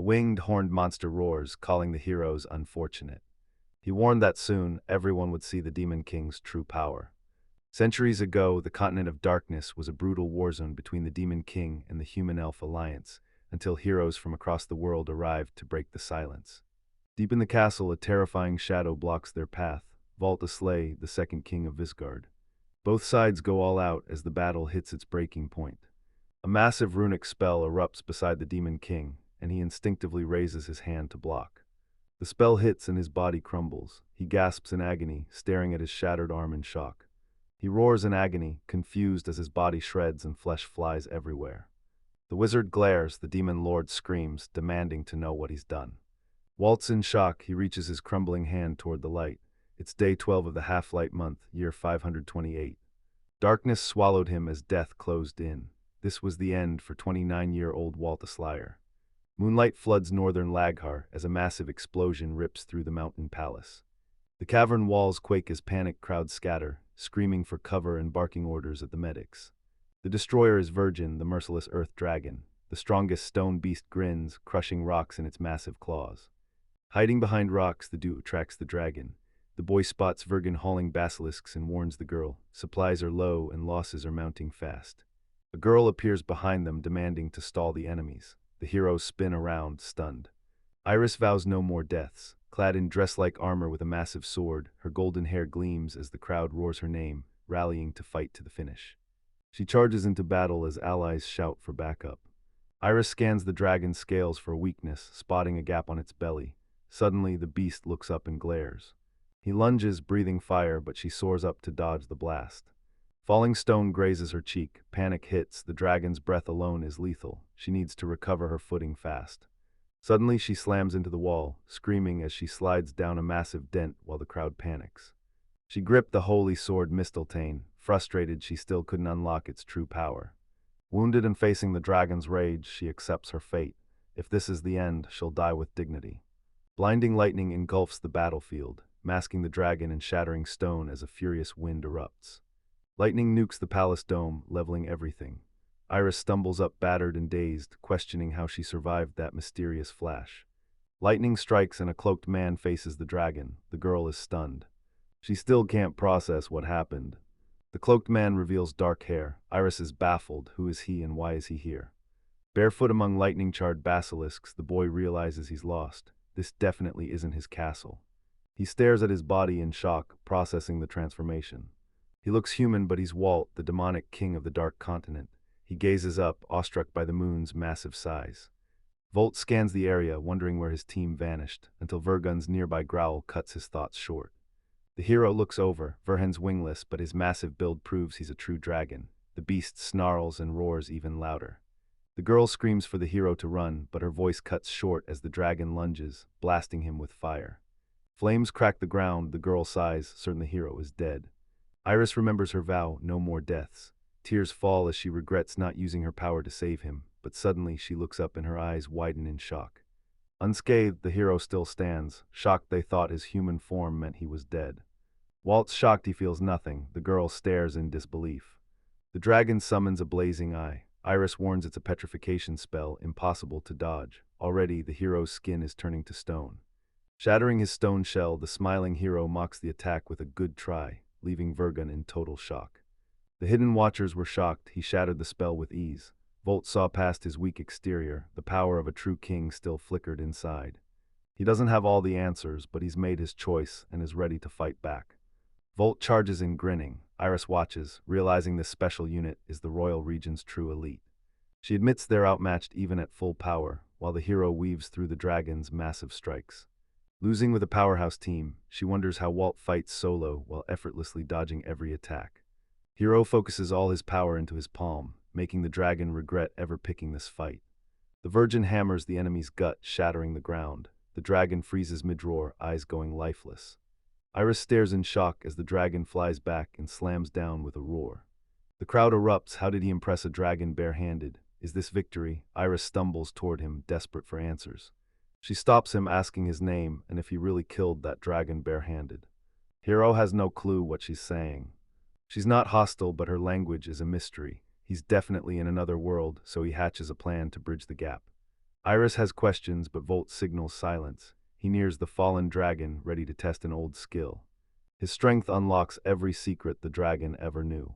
winged, horned monster roars, calling the heroes unfortunate. He warned that soon everyone would see the Demon King's true power. Centuries ago, the continent of darkness was a brutal war zone between the Demon King and the Human-Elf Alliance, until heroes from across the world arrived to break the silence. Deep in the castle, a terrifying shadow blocks their path, Vault Aslay, the second king of Visgard. Both sides go all out as the battle hits its breaking point. A massive runic spell erupts beside the Demon King, and he instinctively raises his hand to block. The spell hits and his body crumbles. He gasps in agony, staring at his shattered arm in shock. He roars in agony, confused as his body shreds and flesh flies everywhere. The wizard glares, the demon lord screams, demanding to know what he's done. Walt's in shock, he reaches his crumbling hand toward the light. It's day 12 of the half-light month, year 528. Darkness swallowed him as death closed in. This was the end for 29-year-old Walt Aslayer. Moonlight floods northern Laghar as a massive explosion rips through the mountain palace. The cavern walls quake as panicked crowds scatter, screaming for cover and barking orders at the medics. The destroyer is Virgin, the merciless earth dragon. The strongest stone beast grins, crushing rocks in its massive claws. Hiding behind rocks, the Dew tracks the dragon. The boy spots Virgin hauling basilisks and warns the girl. Supplies are low and losses are mounting fast. A girl appears behind them, demanding to stall the enemies. The heroes spin around, stunned. Iris vows no more deaths. Clad in dress-like armor with a massive sword, her golden hair gleams as the crowd roars her name, rallying to fight to the finish. She charges into battle as allies shout for backup. Iris scans the dragon's scales for weakness, spotting a gap on its belly. Suddenly, the beast looks up and glares. He lunges, breathing fire, but she soars up to dodge the blast. Falling stone grazes her cheek. Panic hits. The dragon's breath alone is lethal. She needs to recover her footing fast. Suddenly, she slams into the wall, screaming as she slides down a massive dent while the crowd panics. She gripped the holy sword Mistletoe. Frustrated, she still couldn't unlock its true power. Wounded and facing the dragon's rage, she accepts her fate. If this is the end, she'll die with dignity. Blinding lightning engulfs the battlefield, masking the dragon and shattering stone as a furious wind erupts. Lightning nukes the palace dome, leveling everything. Iris stumbles up battered and dazed, questioning how she survived that mysterious flash. Lightning strikes and a cloaked man faces the dragon. The girl is stunned. She still can't process what happened. The cloaked man reveals dark hair. Iris is baffled. Who is he and why is he here? Barefoot among lightning-charred basilisks, the boy realizes he's lost. This definitely isn't his castle. He stares at his body in shock, processing the transformation. He looks human, but he's Walt, the demonic king of the Dark Continent. He gazes up, awestruck by the moon's massive size. Volt scans the area, wondering where his team vanished, until Vergun's nearby growl cuts his thoughts short. The hero looks over, Verhen's wingless, but his massive build proves he's a true dragon. The beast snarls and roars even louder. The girl screams for the hero to run, but her voice cuts short as the dragon lunges, blasting him with fire. Flames crack the ground, the girl sighs, certain the hero is dead. Iris remembers her vow, no more deaths. Tears fall as she regrets not using her power to save him, but suddenly she looks up and her eyes widen in shock. Unscathed, the hero still stands, shocked they thought his human form meant he was dead. Walt's shocked he feels nothing, the girl stares in disbelief. The dragon summons a blazing eye. Iris warns it's a petrification spell, impossible to dodge. Already, the hero's skin is turning to stone. Shattering his stone shell, the smiling hero mocks the attack with a good try, leaving Vergun in total shock. The hidden watchers were shocked. He shattered the spell with ease. Volt saw past his weak exterior. The power of a true king still flickered inside. He doesn't have all the answers, but he's made his choice and is ready to fight back. Volt charges in, grinning. Iris watches, realizing this special unit is the Royal Region's true elite. She admits they're outmatched even at full power, while the hero weaves through the dragon's massive strikes. Losing with a powerhouse team, she wonders how Walt fights solo while effortlessly dodging every attack. Hero focuses all his power into his palm, making the dragon regret ever picking this fight. The Virgin hammers the enemy's gut, shattering the ground. The dragon freezes mid-roar, eyes going lifeless. Iris stares in shock as the dragon flies back and slams down with a roar. The crowd erupts. How did he impress a dragon barehanded? Is this victory? Iris stumbles toward him, desperate for answers. She stops him, asking his name and if he really killed that dragon barehanded. Hero has no clue what she's saying. She's not hostile, but her language is a mystery. He's definitely in another world, so he hatches a plan to bridge the gap. Iris has questions, but Volt signals silence. He nears the fallen dragon, ready to test an old skill. His strength unlocks every secret the dragon ever knew.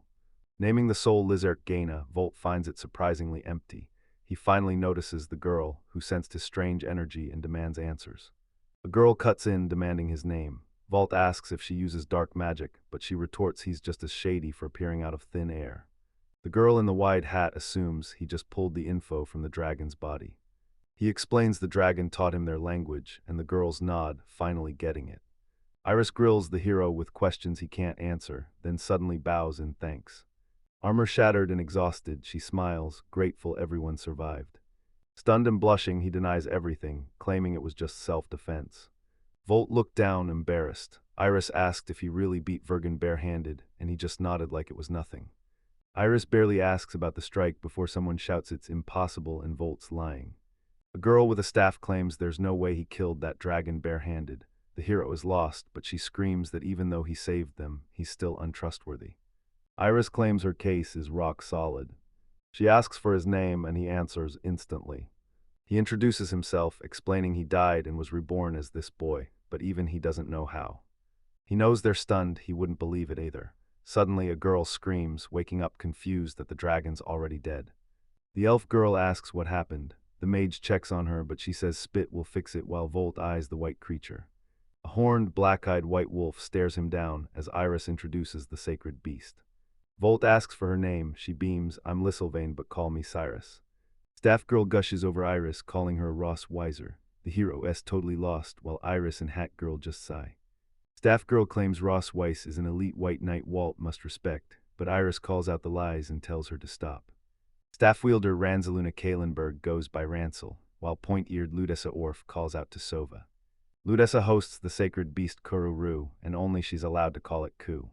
Naming the soul Lizard Gaina, Volt finds it surprisingly empty. He finally notices the girl, who sensed his strange energy and demands answers. A girl cuts in, demanding his name. Volt asks if she uses dark magic, but she retorts he's just as shady for appearing out of thin air. The girl in the wide hat assumes he just pulled the info from the dragon's body. He explains the dragon taught him their language, and the girls nod, finally getting it. Iris grills the hero with questions he can't answer, then suddenly bows in thanks. Armor shattered and exhausted, she smiles, grateful everyone survived. Stunned and blushing, he denies everything, claiming it was just self-defense. Volt looked down, embarrassed. Iris asked if he really beat Vergen barehanded, and he just nodded like it was nothing. Iris barely asks about the strike before someone shouts it's impossible and Volt's lying. A girl with a staff claims there's no way he killed that dragon barehanded. The hero is lost, but she screams that even though he saved them, he's still untrustworthy. Iris claims her case is rock solid. She asks for his name, and he answers instantly. He introduces himself, explaining he died and was reborn as this boy, but even he doesn't know how. He knows they're stunned, he wouldn't believe it either. Suddenly, a girl screams, waking up confused that the dragon's already dead. The elf girl asks what happened. The mage checks on her, but she says spit will fix it while Volt eyes the white creature. A horned, black-eyed white wolf stares him down as Iris introduces the sacred beast. Volt asks for her name. She beams, I'm Lysylvane, but call me Cyrus. Staff girl gushes over Iris, calling her Ross Weiser. The hero is totally lost, while Iris and Hat girl just sigh. Staff girl claims Ross Weiss is an elite white knight Walt must respect, but Iris calls out the lies and tells her to stop. Staff wielder Ranzeluna Kalenberg goes by Ransel, while point-eared Ludessa Orf calls out to Sova. Ludessa hosts the sacred beast Kururu, and only she's allowed to call it Ku.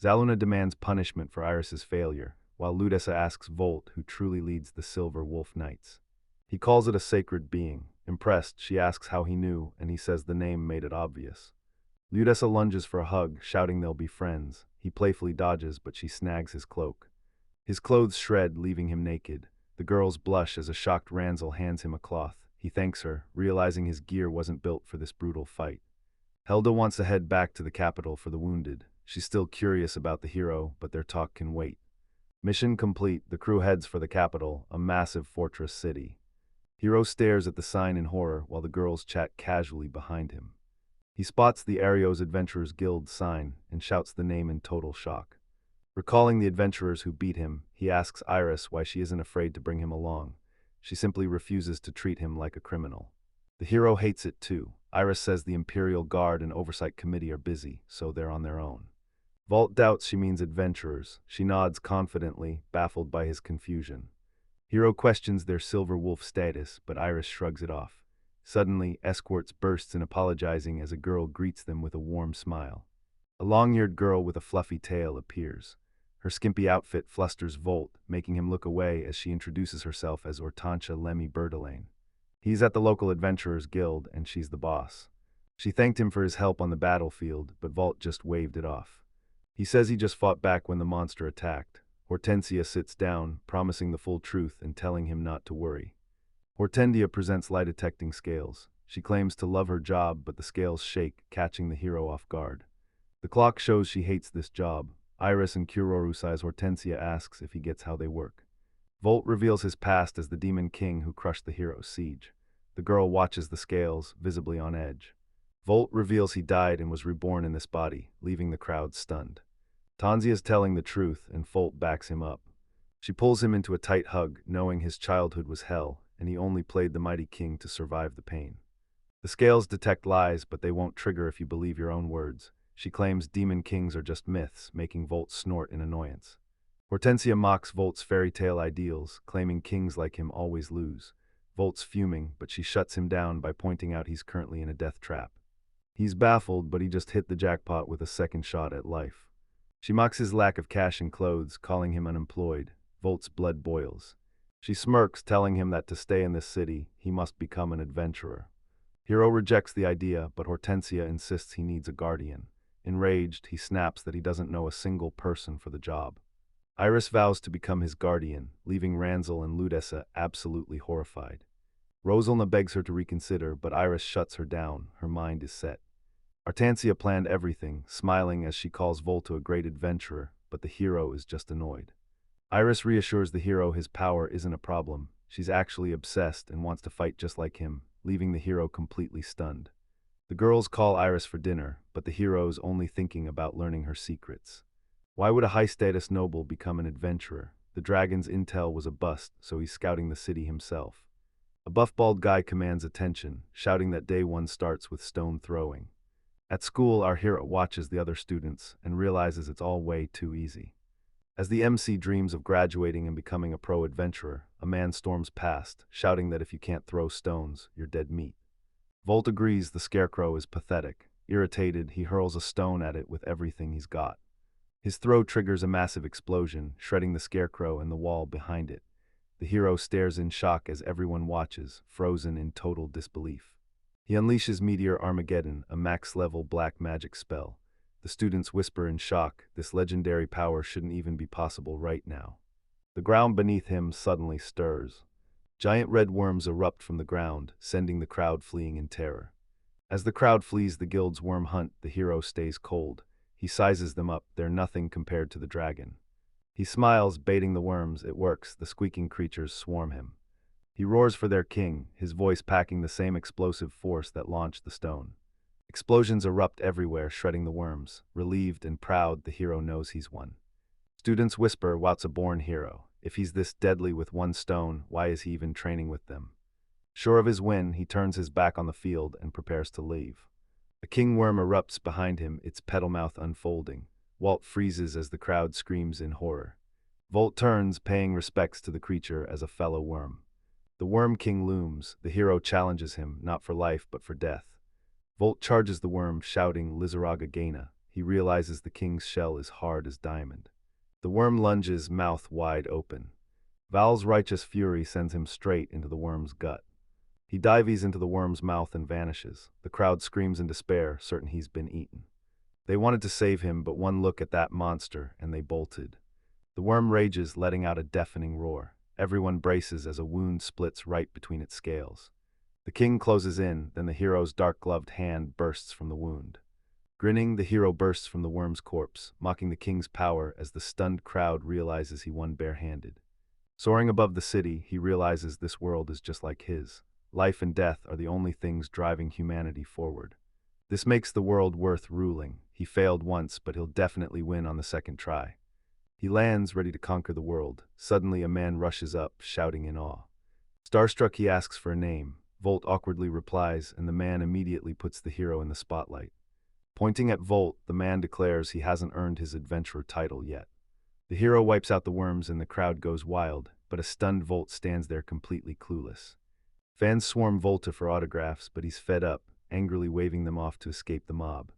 Zaluna demands punishment for Iris's failure, while Ludessa asks Volt who truly leads the Silver Wolf Knights. He calls it a sacred being. Impressed, she asks how he knew, and he says the name made it obvious. Ludessa lunges for a hug, shouting they'll be friends. He playfully dodges, but she snags his cloak. His clothes shred, leaving him naked. The girls blush as a shocked Ranzel hands him a cloth. He thanks her, realizing his gear wasn't built for this brutal fight. Helda wants to head back to the capital for the wounded. She's still curious about the hero, but their talk can wait. Mission complete, the crew heads for the capital, a massive fortress city. Hero stares at the sign in horror while the girls chat casually behind him. He spots the Arios Adventurers Guild sign and shouts the name in total shock. Recalling the adventurers who beat him, he asks Iris why she isn't afraid to bring him along. She simply refuses to treat him like a criminal. The hero hates it too. Iris says the Imperial Guard and Oversight Committee are busy, so they're on their own. Volt doubts she means adventurers. She nods confidently, baffled by his confusion. Hero questions their Silver Wolf status, but Iris shrugs it off. Suddenly, Escorts bursts in apologizing as a girl greets them with a warm smile. A long-eared girl with a fluffy tail appears. Her skimpy outfit flusters Volt, making him look away as she introduces herself as Hortensia Lemmy Berdelane. He's at the local Adventurers Guild, and she's the boss. She thanked him for his help on the battlefield, but Volt just waved it off. He says he just fought back when the monster attacked. Hortensia sits down, promising the full truth and telling him not to worry. Hortensia presents lie-detecting scales. She claims to love her job, but the scales shake, catching the hero off guard. The clock shows she hates this job. Iris and Kuroru sighs. Hortensia asks if he gets how they work. Volt reveals his past as the Demon King who crushed the hero's siege. The girl watches the scales, visibly on edge. Volt reveals he died and was reborn in this body, leaving the crowd stunned. Tanzia is telling the truth, and Volt backs him up. She pulls him into a tight hug, knowing his childhood was hell, and he only played the mighty king to survive the pain. The scales detect lies, but they won't trigger if you believe your own words. She claims demon kings are just myths, making Volt snort in annoyance. Hortensia mocks Volt's fairy tale ideals, claiming kings like him always lose. Volt's fuming, but she shuts him down by pointing out he's currently in a death trap. He's baffled, but he just hit the jackpot with a second shot at life. She mocks his lack of cash and clothes, calling him unemployed. Volt's blood boils. She smirks, telling him that to stay in this city, he must become an adventurer. Hero rejects the idea, but Hortensia insists he needs a guardian. Enraged, he snaps that he doesn't know a single person for the job. Iris vows to become his guardian, leaving Ranzel and Ludessa absolutely horrified. Rosalna begs her to reconsider, but Iris shuts her down. Her mind is set. Artancia planned everything, smiling as she calls Volta a great adventurer, but the hero is just annoyed. Iris reassures the hero his power isn't a problem. She's actually obsessed and wants to fight just like him, leaving the hero completely stunned. The girls call Iris for dinner, but the hero's only thinking about learning her secrets. Why would a high-status noble become an adventurer? The dragon's intel was a bust, so he's scouting the city himself. A buff bald guy commands attention, shouting that day one starts with stone throwing. At school, our hero watches the other students and realizes it's all way too easy. As the MC dreams of graduating and becoming a pro adventurer, a man storms past, shouting that if you can't throw stones, you're dead meat. Volt agrees the scarecrow is pathetic. Irritated, he hurls a stone at it with everything he's got. His throw triggers a massive explosion, shredding the scarecrow and the wall behind it. The hero stares in shock as everyone watches, frozen in total disbelief. He unleashes Meteor Armageddon, a max-level black magic spell. The students whisper in shock, this legendary power shouldn't even be possible right now. The ground beneath him suddenly stirs. Giant red worms erupt from the ground, sending the crowd fleeing in terror. As the crowd flees the guild's worm hunt, the hero stays cold. He sizes them up, they're nothing compared to the dragon. He smiles, baiting the worms. It works, the squeaking creatures swarm him. He roars for their king, his voice packing the same explosive force that launched the stone. Explosions erupt everywhere, shredding the worms. Relieved and proud, the hero knows he's won. Students whisper, Wout's a born hero. If he's this deadly with one stone, why is he even training with them? Sure of his win, he turns his back on the field and prepares to leave. A king worm erupts behind him, its petal mouth unfolding. Walt freezes as the crowd screams in horror. Volt turns, paying respects to the creature as a fellow worm. The Worm King looms. The hero challenges him, not for life but for death. Volt charges the worm, shouting Lizaraga Gaina. He realizes the king's shell is hard as diamond. The worm lunges, mouth wide open. Val's righteous fury sends him straight into the worm's gut. He dives into the worm's mouth and vanishes. The crowd screams in despair, certain he's been eaten. They wanted to save him, but one look at that monster and they bolted. The worm rages, letting out a deafening roar. Everyone braces as a wound splits right between its scales. The king closes in, then the hero's dark-gloved hand bursts from the wound. Grinning, the hero bursts from the worm's corpse, mocking the king's power as the stunned crowd realizes he won barehanded. Soaring above the city, he realizes this world is just like his. Life and death are the only things driving humanity forward. This makes the world worth ruling. He failed once, but he'll definitely win on the second try. He lands, ready to conquer the world. Suddenly, a man rushes up, shouting in awe. Starstruck, he asks for a name. Volt awkwardly replies, and the man immediately puts the hero in the spotlight. Pointing at Volt, the man declares he hasn't earned his adventurer title yet. The hero wipes out the worms and the crowd goes wild, but a stunned Volt stands there completely clueless. Fans swarm Volta for autographs, but he's fed up, angrily waving them off to escape the mob.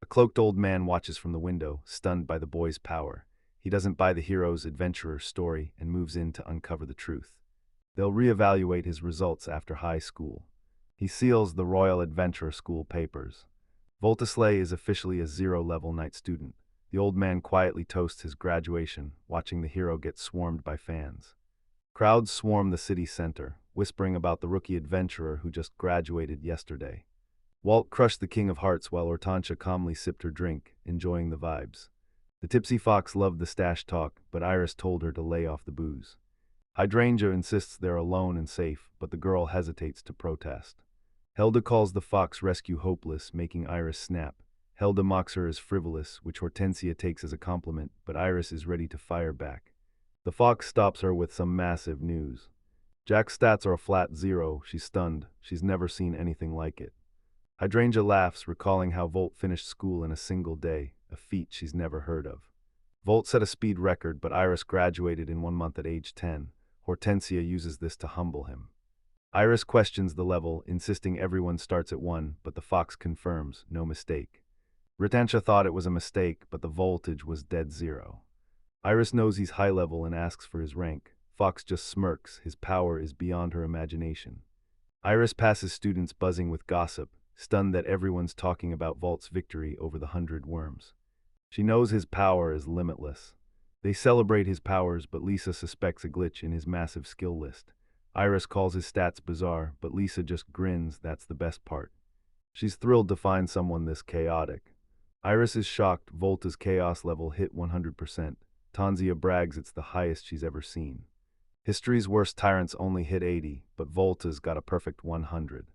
A cloaked old man watches from the window, stunned by the boy's power. He doesn't buy the hero's adventurer story and moves in to uncover the truth. They'll reevaluate his results after high school. He seals the Royal Adventurer School papers. Voltaslay is officially a 0-level knight student. The old man quietly toasts his graduation, watching the hero get swarmed by fans. Crowds swarm the city center, whispering about the rookie adventurer who just graduated yesterday. Walt crushed the King of Hearts while Hortensia calmly sipped her drink, enjoying the vibes. The tipsy fox loved the stash talk, but Iris told her to lay off the booze. Hydrangea insists they're alone and safe, but the girl hesitates to protest. Helda calls the fox rescue hopeless, making Iris snap. Helda mocks her as frivolous, which Hortensia takes as a compliment, but Iris is ready to fire back. The fox stops her with some massive news. Jack's stats are a flat 0, she's stunned, she's never seen anything like it. Hydrangea laughs, recalling how Volt finished school in a single day, a feat she's never heard of. Volt set a speed record, but Iris graduated in 1 month at age 10. Hortensia uses this to humble him. Iris questions the level, insisting everyone starts at 1, but the fox confirms, no mistake. Hortensia thought it was a mistake, but the voltage was dead 0. Iris knows he's high level and asks for his rank. Fox just smirks, his power is beyond her imagination. Iris passes students buzzing with gossip, stunned that everyone's talking about Volt's victory over the 100 worms. She knows his power is limitless. They celebrate his powers, but Lisa suspects a glitch in his massive skill list. Iris calls his stats bizarre, but Lisa just grins. That's the best part. She's thrilled to find someone this chaotic. Iris is shocked Volta's chaos level hit 100%. Tanzia brags it's the highest she's ever seen. History's worst tyrants only hit 80, but Volta's got a perfect 100.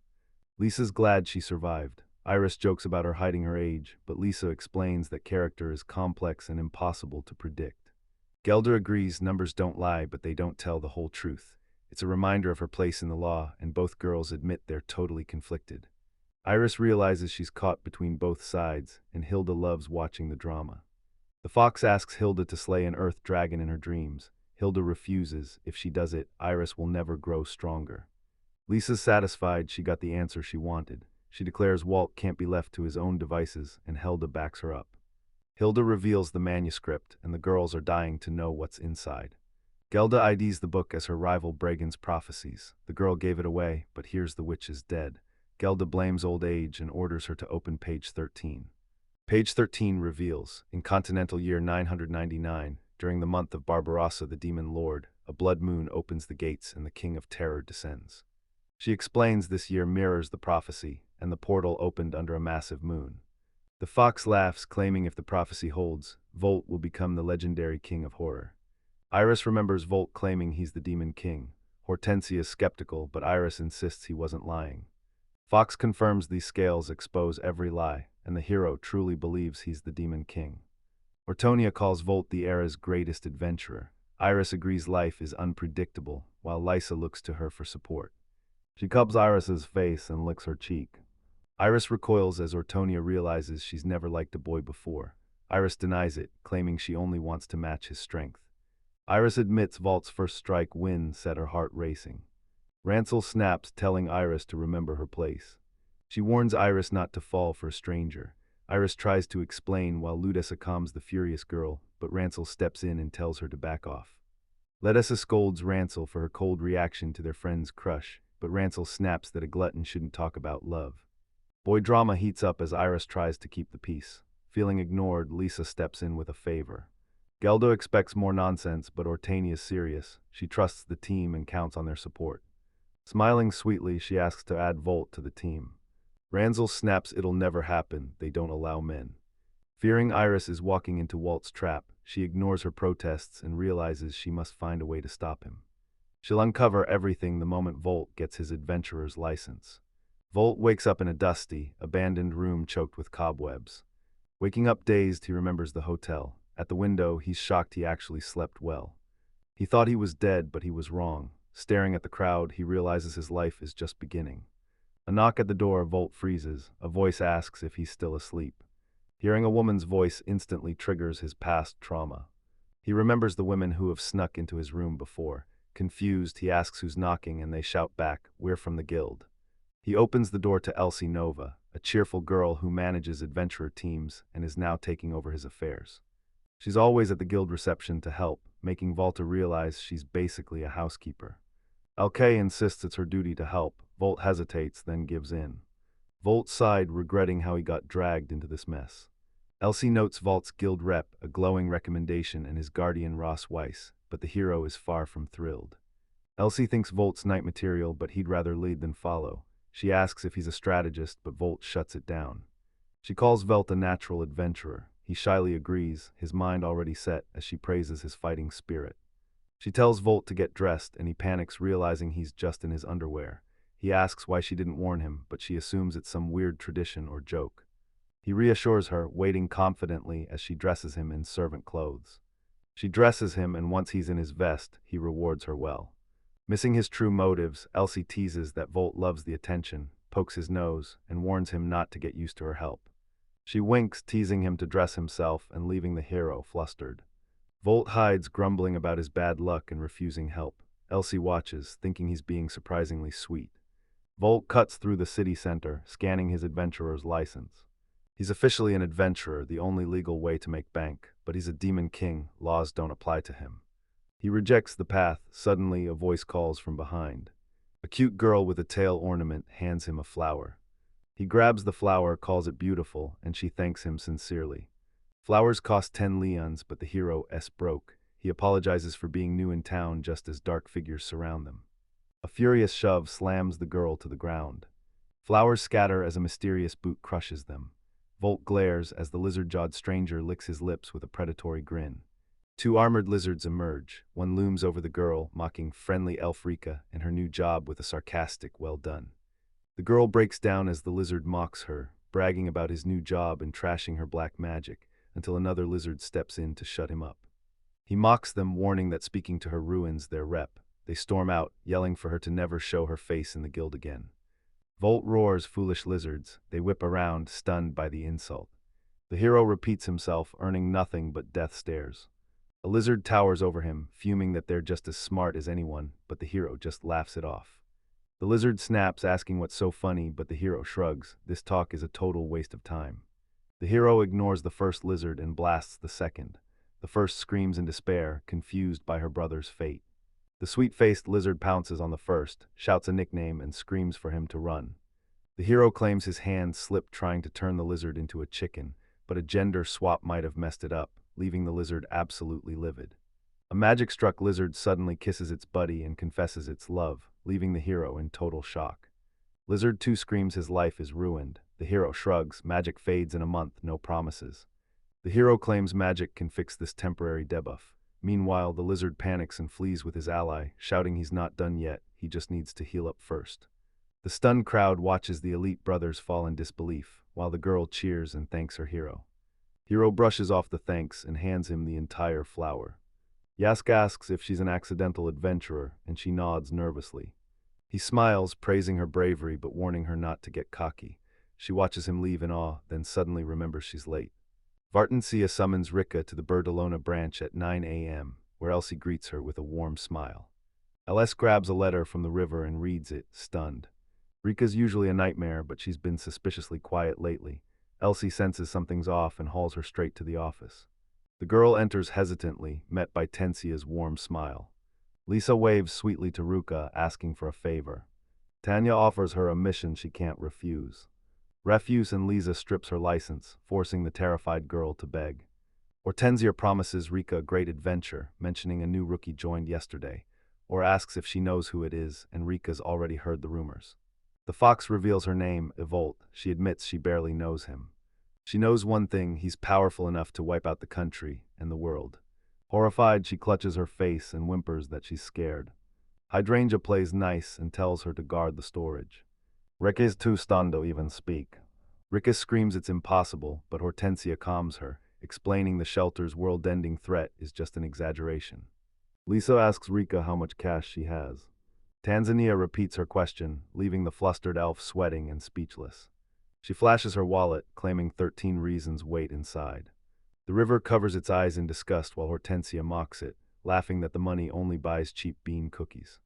Lisa's glad she survived. Iris jokes about her hiding her age, but Lisa explains that character is complex and impossible to predict. Gelder agrees numbers don't lie, but they don't tell the whole truth. It's a reminder of her place in the law, and both girls admit they're totally conflicted. Iris realizes she's caught between both sides, and Hilda loves watching the drama. The fox asks Hilda to slay an earth dragon in her dreams. Hilda refuses. If she does it, Iris will never grow stronger. Lisa's satisfied she got the answer she wanted. She declares Walt can't be left to his own devices, and Hilda backs her up. Hilda reveals the manuscript, and the girls are dying to know what's inside. Gelda IDs the book as her rival Bregan's prophecies. The girl gave it away, but hears the witch is dead. Gelda blames old age and orders her to open page 13. Page 13 reveals, in continental year 999, during the month of Barbarossa the Demon Lord, a blood moon opens the gates and the King of Terror descends. She explains this year mirrors the prophecy, and the portal opened under a massive moon. The fox laughs, claiming if the prophecy holds, Volt will become the legendary king of horror. Iris remembers Volt claiming he's the Demon King. Hortensia is skeptical, but Iris insists he wasn't lying. Fox confirms these scales expose every lie, and the hero truly believes he's the Demon King. Ortonia calls Volt the era's greatest adventurer. Iris agrees life is unpredictable, while Lysa looks to her for support. She cubs Iris's face and licks her cheek. Iris recoils as Ortonia realizes she's never liked a boy before. Iris denies it, claiming she only wants to match his strength. Iris admits Volt's first strike win set her heart racing. Ransel snaps, telling Iris to remember her place. She warns Iris not to fall for a stranger. Iris tries to explain while Ludessa calms the furious girl, but Ransel steps in and tells her to back off. Ludessa scolds Ransel for her cold reaction to their friend's crush, but Ransel snaps that a glutton shouldn't talk about love. Boy drama heats up as Iris tries to keep the peace. Feeling ignored, Lisa steps in with a favor. Geldo expects more nonsense, but Ortania is serious. She trusts the team and counts on their support. Smiling sweetly, she asks to add Volt to the team. Ransel snaps it'll never happen, they don't allow men. Fearing Iris is walking into Walt's trap, she ignores her protests and realizes she must find a way to stop him. She'll uncover everything the moment Volt gets his adventurer's license. Volt wakes up in a dusty, abandoned room choked with cobwebs. Waking up dazed, he remembers the hotel. At the window, he's shocked he actually slept well. He thought he was dead, but he was wrong. Staring at the crowd, he realizes his life is just beginning. A knock at the door, Volt freezes. A voice asks if he's still asleep. Hearing a woman's voice instantly triggers his past trauma. He remembers the women who have snuck into his room before. Confused, he asks who's knocking, and they shout back, "We're from the guild." He opens the door to Elsie Nova, a cheerful girl who manages adventurer teams and is now taking over his affairs. She's always at the guild reception to help, making Volta realize she's basically a housekeeper. Elkay insists it's her duty to help. Volt hesitates, then gives in. Volt sighed, regretting how he got dragged into this mess. Elsie notes Volt's guild rep, a glowing recommendation, and his guardian Ross Weiss, but the hero is far from thrilled. Elsie thinks Volt's knight material, but he'd rather lead than follow. She asks if he's a strategist, but Volt shuts it down. She calls Volt a natural adventurer. He shyly agrees, his mind already set, as she praises his fighting spirit. She tells Volt to get dressed, and he panics, realizing he's just in his underwear. He asks why she didn't warn him, but she assumes it's some weird tradition or joke. He reassures her, waiting confidently as she dresses him in servant clothes. She dresses him, and once he's in his vest, he rewards her well. Missing his true motives, Elsie teases that Volt loves the attention, pokes his nose, and warns him not to get used to her help. She winks, teasing him to dress himself and leaving the hero flustered. Volt hides, grumbling about his bad luck and refusing help. Elsie watches, thinking he's being surprisingly sweet. Volt cuts through the city center, scanning his adventurer's license. He's officially an adventurer, the only legal way to make bank, but he's a demon king, laws don't apply to him. He rejects the path. Suddenly, a voice calls from behind. A cute girl with a tail ornament hands him a flower. He grabs the flower, calls it beautiful, and she thanks him sincerely. Flowers cost 10 leons, but the hero S broke. He apologizes for being new in town just as dark figures surround them. A furious shove slams the girl to the ground. Flowers scatter as a mysterious boot crushes them. Volt glares as the lizard-jawed stranger licks his lips with a predatory grin. Two armored lizards emerge. One looms over the girl, mocking friendly elf Rika and her new job with a sarcastic "well done." The girl breaks down as the lizard mocks her, bragging about his new job and trashing her black magic, until another lizard steps in to shut him up. He mocks them, warning that speaking to her ruins their rep. They storm out, yelling for her to never show her face in the guild again. Volt roars, "Foolish lizards." They whip around, stunned by the insult. The hero repeats himself, earning nothing but death stares. A lizard towers over him, fuming that they're just as smart as anyone, but the hero just laughs it off. The lizard snaps, asking what's so funny, but the hero shrugs. This talk is a total waste of time. The hero ignores the first lizard and blasts the second. The first screams in despair, confused by her brother's fate. The sweet-faced lizard pounces on the first, shouts a nickname, and screams for him to run. The hero claims his hand slipped trying to turn the lizard into a chicken, but a gender swap might have messed it up, leaving the lizard absolutely livid. A magic-struck lizard suddenly kisses its buddy and confesses its love, leaving the hero in total shock. Lizard 2 screams his life is ruined. The hero shrugs, magic fades in a month, no promises. The hero claims magic can fix this temporary debuff. Meanwhile, the lizard panics and flees with his ally, shouting he's not done yet, he just needs to heal up first. The stunned crowd watches the elite brothers fall in disbelief, while the girl cheers and thanks her hero. Hero brushes off the thanks and hands him the entire flower. Yask asks if she's an accidental adventurer, and she nods nervously. He smiles, praising her bravery but warning her not to get cocky. She watches him leave in awe, then suddenly remembers she's late. Vartansia summons Rika to the Berdalona branch at 9 a.m., where Elsie greets her with a warm smile. LS grabs a letter from the river and reads it, stunned. Rika's usually a nightmare, but she's been suspiciously quiet lately. Elsie senses something's off and hauls her straight to the office. The girl enters hesitantly, met by Tensia's warm smile. Lisa waves sweetly to Ruka, asking for a favor. Tanya offers her a mission she can't refuse. Refuse, and Lisa strips her license, forcing the terrified girl to beg. Hortensia promises Rika a great adventure, mentioning a new rookie joined yesterday, or asks if she knows who it is, and Rika's already heard the rumors. The fox reveals her name, Evolt. She admits she barely knows him. She knows one thing: he's powerful enough to wipe out the country and the world. Horrified, she clutches her face and whimpers that she's scared. Hydrangea plays nice and tells her to guard the storage. Rika's too stunned to even speak. Rika screams it's impossible, but Hortensia calms her, explaining the shelter's world-ending threat is just an exaggeration. Lisa asks Rika how much cash she has. Tanzania repeats her question, leaving the flustered elf sweating and speechless. She flashes her wallet, claiming 13 reasons wait inside. The river covers its eyes in disgust while Hortensia mocks it, laughing that the money only buys cheap bean cookies.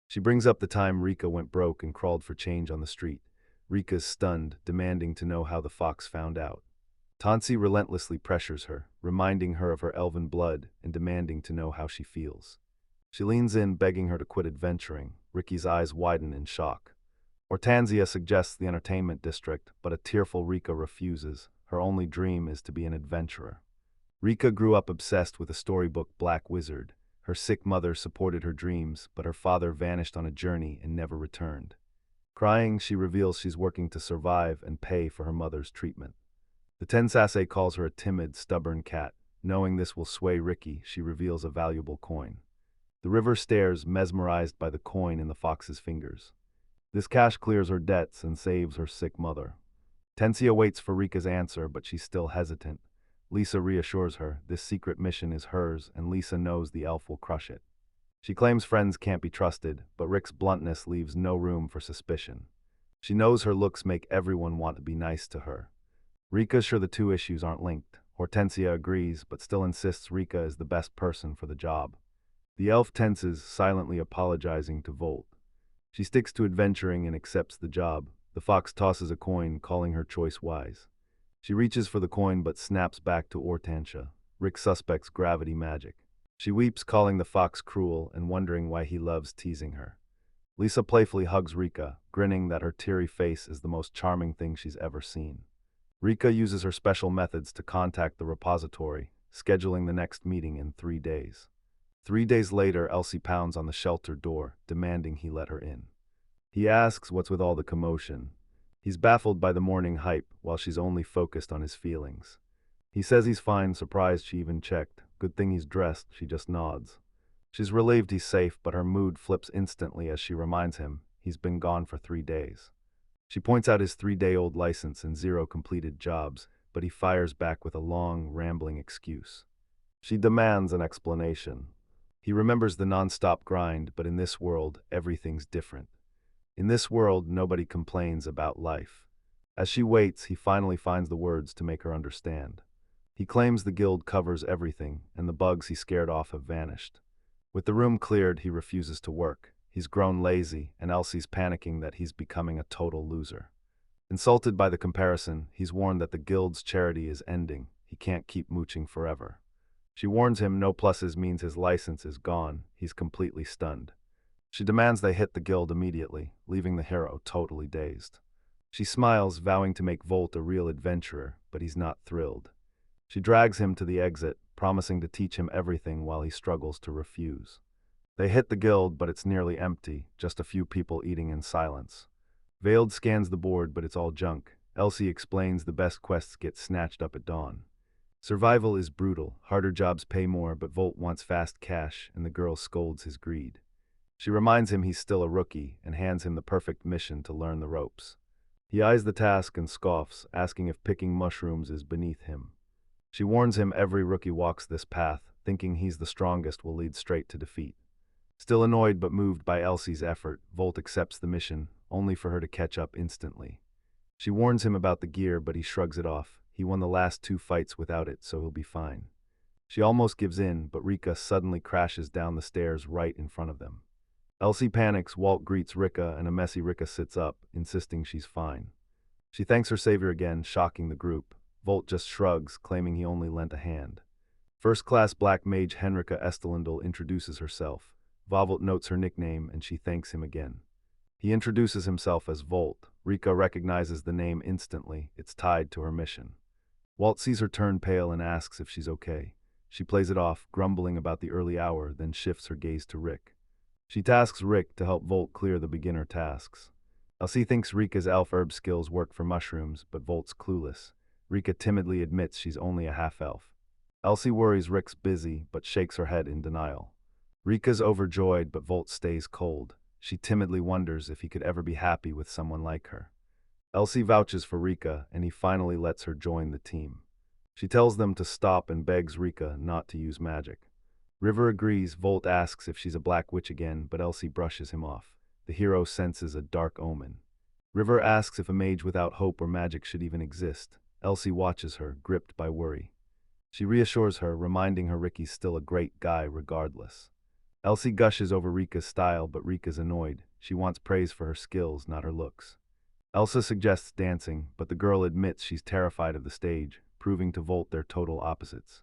She brings up the time Rika went broke and crawled for change on the street. Rika's stunned, demanding to know how the fox found out. Tansi relentlessly pressures her, reminding her of her elven blood and demanding to know how she feels. She leans in, begging her to quit adventuring. Ricky's eyes widen in shock. Hortensia suggests the entertainment district, but a tearful Rika refuses. Her only dream is to be an adventurer. Rika grew up obsessed with a storybook Black Wizard. Her sick mother supported her dreams, but her father vanished on a journey and never returned. Crying, she reveals she's working to survive and pay for her mother's treatment. The Tensase calls her a timid, stubborn cat. Knowing this will sway Ricky, she reveals a valuable coin. The river stares, mesmerized by the coin in the fox's fingers. This cash clears her debts and saves her sick mother. Tensia waits for Rika's answer, but she's still hesitant. Lisa reassures her this secret mission is hers, and Lisa knows the elf will crush it. She claims friends can't be trusted, but Rick's bluntness leaves no room for suspicion. She knows her looks make everyone want to be nice to her. Rika's sure the two issues aren't linked. Hortensia agrees, but still insists Rika is the best person for the job. The elf tenses, silently apologizing to Volt. She sticks to adventuring and accepts the job. The fox tosses a coin, calling her choice wise. She reaches for the coin but snaps back to Hortensia. Rick suspects gravity magic. She weeps, calling the fox cruel and wondering why he loves teasing her. Lisa playfully hugs Rika, grinning that her teary face is the most charming thing she's ever seen. Rika uses her special methods to contact the repository, scheduling the next meeting in 3 days. 3 days later, Elsie pounds on the shelter door, demanding he let her in. He asks what's with all the commotion. He's baffled by the morning hype, while she's only focused on his feelings. He says he's fine, surprised she even checked. Good thing he's dressed, she just nods. She's relieved he's safe, but her mood flips instantly as she reminds him he's been gone for 3 days. She points out his 3-day-old license and 0 completed jobs, but he fires back with a long, rambling excuse. She demands an explanation. He remembers the non-stop grind, but in this world, everything's different. In this world, nobody complains about life. As she waits, he finally finds the words to make her understand. He claims the guild covers everything, and the bugs he scared off have vanished. With the room cleared, he refuses to work. He's grown lazy, and Elsie's panicking that he's becoming a total loser. Insulted by the comparison, he's warned that the guild's charity is ending. He can't keep mooching forever. She warns him no pluses means his license is gone. He's completely stunned. She demands they hit the guild immediately, leaving the hero totally dazed. She smiles, vowing to make Volt a real adventurer, but he's not thrilled. She drags him to the exit, promising to teach him everything while he struggles to refuse. They hit the guild, but it's nearly empty, just a few people eating in silence. Veiled scans the board, but it's all junk. Elsie explains the best quests get snatched up at dawn. Survival is brutal, harder jobs pay more, but Volt wants fast cash, and the girl scolds his greed. She reminds him he's still a rookie, and hands him the perfect mission to learn the ropes. He eyes the task and scoffs, asking if picking mushrooms is beneath him. She warns him every rookie walks this path, thinking he's the strongest will lead straight to defeat. Still annoyed but moved by Elsie's effort, Volt accepts the mission, only for her to catch up instantly. She warns him about the gear, but he shrugs it off. He won the last 2 fights without it, so he'll be fine. She almost gives in, but Rika suddenly crashes down the stairs right in front of them. Elsie panics. Walt greets Rika, and a messy Rika sits up, insisting she's fine. She thanks her savior again, shocking the group. Volt just shrugs, claiming he only lent a hand. First-class black mage Henrika Estelindel introduces herself. Vavolt notes her nickname, and she thanks him again. He introduces himself as Volt. Rika recognizes the name instantly. It's tied to her mission. Walt sees her turn pale and asks if she's okay. She plays it off, grumbling about the early hour, then shifts her gaze to Rick. She tasks Rick to help Volt clear the beginner tasks. Elsie thinks Rika's elf herb skills work for mushrooms, but Volt's clueless. Rika timidly admits she's only a half-elf. Elsie worries Rick's busy, but shakes her head in denial. Rika's overjoyed, but Volt stays cold. She timidly wonders if he could ever be happy with someone like her. Elsie vouches for Rika, and he finally lets her join the team. She tells them to stop and begs Rika not to use magic. River agrees. Volt asks if she's a black witch again, but Elsie brushes him off. The hero senses a dark omen. River asks if a mage without hope or magic should even exist. Elsie watches her, gripped by worry. She reassures her, reminding her Ricky's still a great guy regardless. Elsie gushes over Rika's style, but Rika's annoyed. She wants praise for her skills, not her looks. Elsa suggests dancing, but the girl admits she's terrified of the stage, proving to Volt they're total opposites.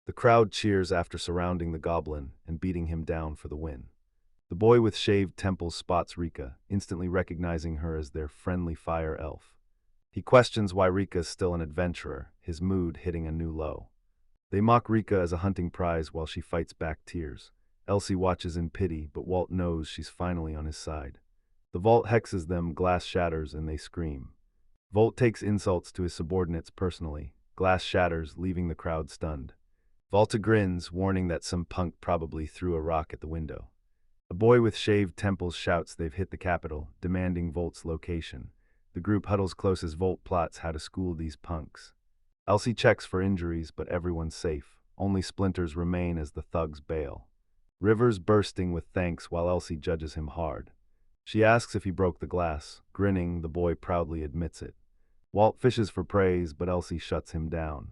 The crowd cheers after surrounding the goblin and beating him down for the win. The boy with shaved temples spots Rika, instantly recognizing her as their friendly fire elf. He questions why Rika is still an adventurer, his mood hitting a new low. They mock Rika as a hunting prize while she fights back tears. Elsie watches in pity, but Walt knows she's finally on his side. The vault hexes them, glass shatters, and they scream. Volt takes insults to his subordinates personally. Glass shatters, leaving the crowd stunned. Volta grins, warning that some punk probably threw a rock at the window. A boy with shaved temples shouts they've hit the capital, demanding Volt's location. The group huddles close as Volt plots how to school these punks. Elsie checks for injuries, but everyone's safe. Only splinters remain as the thugs bail. River's bursting with thanks while Elsie judges him hard. She asks if he broke the glass. Grinning, the boy proudly admits it. Walt fishes for praise, but Elsie shuts him down.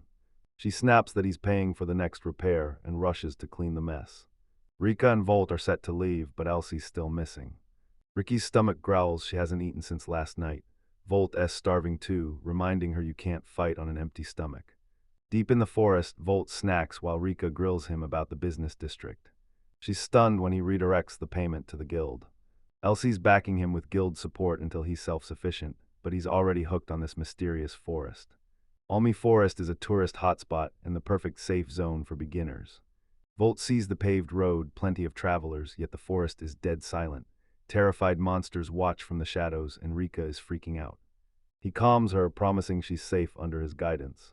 She snaps that he's paying for the next repair and rushes to clean the mess. Rika and Volt are set to leave, but Elsie's still missing. Ricky's stomach growls. She hasn't eaten since last night. Volt's starving too, reminding her you can't fight on an empty stomach. Deep in the forest, Volt snacks while Rika grills him about the business district. She's stunned when he redirects the payment to the guild. Elsie's backing him with guild support until he's self-sufficient, but he's already hooked on this mysterious forest. Almi Forest is a tourist hotspot and the perfect safe zone for beginners. Volt sees the paved road, plenty of travelers, yet the forest is dead silent. Terrified monsters watch from the shadows, and Rika is freaking out. He calms her, promising she's safe under his guidance.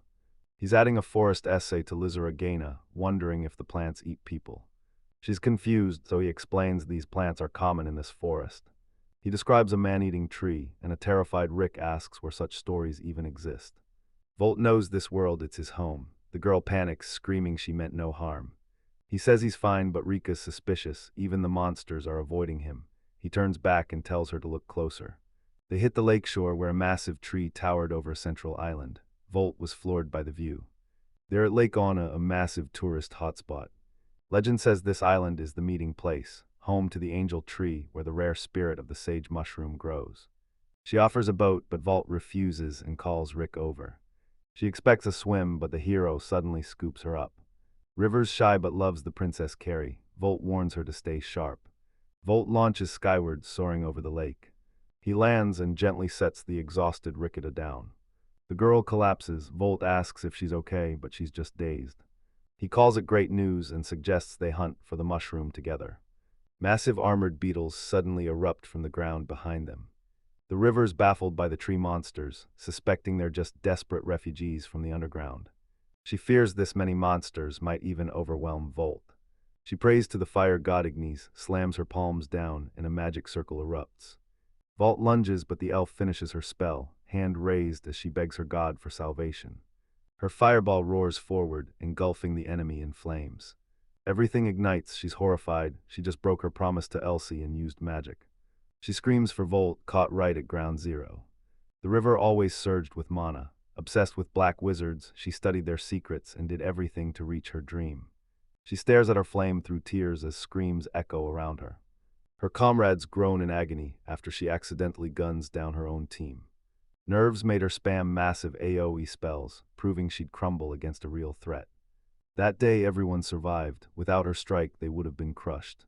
He's adding a forest essay to Lizaragena, wondering if the plants eat people. She's confused, so he explains these plants are common in this forest. He describes a man-eating tree, and a terrified Rick asks where such stories even exist. Volt knows this world, it's his home. The girl panics, screaming she meant no harm. He says he's fine, but Rika's suspicious. Even the monsters are avoiding him. He turns back and tells her to look closer. They hit the lakeshore where a massive tree towered over a central island. Volt was floored by the view. They're at Lake Ona, a massive tourist hotspot. Legend says this island is the meeting place, home to the angel tree where the rare spirit of the sage mushroom grows. She offers a boat, but Volt refuses and calls Rick over. She expects a swim, but the hero suddenly scoops her up. River's shy but loves the Princess Carrie. Volt warns her to stay sharp. Volt launches skyward, soaring over the lake. He lands and gently sets the exhausted Ricketa down. The girl collapses. Volt asks if she's okay, but she's just dazed. He calls it great news and suggests they hunt for the mushroom together. Massive armored beetles suddenly erupt from the ground behind them. The river's baffled by the tree monsters, suspecting they're just desperate refugees from the underground. She fears this many monsters might even overwhelm Volt. She prays to the fire god Ignis, slams her palms down, and a magic circle erupts. Volt lunges, but the elf finishes her spell, hand raised as she begs her god for salvation. Her fireball roars forward, engulfing the enemy in flames. Everything ignites. She's horrified. She just broke her promise to Elsie and used magic. She screams for Volt, caught right at ground zero. The river always surged with mana. Obsessed with black wizards, she studied their secrets and did everything to reach her dream. She stares at her flame through tears as screams echo around her. Her comrades groan in agony after she accidentally guns down her own team. Nerves made her spam massive AoE spells, proving she'd crumble against a real threat. That day everyone survived. Without her strike, they would have been crushed.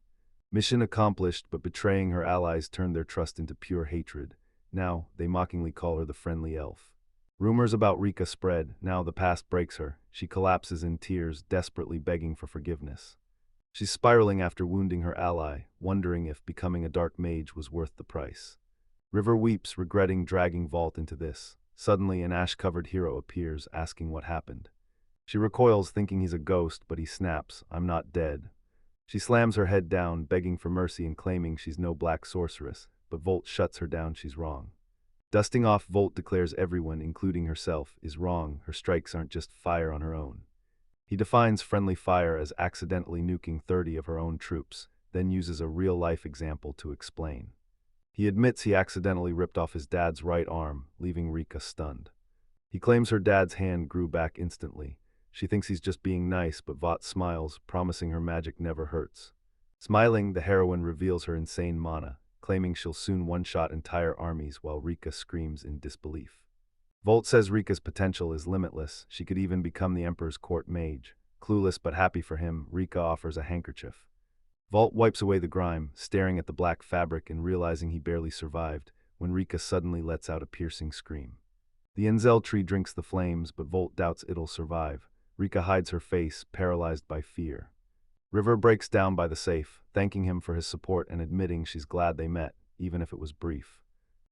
Mission accomplished, but betraying her allies turned their trust into pure hatred. Now, they mockingly call her the friendly elf. Rumors about Rika spread. Now the past breaks her. She collapses in tears, desperately begging for forgiveness. She's spiraling after wounding her ally, wondering if becoming a dark mage was worth the price. River weeps, regretting dragging Volt into this. Suddenly, an ash-covered hero appears, asking what happened. She recoils, thinking he's a ghost, but he snaps, "I'm not dead." She slams her head down, begging for mercy and claiming she's no black sorceress, but Volt shuts her down. She's wrong. Dusting off, Volt declares everyone, including herself, is wrong. Her strikes aren't just fire on her own. He defines friendly fire as accidentally nuking 30 of her own troops, then uses a real-life example to explain. He admits he accidentally ripped off his dad's right arm, leaving Rika stunned. He claims her dad's hand grew back instantly. She thinks he's just being nice, but Vought smiles, promising her magic never hurts. Smiling, the heroine reveals her insane mana, claiming she'll soon one-shot entire armies while Rika screams in disbelief. Volt says Rika's potential is limitless. She could even become the Emperor's court mage. Clueless but happy for him, Rika offers a handkerchief. Volt wipes away the grime, staring at the black fabric and realizing he barely survived, when Rika suddenly lets out a piercing scream. The Enzel tree drinks the flames, but Volt doubts it'll survive. Rika hides her face, paralyzed by fear. River breaks down by the safe, thanking him for his support and admitting she's glad they met, even if it was brief.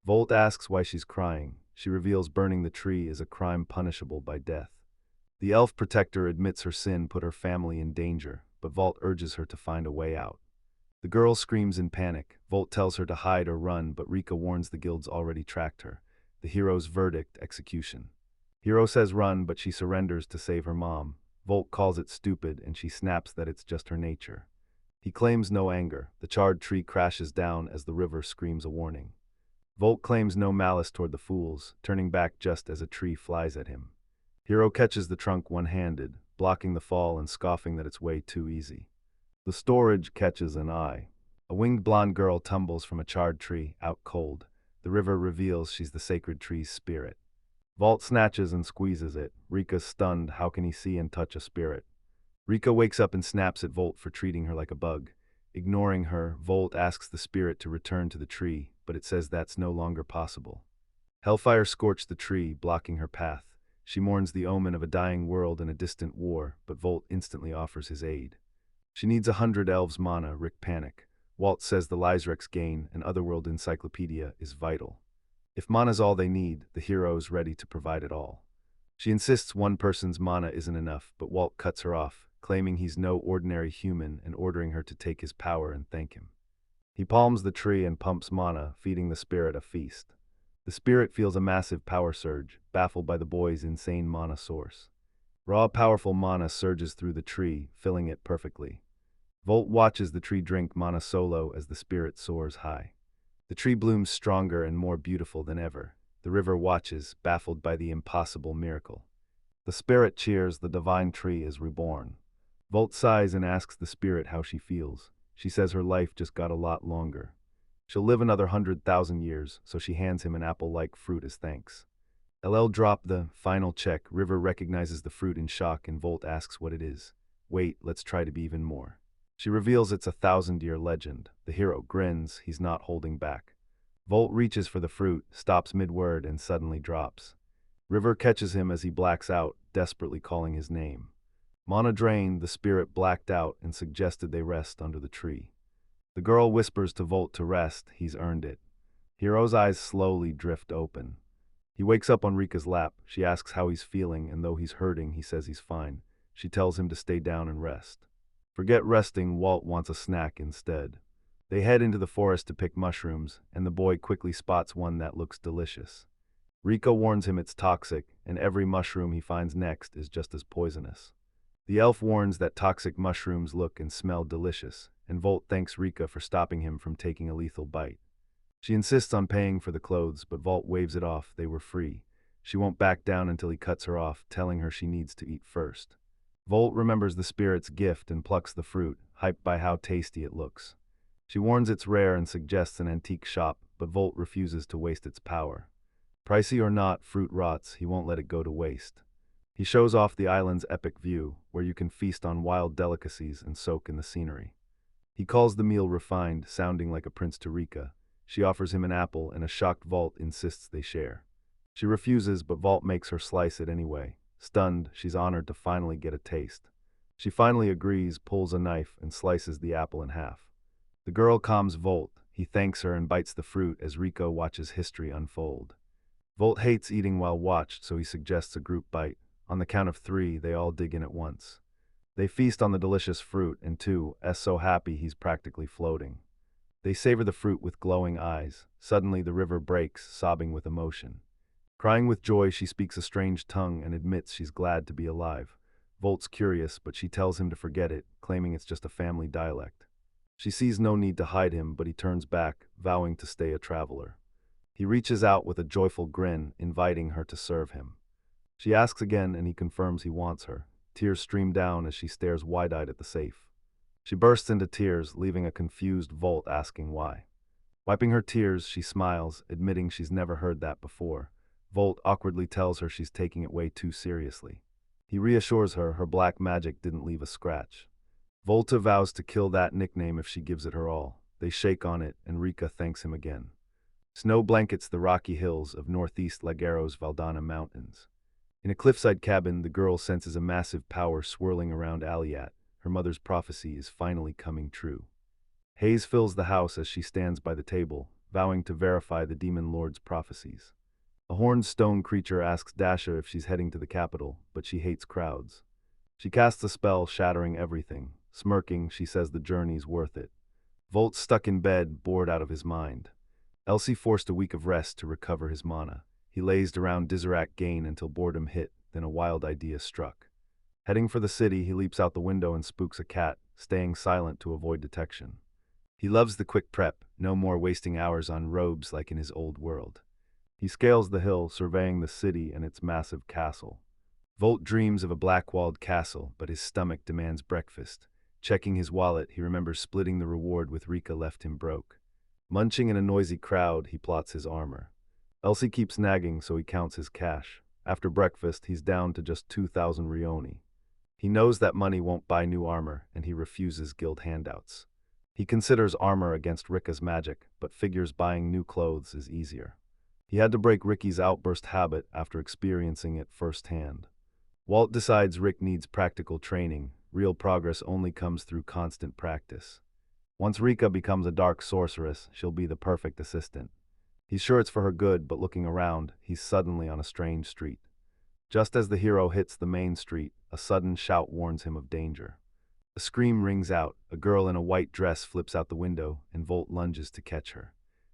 Volt asks why she's crying. She reveals burning the tree is a crime punishable by death. The elf protector admits her sin put her family in danger, but Volt urges her to find a way out. The girl screams in panic. Volt tells her to hide or run, but Rika warns the guild's already tracked her. The hero's verdict, execution. Hero says run, but she surrenders to save her mom. Volt calls it stupid, and she snaps that it's just her nature. He claims no anger. The charred tree crashes down as the river screams a warning. Volt claims no malice toward the fools, turning back just as a tree flies at him. Hero catches the trunk one-handed, blocking the fall and scoffing that it's way too easy. The storage catches an eye. A winged blonde girl tumbles from a charred tree, out cold. The river reveals she's the sacred tree's spirit. Volt snatches and squeezes it. Rika's stunned. How can he see and touch a spirit? Rika wakes up and snaps at Volt for treating her like a bug. Ignoring her, Volt asks the spirit to return to the tree, but it says that's no longer possible. Hellfire scorched the tree, blocking her path. She mourns the omen of a dying world and a distant war, but Volt instantly offers his aid. She needs 100 elves mana, Rick panic. Walt says the Lysrex gain, an otherworld encyclopedia, is vital. If mana's all they need, the hero's ready to provide it all. She insists one person's mana isn't enough, but Walt cuts her off, claiming he's no ordinary human and ordering her to take his power and thank him. He palms the tree and pumps mana, feeding the spirit a feast. The spirit feels a massive power surge, baffled by the boy's insane mana source. Raw, powerful mana surges through the tree, filling it perfectly. Volt watches the tree drink mana solo as the spirit soars high. The tree blooms stronger and more beautiful than ever. The river watches, baffled by the impossible miracle. The spirit cheers, the divine tree is reborn. Volt sighs and asks the spirit how she feels. She says her life just got a lot longer. She'll live another 100,000 years, so she hands him an apple-like fruit as thanks. LL drop the final check. River recognizes the fruit in shock and Volt asks what it is. Wait, let's try to be even more. She reveals it's a 1,000-year legend. The hero grins, he's not holding back. Volt reaches for the fruit, stops mid-word and suddenly drops. River catches him as he blacks out, desperately calling his name. Mana drained, the spirit blacked out and suggested they rest under the tree. The girl whispers to Volt to rest, he's earned it. Hero's eyes slowly drift open. He wakes up on Rika's lap. She asks how he's feeling, and though he's hurting, he says he's fine. She tells him to stay down and rest. Forget resting, Walt wants a snack instead. They head into the forest to pick mushrooms, and the boy quickly spots one that looks delicious. Rika warns him it's toxic, and every mushroom he finds next is just as poisonous. The elf warns that toxic mushrooms look and smell delicious, and Volt thanks Rika for stopping him from taking a lethal bite. She insists on paying for the clothes, but Volt waves it off, they were free. She won't back down until he cuts her off, telling her she needs to eat first. Volt remembers the spirit's gift and plucks the fruit, hyped by how tasty it looks. She warns it's rare and suggests an antique shop, but Volt refuses to waste its power. Pricey or not, fruit rots, he won't let it go to waste. He shows off the island's epic view, where you can feast on wild delicacies and soak in the scenery. He calls the meal refined, sounding like a prince to Rika. She offers him an apple, and a shocked Volt insists they share. She refuses, but Volt makes her slice it anyway. Stunned, she's honored to finally get a taste. She finally agrees, pulls a knife, and slices the apple in half. The girl calms Volt. He thanks her and bites the fruit as Rico watches history unfold. Volt hates eating while watched, so he suggests a group bite. On the count of 3, they all dig in at once. They feast on the delicious fruit, and 2's so happy he's practically floating. They savor the fruit with glowing eyes. Suddenly the river breaks, sobbing with emotion. Crying with joy, she speaks a strange tongue and admits she's glad to be alive. Volt's curious, but she tells him to forget it, claiming it's just a family dialect. She sees no need to hide him, but he turns back, vowing to stay a traveler. He reaches out with a joyful grin, inviting her to serve him. She asks again, and he confirms he wants her. Tears stream down as she stares wide-eyed at the safe. She bursts into tears, leaving a confused Volt asking why. Wiping her tears, she smiles, admitting she's never heard that before. Volt awkwardly tells her she's taking it way too seriously. He reassures her black magic didn't leave a scratch. Volta vows to kill that nickname if she gives it her all. They shake on it, and Rika thanks him again. Snow blankets the rocky hills of northeast Laguero's Valdana Mountains. In a cliffside cabin, the girl senses a massive power swirling around Aliat. Her mother's prophecy is finally coming true. Haze fills the house as she stands by the table, vowing to verify the demon lord's prophecies. A horned stone creature asks Dasha if she's heading to the capital, but she hates crowds. She casts a spell, shattering everything. Smirking, she says the journey's worth it. Volt's stuck in bed, bored out of his mind. Elsie forced a week of rest to recover his mana. He lazed around Dizerac Gain until boredom hit, then a wild idea struck. Heading for the city, he leaps out the window and spooks a cat, staying silent to avoid detection. He loves the quick prep, no more wasting hours on robes like in his old world. He scales the hill, surveying the city and its massive castle. Volt dreams of a black-walled castle, but his stomach demands breakfast. Checking his wallet, he remembers splitting the reward with Rika left him broke. Munching in a noisy crowd, he plots his armor. Elsie keeps nagging, so he counts his cash. After breakfast, he's down to just 2,000 rioni. He knows that money won't buy new armor, and he refuses guild handouts. He considers armor against Rika's magic, but figures buying new clothes is easier. He had to break Ricky's outburst habit after experiencing it firsthand. Walt decides Rick needs practical training, real progress only comes through constant practice. Once Rika becomes a dark sorceress, she'll be the perfect assistant. He's sure it's for her good, but looking around, he's suddenly on a strange street. Just as the hero hits the main street, a sudden shout warns him of danger. A scream rings out, a girl in a white dress flips out the window, and Volt lunges to catch her.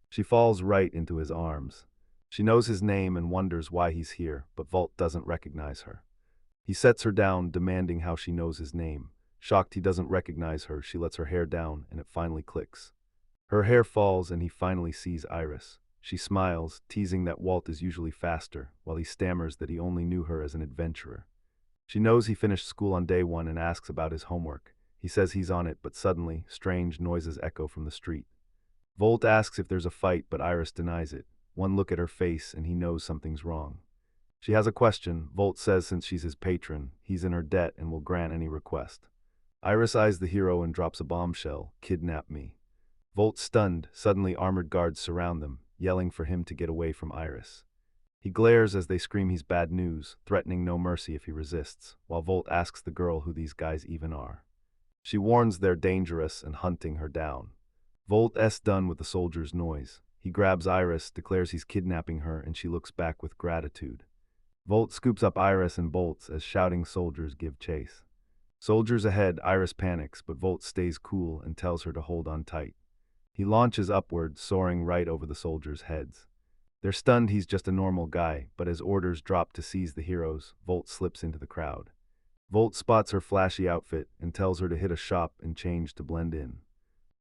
She falls right into his arms. She knows his name and wonders why he's here, but Volt doesn't recognize her. He sets her down, demanding how she knows his name. Shocked he doesn't recognize her, she lets her hair down, and it finally clicks. Her hair falls, and he finally sees Iris. She smiles, teasing that Walt is usually faster, while he stammers that he only knew her as an adventurer. She knows he finished school on day one and asks about his homework. He says he's on it, but suddenly, strange noises echo from the street. Volt asks if there's a fight, but Iris denies it. One look at her face, and he knows something's wrong. She has a question. Volt says since she's his patron, he's in her debt and will grant any request. Iris eyes the hero and drops a bombshell. Kidnap me. Volt stunned. Suddenly armored guards surround them, yelling for him to get away from Iris. He glares as they scream he's bad news, threatening no mercy if he resists, while Volt asks the girl who these guys even are. She warns they're dangerous and hunting her down. Volt's done with the soldier's noise. He grabs Iris, declares he's kidnapping her, and she looks back with gratitude. Volt scoops up Iris and bolts as shouting soldiers give chase. Soldiers ahead, Iris panics, but Volt stays cool and tells her to hold on tight. He launches upward, soaring right over the soldiers' heads. They're stunned he's just a normal guy, but as orders drop to seize the heroes, Volt slips into the crowd. Volt spots her flashy outfit and tells her to hit a shop and change to blend in.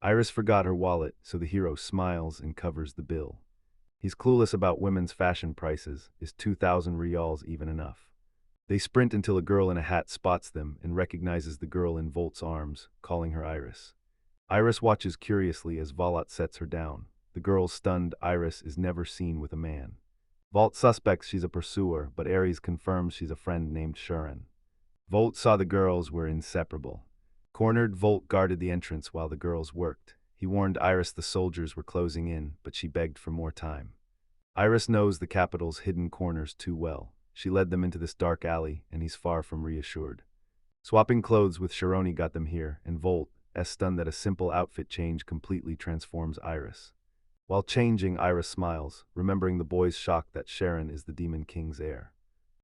Iris forgot her wallet, so the hero smiles and covers the bill. He's clueless about women's fashion prices. Is 2,000 rials even enough? They sprint until a girl in a hat spots them and recognizes the girl in Volt's arms, calling her Iris. Iris watches curiously as Volat sets her down. The girl's stunned. Iris is never seen with a man. Volt suspects she's a pursuer, but Ares confirms she's a friend named Sharon. Volt saw the girls were inseparable. Cornered, Volt guarded the entrance while the girls worked. He warned Iris the soldiers were closing in, but she begged for more time. Iris knows the capital's hidden corners too well. She led them into this dark alley, and he's far from reassured. Swapping clothes with Sharoni got them here, and Volt is stunned that a simple outfit change completely transforms Iris. While changing, Iris smiles, remembering the boy's shock that Sharon is the Demon King's heir.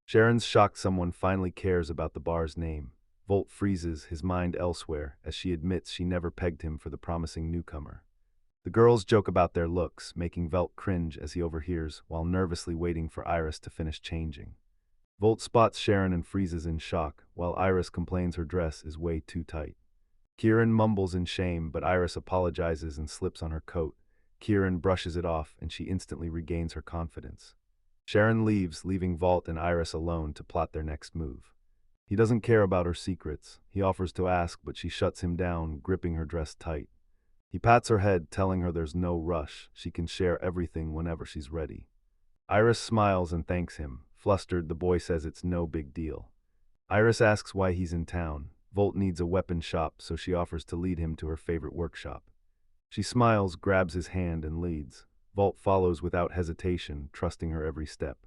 Sharon's shocked someone finally cares about the bar's name. Volt freezes, his mind elsewhere, as she admits she never pegged him for the promising newcomer. The girls joke about their looks, making Volt cringe as he overhears, while nervously waiting for Iris to finish changing. Volt spots Sharon and freezes in shock, while Iris complains her dress is way too tight. Kieran mumbles in shame, but Iris apologizes and slips on her coat. Kieran brushes it off, and she instantly regains her confidence. Sharon leaves, leaving Volt and Iris alone to plot their next move. He doesn't care about her secrets. He offers to ask, but she shuts him down, gripping her dress tight. He pats her head, telling her there's no rush. She can share everything whenever she's ready. Iris smiles and thanks him. Flustered, the boy says it's no big deal. Iris asks why he's in town. Volt needs a weapon shop, so she offers to lead him to her favorite workshop. She smiles, grabs his hand, and leads. Volt follows without hesitation, trusting her every step.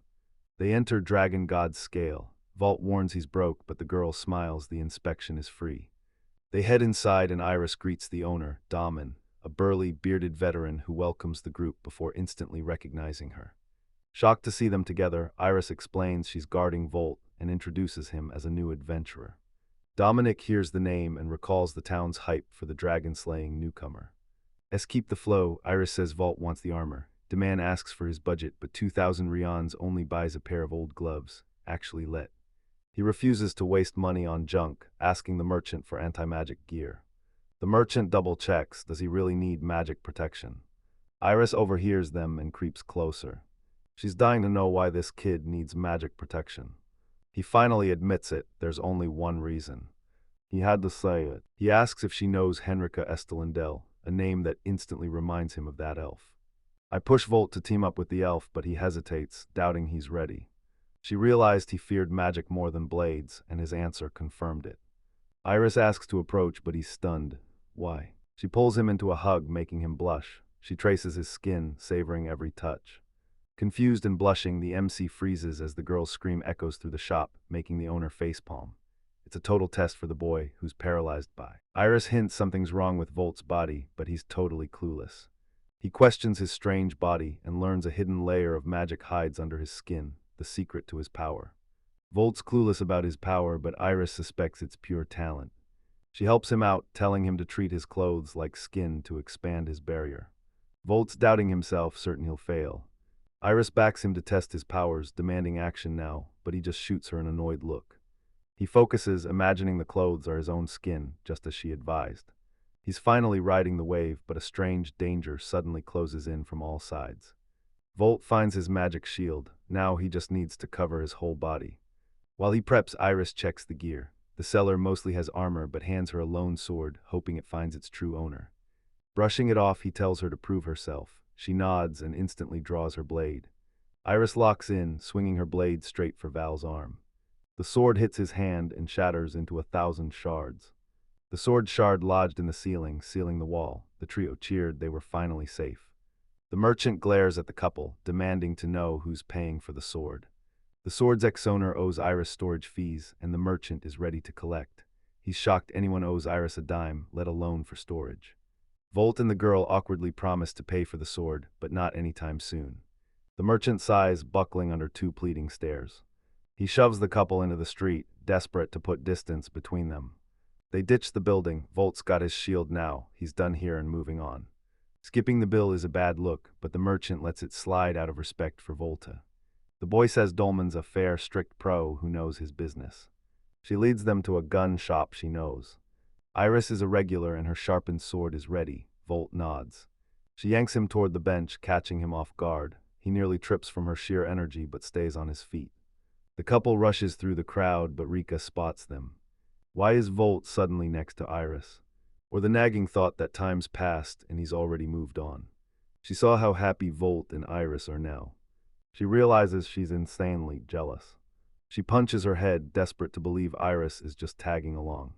They enter Dragon God's scale. Volt warns he's broke, but the girl smiles. The inspection is free. They head inside, and Iris greets the owner, Daman, a burly, bearded veteran who welcomes the group before instantly recognizing her. Shocked to see them together, Iris explains she's guarding Volt and introduces him as a new adventurer. Dominic hears the name and recalls the town's hype for the dragon-slaying newcomer. As keep the flow, Iris says Volt wants the armor. Daman asks for his budget, but 2,000 rians only buys a pair of old gloves, actually let. He refuses to waste money on junk, asking the merchant for anti-magic gear. The merchant double-checks, does he really need magic protection? Iris overhears them and creeps closer. She's dying to know why this kid needs magic protection. He finally admits it, there's only one reason. He had to say it. He asks if she knows Henrika Estelindel, a name that instantly reminds him of that elf. I push Volt to team up with the elf, but he hesitates, doubting he's ready. She realized he feared magic more than blades, and his answer confirmed it. Iris asks to approach, but he's stunned. Why? She pulls him into a hug, making him blush. She traces his skin, savoring every touch. Confused and blushing, the MC freezes as the girl's scream echoes through the shop, making the owner facepalm. It's a total test for the boy, who's paralyzed by. Iris hints something's wrong with Volt's body, but he's totally clueless. He questions his strange body and learns a hidden layer of magic hides under his skin, the secret to his power. Volt's clueless about his power, but Iris suspects it's pure talent. She helps him out, telling him to treat his clothes like skin to expand his barrier. Volt's doubting himself, certain he'll fail. Iris backs him to test his powers, demanding action now, but he just shoots her an annoyed look. He focuses, imagining the clothes are his own skin, just as she advised. He's finally riding the wave, but a strange danger suddenly closes in from all sides. Volt finds his magic shield. Now he just needs to cover his whole body. While he preps, Iris checks the gear. The seller mostly has armor, but hands her a lone sword, hoping it finds its true owner. Brushing it off, he tells her to prove herself. She nods and instantly draws her blade. Iris locks in, swinging her blade straight for Val's arm. The sword hits his hand and shatters into 1,000 shards. The sword shard lodged in the ceiling, sealing the wall. The trio cheered. They were finally safe. The merchant glares at the couple, demanding to know who's paying for the sword. The sword's ex-owner owes Iris storage fees, and the merchant is ready to collect. He's shocked anyone owes Iris a dime, let alone for storage. Volt and the girl awkwardly promise to pay for the sword, but not anytime soon. The merchant sighs, buckling under 2 pleading stares. He shoves the couple into the street, desperate to put distance between them. They ditch the building. Volt's got his shield now. He's done here and moving on. Skipping the bill is a bad look, but the merchant lets it slide out of respect for Volta. The boy says Dolman's a fair, strict pro who knows his business. She leads them to a gun shop she knows. Iris is a regular and her sharpened sword is ready. Volt nods. She yanks him toward the bench, catching him off guard. He nearly trips from her sheer energy but stays on his feet. The couple rushes through the crowd, but Rika spots them. Why is Volt suddenly next to Iris? Or the nagging thought that time's passed and he's already moved on. She saw how happy Volt and Iris are now. She realizes she's insanely jealous. She punches her head, desperate to believe Iris is just tagging along.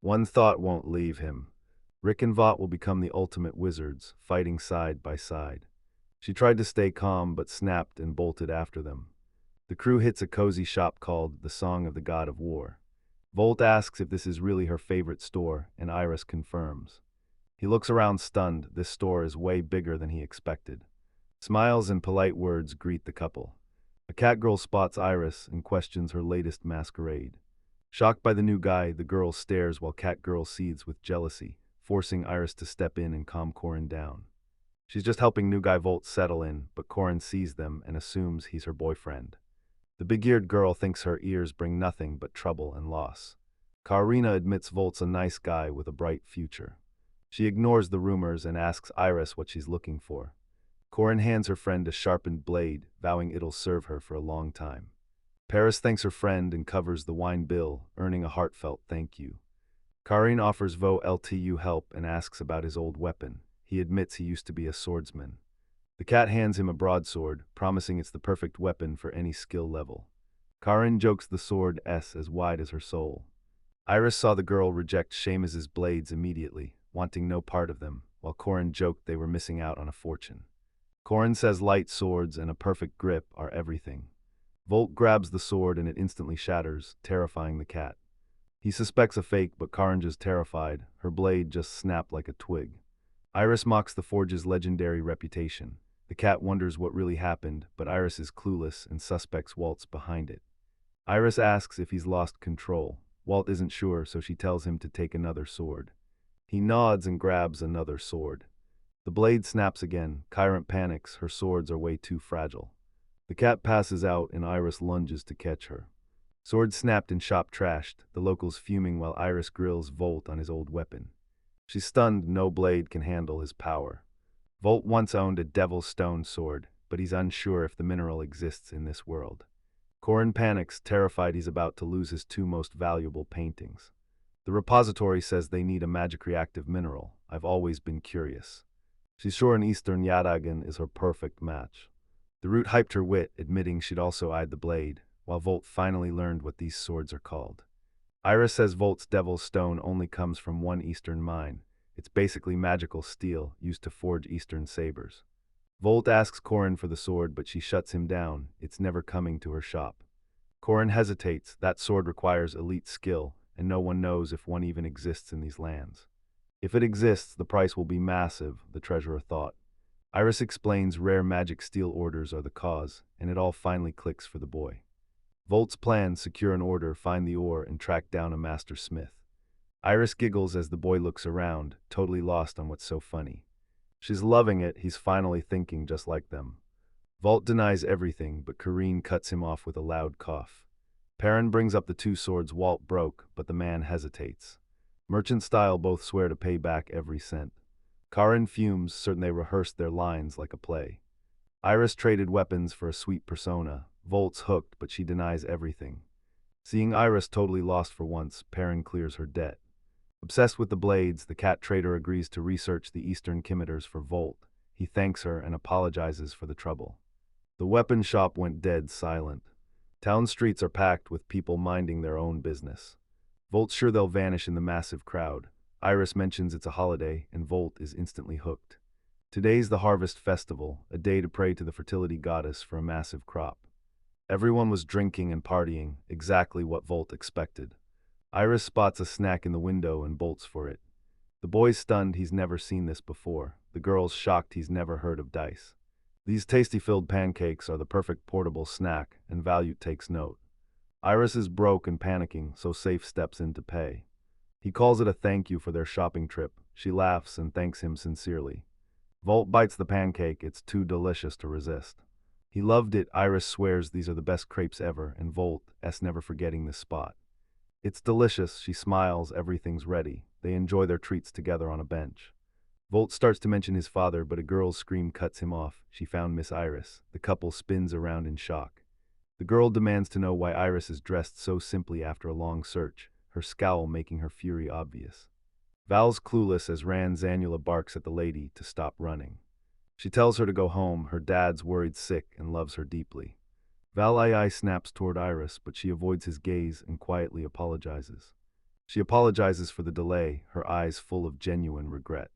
One thought won't leave him. Rick and Vought will become the ultimate wizards, fighting side by side. She tried to stay calm, but snapped and bolted after them. The crew hits a cozy shop called the Song of the God of War. Volt asks if this is really her favorite store, and Iris confirms. He looks around stunned. This store is way bigger than he expected. Smiles and polite words greet the couple. A cat girl spots Iris and questions her latest masquerade. Shocked by the new guy, the girl stares while cat girl seethes with jealousy, forcing Iris to step in and calm Corin down. She's just helping new guy Volt settle in, but Corin sees them and assumes he's her boyfriend. The big-eared girl thinks her ears bring nothing but trouble and loss. Karina admits Volt's a nice guy with a bright future. She ignores the rumors and asks Iris what she's looking for. Corin hands her friend a sharpened blade, vowing it'll serve her for a long time. Paris thanks her friend and covers the wine bill, earning a heartfelt thank you. Karin offers Vo LTU help and asks about his old weapon. He admits he used to be a swordsman. The cat hands him a broadsword, promising it's the perfect weapon for any skill level. Karin jokes the sword S as wide as her soul. Iris saw the girl reject Seamus's blades immediately, wanting no part of them, while Corin joked they were missing out on a fortune. Corin says light swords and a perfect grip are everything. Volt grabs the sword and it instantly shatters, terrifying the cat. He suspects a fake, but Karinja's terrified. Her blade just snapped like a twig. Iris mocks the forge's legendary reputation. The cat wonders what really happened, but Iris is clueless and suspects Walt's behind it. Iris asks if he's lost control. Walt isn't sure, so she tells him to take another sword. He nods and grabs another sword. The blade snaps again. Chiron panics. Her swords are way too fragile. The cat passes out and Iris lunges to catch her. Sword snapped and shop trashed, the locals fuming while Iris grills Volt on his old weapon. She's stunned. No blade can handle his power. Volt once owned a devil's stone sword, but he's unsure if the mineral exists in this world. Corin panics, terrified he's about to lose his 2 most valuable paintings. The repository says they need a magic reactive mineral. I've always been curious. She's sure an Eastern Yadagan is her perfect match. The root hyped her wit, admitting she'd also eyed the blade, while Volt finally learned what these swords are called. Iris says Volt's devil's stone only comes from one Eastern mine. It's basically magical steel used to forge Eastern sabers. Volt asks Corin for the sword, but she shuts him down. It's never coming to her shop. Corin hesitates. That sword requires elite skill, and no one knows if one even exists in these lands. If it exists, the price will be massive, the treasurer thought. Iris explains rare magic steel orders are the cause, and it all finally clicks for the boy. Volt's plan: secure an order, find the ore, and track down a master smith. Iris giggles as the boy looks around, totally lost on what's so funny. She's loving it, he's finally thinking just like them. Volt denies everything, but Kareen cuts him off with a loud cough. Perrin brings up the two swords Walt broke, but the man hesitates. Merchant style, both swear to pay back every cent. Karin fumes, certain they rehearsed their lines like a play. Iris traded weapons for a sweet persona. Volt's hooked, but she denies everything. Seeing Iris totally lost for once, Perrin clears her debt. Obsessed with the blades, the cat trader agrees to research the Eastern Kimeters for Volt. He thanks her and apologizes for the trouble. The weapon shop went dead silent. Town streets are packed with people minding their own business. Volt's sure they'll vanish in the massive crowd. Iris mentions it's a holiday, and Volt is instantly hooked. Today's the harvest festival, a day to pray to the fertility goddess for a massive crop. Everyone was drinking and partying, exactly what Volt expected. Iris spots a snack in the window and bolts for it. The boy's stunned, he's never seen this before. The girl's shocked, he's never heard of dice. These tasty-filled pancakes are the perfect portable snack, and Valut takes note. Iris is broke and panicking, so Safe steps in to pay. He calls it a thank you for their shopping trip. She laughs and thanks him sincerely. Volt bites the pancake, it's too delicious to resist. He loved it. Iris swears these are the best crepes ever, and Volt's never forgetting this spot. It's delicious, she smiles, everything's ready. They enjoy their treats together on a bench. Volt starts to mention his father, but a girl's scream cuts him off. She found Miss Iris. The couple spins around in shock. The girl demands to know why Iris is dressed so simply after a long search, her scowl making her fury obvious. Val's clueless as Zanula barks at the lady to stop running. She tells her to go home, her dad's worried sick and loves her deeply. Val snaps toward Iris, but she avoids his gaze and quietly apologizes. She apologizes for the delay, her eyes full of genuine regret.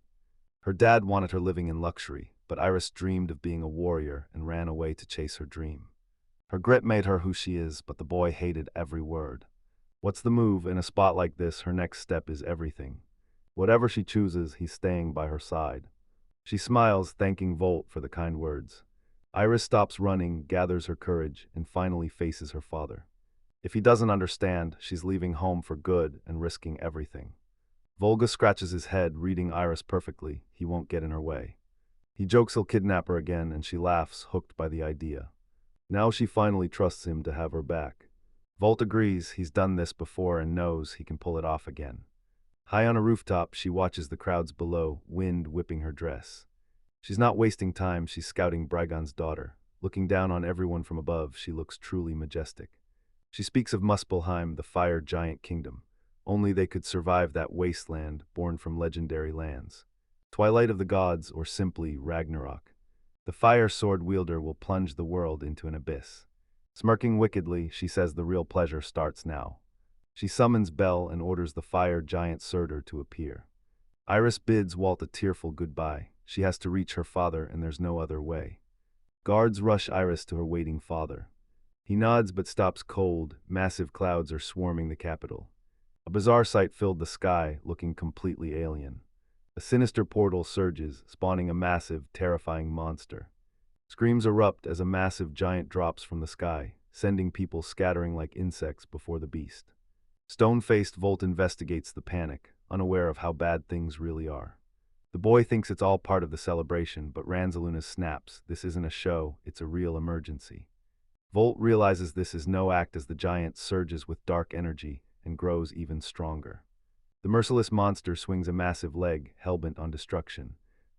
Her dad wanted her living in luxury, but Iris dreamed of being a warrior and ran away to chase her dream. Her grit made her who she is, but the boy hated every word. What's the move? In a spot like this, her next step is everything. Whatever she chooses, he's staying by her side. She smiles, thanking Volt for the kind words. Iris stops running, gathers her courage, and finally faces her father. If he doesn't understand, she's leaving home for good and risking everything. Volga scratches his head, reading Iris perfectly. He won't get in her way. He jokes he'll kidnap her again, and she laughs, hooked by the idea. Now she finally trusts him to have her back. Volt agrees, he's done this before and knows he can pull it off again. High on a rooftop, she watches the crowds below, wind whipping her dress. She's not wasting time, she's scouting Brygon's daughter. Looking down on everyone from above, she looks truly majestic. She speaks of Muspelheim, the fire giant kingdom. Only they could survive that wasteland, born from legendary lands. Twilight of the gods, or simply Ragnarok. The fire sword wielder will plunge the world into an abyss. Smirking wickedly, she says the real pleasure starts now. She summons Bel and orders the fire giant Surtur to appear. Iris bids Walt a tearful goodbye. She has to reach her father, and there's no other way. Guards rush Iris to her waiting father. He nods but stops cold. Massive clouds are swarming the capital. A bizarre sight filled the sky, looking completely alien. A sinister portal surges, spawning a massive, terrifying monster. Screams erupt as a massive giant drops from the sky, sending people scattering like insects before the beast. Stone-faced Volt investigates the panic, unaware of how bad things really are. The boy thinks it's all part of the celebration, but Ranzaluna snaps, this isn't a show, it's a real emergency. Volt realizes this is no act as the giant surges with dark energy and grows even stronger. The merciless monster swings a massive leg, hellbent on destruction.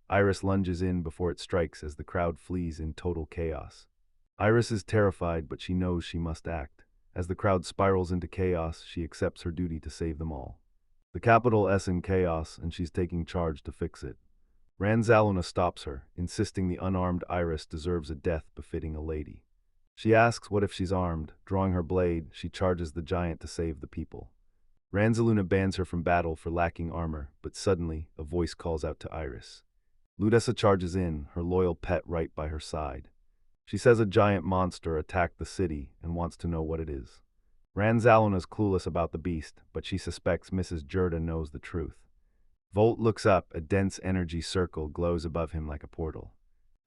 Iris lunges in before it strikes as the crowd flees in total chaos. Iris is terrified, but she knows she must act. As the crowd spirals into chaos, she accepts her duty to save them all. The capital is in chaos, and she's taking charge to fix it. Ranzaluna stops her, insisting the unarmed Iris deserves a death befitting a lady. She asks what if she's armed. Drawing her blade, she charges the giant to save the people. Ranzaluna bans her from battle for lacking armor, but suddenly, a voice calls out to Iris. Ludessa charges in, her loyal pet right by her side. She says a giant monster attacked the city and wants to know what it is. Ranzalon is clueless about the beast, but she suspects Mrs. Jurda knows the truth. Volt looks up, a dense energy circle glows above him like a portal.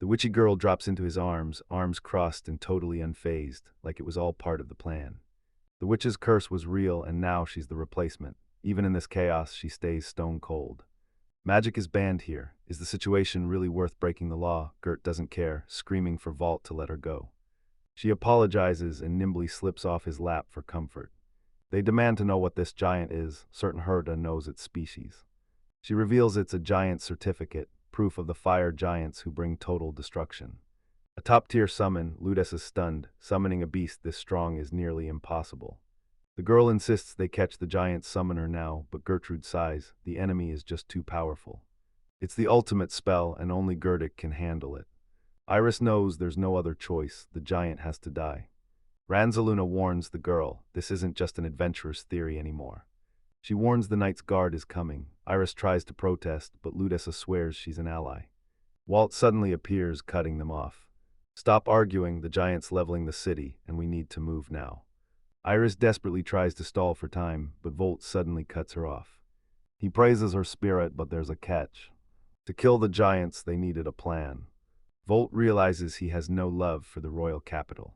The witchy girl drops into his arms, arms crossed and totally unfazed, like it was all part of the plan. The witch's curse was real, and now she's the replacement. Even in this chaos, she stays stone cold. Magic is banned here. Is the situation really worth breaking the law? Gert doesn't care, screaming for Volt to let her go. She apologizes and nimbly slips off his lap for comfort. They demand to know what this giant is. Certain Herda knows its species. She reveals it's a giant certificate, proof of the fire giants who bring total destruction. A top-tier summon, Ludes is stunned. Summoning a beast this strong is nearly impossible. The girl insists they catch the giant summoner now, but Gertrude sighs. The enemy is just too powerful. It's the ultimate spell, and only Gerdic can handle it. Iris knows there's no other choice. The giant has to die. Ranzaluna warns the girl, this isn't just an adventurer's theory anymore. She warns the Knight's Guard is coming. Iris tries to protest, but Ludessa swears she's an ally. Walt suddenly appears, cutting them off. Stop arguing, the giant's leveling the city, and we need to move now. Iris desperately tries to stall for time, but Volt suddenly cuts her off. He praises her spirit, but there's a catch. To kill the giants, they needed a plan. Volt realizes he has no love for the royal capital.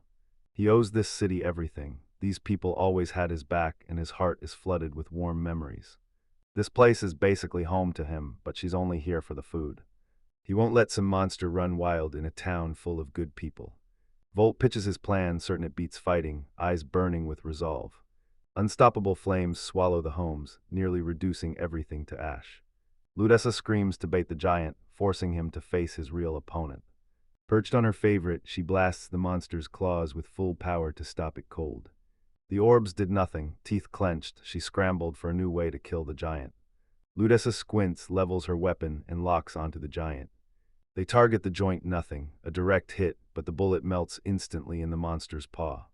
He owes this city everything. These people always had his back, and his heart is flooded with warm memories. This place is basically home to him, but she's only here for the food. He won't let some monster run wild in a town full of good people. Volt pitches his plan, certain it beats fighting, eyes burning with resolve. Unstoppable flames swallow the homes, nearly reducing everything to ash. Ludessa screams to bait the giant, forcing him to face his real opponent. Perched on her favorite, she blasts the monster's claws with full power to stop it cold. The orbs did nothing. Teeth clenched, she scrambled for a new way to kill the giant. Ludessa squints, levels her weapon, and locks onto the giant. They target the joint, nothing, a direct hit, but the bullet melts instantly in the monster's paw.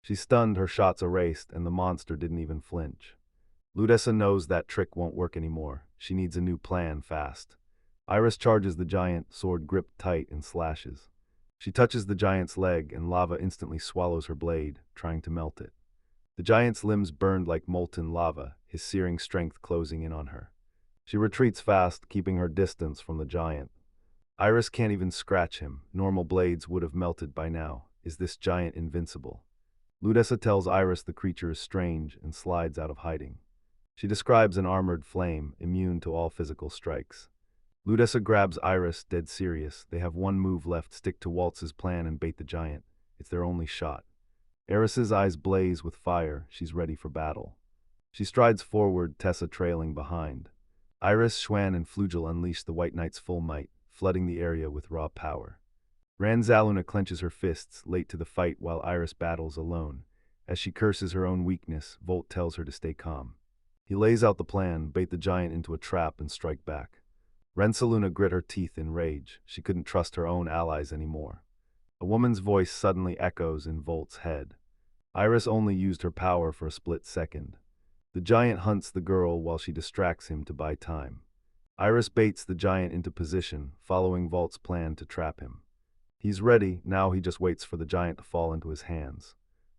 She's stunned, her shots erased, and the monster didn't even flinch. Ludessa knows that trick won't work anymore. She needs a new plan fast. Iris charges the giant, sword gripped tight, and slashes. She touches the giant's leg, and lava instantly swallows her blade, trying to melt it. The giant's limbs burned like molten lava, his searing strength closing in on her. She retreats fast, keeping her distance from the giant. Iris can't even scratch him. Normal blades would have melted by now. Is this giant invincible? Ludessa tells Iris the creature is strange and slides out of hiding. She describes an armored flame, immune to all physical strikes. Ludessa grabs Iris, dead serious. They have one move left, stick to Waltz's plan and bait the giant. It's their only shot. Eris's eyes blaze with fire. She's ready for battle. She strides forward, Tessa trailing behind. Iris, Schwan, and Flugel unleash the White Knight's full might, flooding the area with raw power. Ranzaluna clenches her fists, late to the fight while Iris battles alone. As she curses her own weakness, Volt tells her to stay calm. He lays out the plan, bait the giant into a trap and strike back. Ranzaluna grit her teeth in rage. She couldn't trust her own allies anymore. A woman's voice suddenly echoes in Volt's head. Iris only used her power for a split second. The giant hunts the girl while she distracts him to buy time. Iris baits the giant into position, following Volt's plan to trap him. He's ready, now he just waits for the giant to fall into his hands.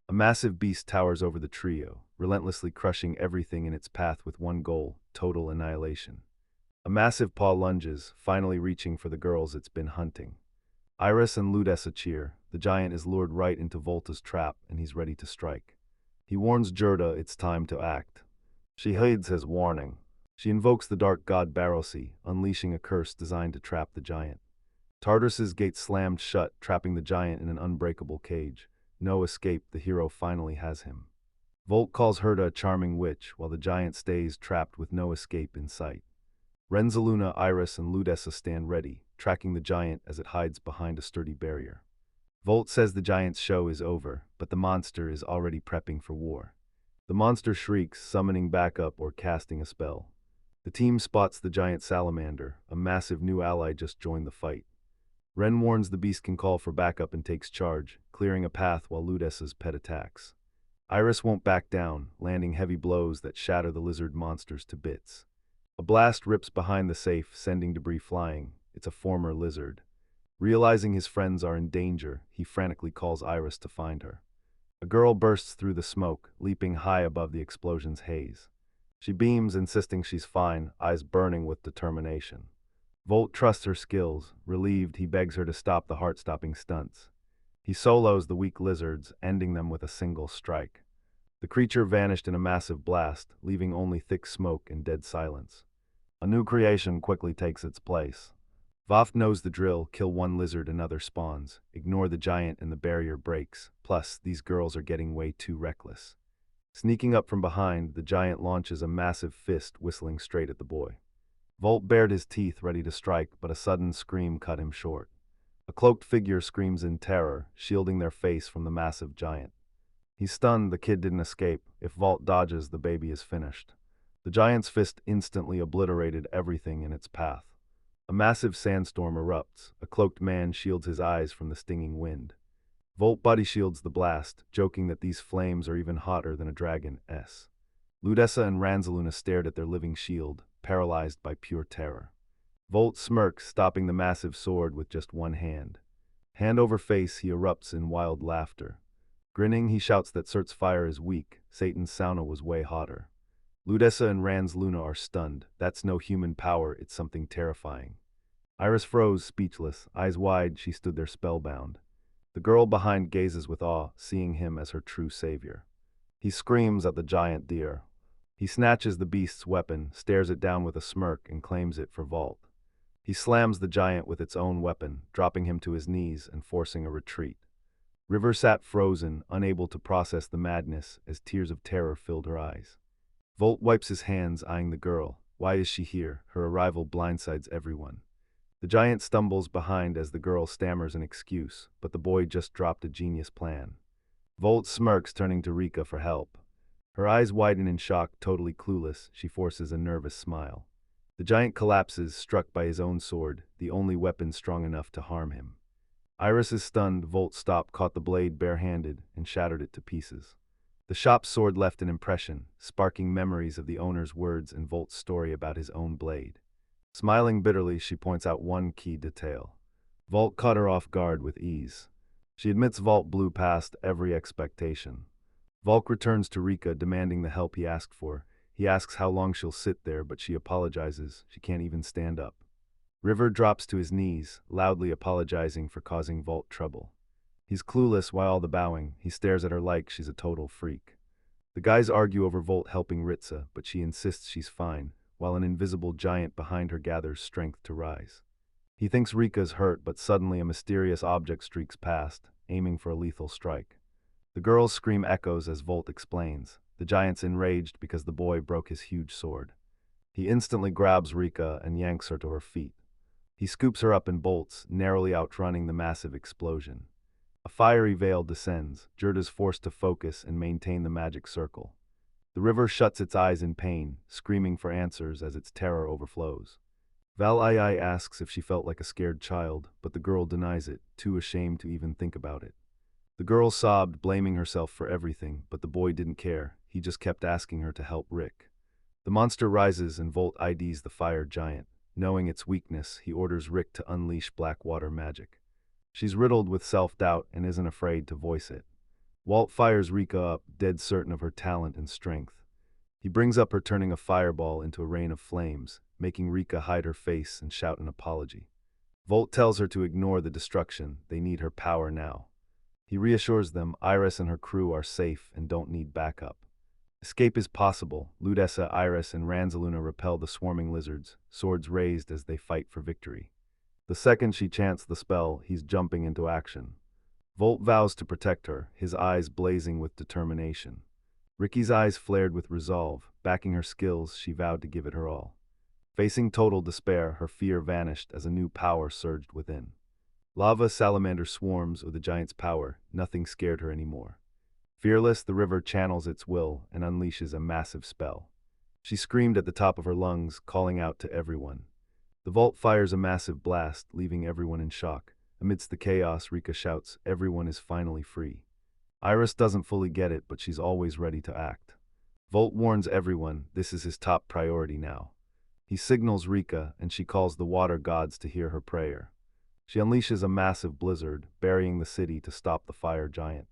A massive beast towers over the trio, relentlessly crushing everything in its path with one goal, total annihilation. A massive paw lunges, finally reaching for the girls it's been hunting. Iris and Ludessa cheer. The giant is lured right into Volta's trap, and he's ready to strike. He warns Jurda it's time to act. She heeds his warning. She invokes the dark god Barosi, unleashing a curse designed to trap the giant. Tartarus's gate slammed shut, trapping the giant in an unbreakable cage. No escape, the hero finally has him. Volt calls Herda a charming witch, while the giant stays trapped with no escape in sight. Ranzaluna, Iris, and Ludessa stand ready, tracking the giant as it hides behind a sturdy barrier. Volt says the giant's show is over, but the monster is already prepping for war. The monster shrieks, summoning backup or casting a spell. The team spots the giant salamander, a massive new ally just joined the fight. Ren warns the beast can call for backup and takes charge, clearing a path while Ludessa's pet attacks. Iris won't back down, landing heavy blows that shatter the lizard monsters to bits. A blast rips behind the safe, sending debris flying. It's a former lizard. Realizing his friends are in danger, he frantically calls Iris to find her. A girl bursts through the smoke, leaping high above the explosion's haze. She beams, insisting she's fine, eyes burning with determination. Volt trusts her skills. Relieved, he begs her to stop the heart-stopping stunts. He solos the weak lizards, ending them with a single strike. The creature vanished in a massive blast, leaving only thick smoke and dead silence. A new creation quickly takes its place. Voft knows the drill: kill one lizard, another spawns. Ignore the giant and the barrier breaks. Plus, these girls are getting way too reckless. Sneaking up from behind, the giant launches a massive fist, whistling straight at the boy. Volt bared his teeth, ready to strike, but a sudden scream cut him short. A cloaked figure screams in terror, shielding their face from the massive giant. He's stunned. The kid didn't escape. If Volt dodges, the baby is finished. The giant's fist instantly obliterated everything in its path. A massive sandstorm erupts. A cloaked man shields his eyes from the stinging wind. Volt body shields the blast, joking that these flames are even hotter than a dragon's. Ludessa and Ranzaluna stared at their living shield, paralyzed by pure terror. Volt smirks, stopping the massive sword with just one hand. Hand over face, he erupts in wild laughter. Grinning, he shouts that Surt's fire is weak. Satan's sauna was way hotter. Ludessa and Ranzaluna are stunned. That's no human power, it's something terrifying. Iris froze, speechless. Eyes wide, she stood there spellbound. The girl behind gazes with awe, seeing him as her true savior. He screams at the giant deer. He snatches the beast's weapon, stares it down with a smirk, and claims it for Volt. He slams the giant with its own weapon, dropping him to his knees and forcing a retreat. River sat frozen, unable to process the madness, as tears of terror filled her eyes. Volt wipes his hands, eyeing the girl. Why is she here? Her arrival blindsides everyone. The giant stumbles behind as the girl stammers an excuse, but the boy just dropped a genius plan. Volt smirks, turning to Rika for help. Her eyes widen in shock, totally clueless. She forces a nervous smile. The giant collapses, struck by his own sword, the only weapon strong enough to harm him. Iris is stunned. Volt stopped, caught the blade barehanded, and shattered it to pieces. The shop's sword left an impression, sparking memories of the owner's words and Volt's story about his own blade. Smiling bitterly, she points out one key detail. Volt caught her off guard with ease. She admits Volt blew past every expectation. Volk returns to Rika, demanding the help he asked for. He asks how long she'll sit there, but she apologizes. She can't even stand up. River drops to his knees, loudly apologizing for causing Volt trouble. He's clueless while all the bowing. He stares at her like she's a total freak. The guys argue over Volt helping Ritza, but she insists she's fine, while an invisible giant behind her gathers strength to rise. He thinks Rika's hurt, but suddenly a mysterious object streaks past, aiming for a lethal strike. The girl's scream echoes as Volt explains. The giant's enraged because the boy broke his huge sword. He instantly grabs Rika and yanks her to her feet. He scoops her up and bolts, narrowly outrunning the massive explosion. A fiery veil descends. Jurda's forced to focus and maintain the magic circle. The river shuts its eyes in pain, screaming for answers as its terror overflows. Val Ai asks if she felt like a scared child, but the girl denies it, too ashamed to even think about it. The girl sobbed, blaming herself for everything, but the boy didn't care. He just kept asking her to help Rick. The monster rises and Volt IDs the fire giant. Knowing its weakness, he orders Rick to unleash black water magic. She's riddled with self-doubt and isn't afraid to voice it. Walt fires Rika up, dead certain of her talent and strength. He brings up her, turning a fireball into a rain of flames, making Rika hide her face and shout an apology. Volt tells her to ignore the destruction. They need her power now. He reassures them Iris and her crew are safe and don't need backup. Escape is possible. Ludessa, Iris, and Ranzaluna repel the swarming lizards, swords raised as they fight for victory. The second she chants the spell, he's jumping into action. Volt vows to protect her, his eyes blazing with determination. Ricky's eyes flared with resolve. Backing her skills, she vowed to give it her all. Facing total despair, her fear vanished as a new power surged within. Lava salamander swarms with the giant's power. Nothing scared her anymore. Fearless, the river channels its will and unleashes a massive spell. She screamed at the top of her lungs, calling out to everyone. The vault fires a massive blast, leaving everyone in shock. Amidst the chaos, Rika shouts, "Everyone is finally free." Iris doesn't fully get it, but she's always ready to act. Volt warns everyone this is his top priority now. He signals Rika, and she calls the water gods to hear her prayer. She unleashes a massive blizzard, burying the city to stop the fire giant.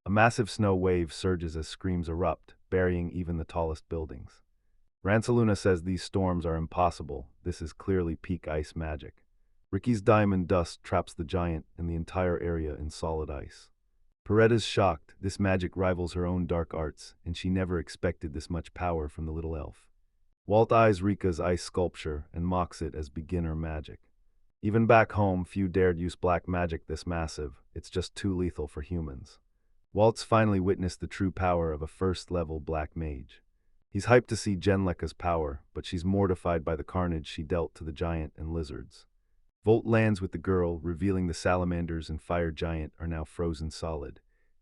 A massive snow wave surges as screams erupt, burying even the tallest buildings. Ransaluna says these storms are impossible. This is clearly peak ice magic. Ricky's diamond dust traps the giant and the entire area in solid ice. Paretta's shocked. This magic rivals her own dark arts, and she never expected this much power from the little elf. Walt eyes Rika's ice sculpture and mocks it as beginner magic. Even back home, few dared use black magic this massive. It's just too lethal for humans. Walt's finally witnessed the true power of a first-level black mage. He's hyped to see Genleka's power, but she's mortified by the carnage she dealt to the giant and lizards. Volt lands with the girl, revealing the salamanders and fire giant are now frozen solid.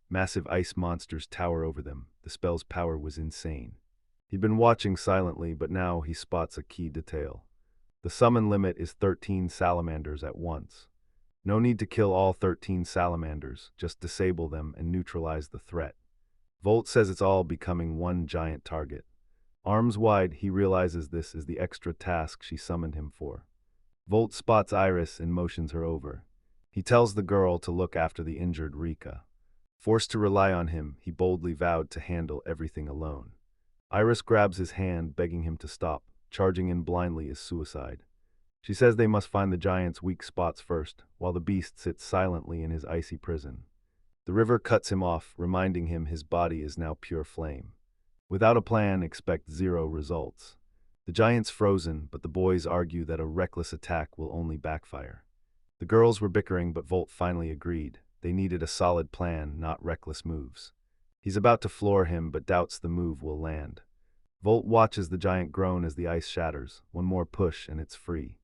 Massive ice monsters tower over them. The spell's power was insane. He'd been watching silently, but now he spots a key detail. The summon limit is 13 salamanders at once. No need to kill all 13 salamanders, just disable them and neutralize the threat. Volt says it's all becoming one giant target. Arms wide, he realizes this is the extra task she summoned him for. Volt spots Iris and motions her over. He tells the girl to look after the injured Rika. Forced to rely on him, he boldly vowed to handle everything alone. Iris grabs his hand, begging him to stop. Charging in blindly is suicide. She says they must find the giant's weak spots first, while the beast sits silently in his icy prison. The river cuts him off, reminding him his body is now pure flame. Without a plan, expect zero results. The giant's frozen, but the boys argue that a reckless attack will only backfire. The girls were bickering, but Volt finally agreed. They needed a solid plan, not reckless moves. He's about to floor him, but doubts the move will land. Volt watches the giant groan as the ice shatters. One more push and it's free.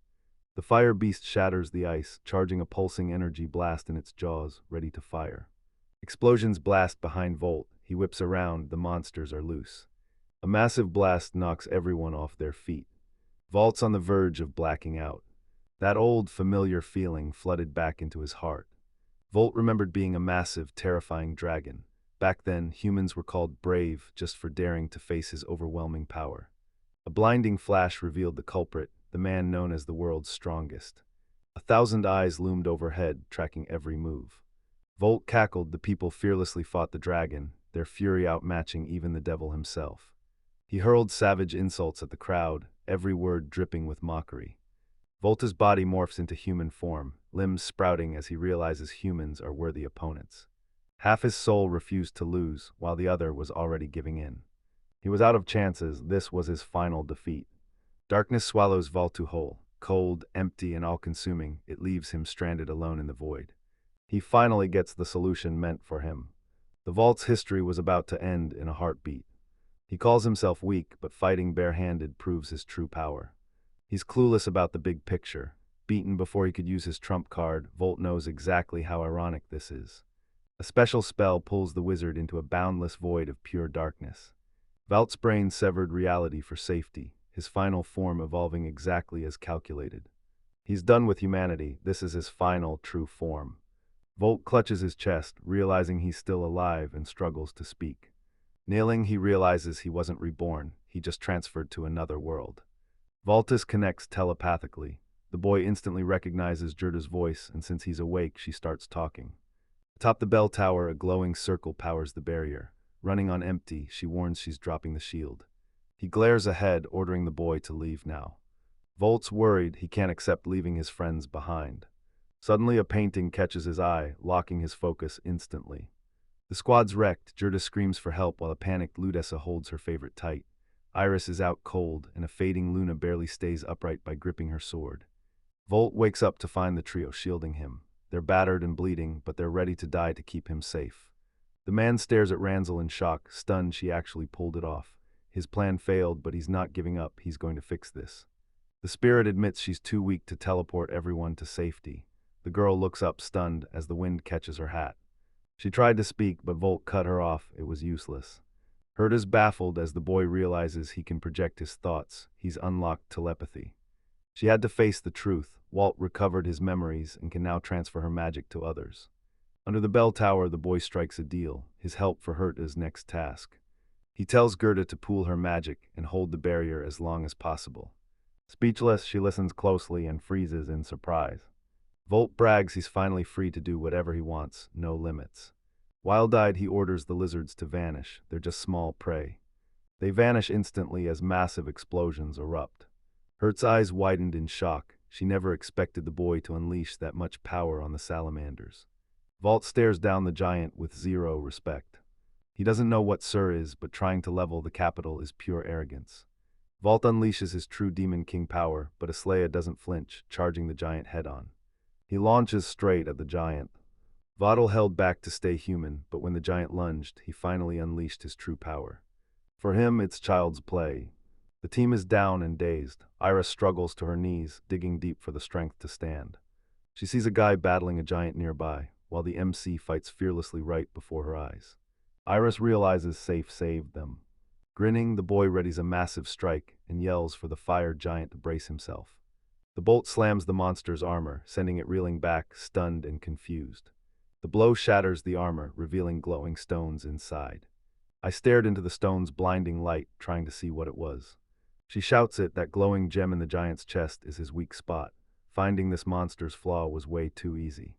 The fire beast shatters the ice, charging a pulsing energy blast in its jaws, ready to fire. Explosions blast behind Volt. He whips around, the monsters are loose. A massive blast knocks everyone off their feet. Volt's on the verge of blacking out. That old, familiar feeling flooded back into his heart. Volt remembered being a massive, terrifying dragon. Back then, humans were called brave just for daring to face his overwhelming power. A blinding flash revealed the culprit, the man known as the world's strongest. 1,000 eyes loomed overhead, tracking every move. Volt cackled. The people fearlessly fought the dragon, their fury outmatching even the devil himself. He hurled savage insults at the crowd, every word dripping with mockery. Volta's body morphs into human form, limbs sprouting as he realizes humans are worthy opponents. Half his soul refused to lose, while the other was already giving in. He was out of chances. This was his final defeat. Darkness swallows Voltu whole. Cold, empty, and all-consuming, it leaves him stranded alone in the void. He finally gets the solution meant for him. The Vault's history was about to end in a heartbeat. He calls himself weak, but fighting barehanded proves his true power. He's clueless about the big picture. Beaten before he could use his trump card, Volt knows exactly how ironic this is. A special spell pulls the wizard into a boundless void of pure darkness. Volt's brain severed reality for safety, his final form evolving exactly as calculated. He's done with humanity. This is his final, true form. Volt clutches his chest, realizing he's still alive and struggles to speak. Kneeling, he realizes he wasn't reborn, he just transferred to another world. Voltus connects telepathically. The boy instantly recognizes Gerda's voice, and since he's awake, she starts talking. Atop the bell tower, a glowing circle powers the barrier. Running on empty, she warns she's dropping the shield. He glares ahead, ordering the boy to leave now. Volt's worried he can't accept leaving his friends behind. Suddenly, a painting catches his eye, locking his focus instantly. The squad's wrecked. Gerda screams for help while a panicked Ludessa holds her favorite tight. Iris is out cold, and a fading Luna barely stays upright by gripping her sword. Volt wakes up to find the trio shielding him. They're battered and bleeding, but they're ready to die to keep him safe. The man stares at Ranzel in shock, stunned she actually pulled it off. His plan failed, but he's not giving up. He's going to fix this. The spirit admits she's too weak to teleport everyone to safety. The girl looks up stunned as the wind catches her hat. She tried to speak, but Volt cut her off. It was useless. Hurt is baffled as the boy realizes he can project his thoughts. He's unlocked telepathy. She had to face the truth. Walt recovered his memories and can now transfer her magic to others. Under the bell tower, the boy strikes a deal. His help for Hurta's next task. He tells Gerda to pool her magic and hold the barrier as long as possible. Speechless, she listens closely and freezes in surprise. Volt brags he's finally free to do whatever he wants, no limits. Wild-eyed, he orders the lizards to vanish. They're just small prey. They vanish instantly as massive explosions erupt. Hert's eyes widened in shock. She never expected the boy to unleash that much power on the salamanders. Vault stares down the giant with zero respect. He doesn't know what Sir is, but trying to level the capital is pure arrogance. Vault unleashes his true Demon King power, but Aslaya doesn't flinch, charging the giant head-on. He launches straight at the giant. Vaudel held back to stay human, but when the giant lunged, he finally unleashed his true power. For him, it's child's play. The team is down and dazed. Iris struggles to her knees, digging deep for the strength to stand. She sees a guy battling a giant nearby, while the MC fights fearlessly right before her eyes. Iris realizes Safe saved them. Grinning, the boy readies a massive strike and yells for the fire giant to brace himself. The bolt slams the monster's armor, sending it reeling back, stunned and confused. The blow shatters the armor, revealing glowing stones inside. I stared into the stone's blinding light, trying to see what it was. She shouts it, that glowing gem in the giant's chest is his weak spot. Finding this monster's flaw was way too easy.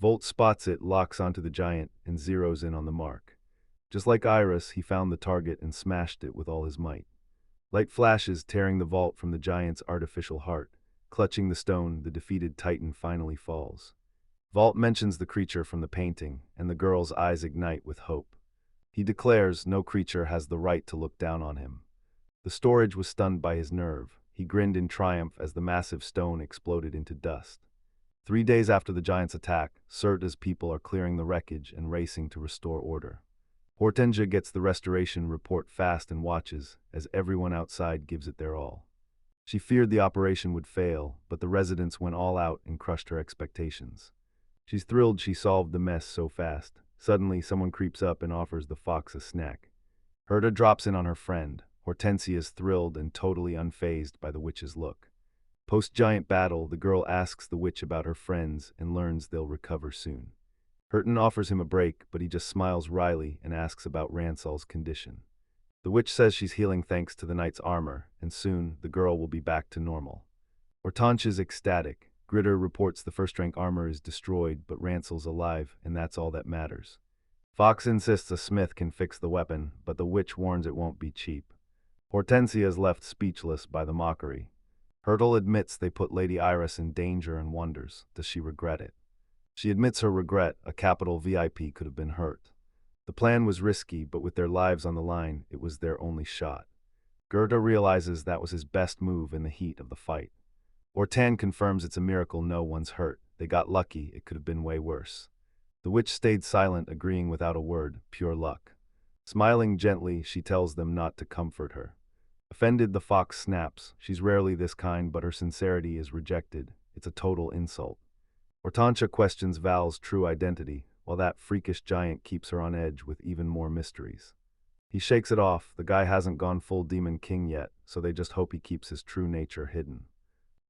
Volt spots it, locks onto the giant, and zeroes in on the mark. Just like Iris, he found the target and smashed it with all his might. Light flashes, tearing the vault from the giant's artificial heart. Clutching the stone, the defeated titan finally falls. Vault mentions the creature from the painting, and the girl's eyes ignite with hope. He declares no creature has the right to look down on him. The storage was stunned by his nerve. He grinned in triumph as the massive stone exploded into dust. 3 days after the giant's attack, Serta's people are clearing the wreckage and racing to restore order. Hortensia gets the restoration report fast and watches as everyone outside gives it their all. She feared the operation would fail, but the residents went all out and crushed her expectations. She's thrilled she solved the mess so fast. Suddenly, someone creeps up and offers the fox a snack. Herta drops in on her friend. Hortensia is thrilled and totally unfazed by the witch's look. Post-giant battle, the girl asks the witch about her friends and learns they'll recover soon. Herton offers him a break, but he just smiles wryly and asks about Ransol's condition. The witch says she's healing thanks to the knight's armor, and soon the girl will be back to normal. Hortensia's ecstatic. Gritter reports the first-rank armor is destroyed, but Ransol's alive, and that's all that matters. Fox insists a smith can fix the weapon, but the witch warns it won't be cheap. Hortensia is left speechless by the mockery. Hertel admits they put Lady Iris in danger and wonders, does she regret it? She admits her regret, a capital VIP could have been hurt. The plan was risky, but with their lives on the line, it was their only shot. Gerda realizes that was his best move in the heat of the fight. Hortan confirms it's a miracle no one's hurt. They got lucky, it could have been way worse. The witch stayed silent, agreeing without a word, pure luck. Smiling gently, she tells them not to comfort her. Offended, the fox snaps. She's rarely this kind, but her sincerity is rejected. It's a total insult. Hortensia questions Val's true identity, while that freakish giant keeps her on edge with even more mysteries. He shakes it off. The guy hasn't gone full Demon King yet, so they just hope he keeps his true nature hidden.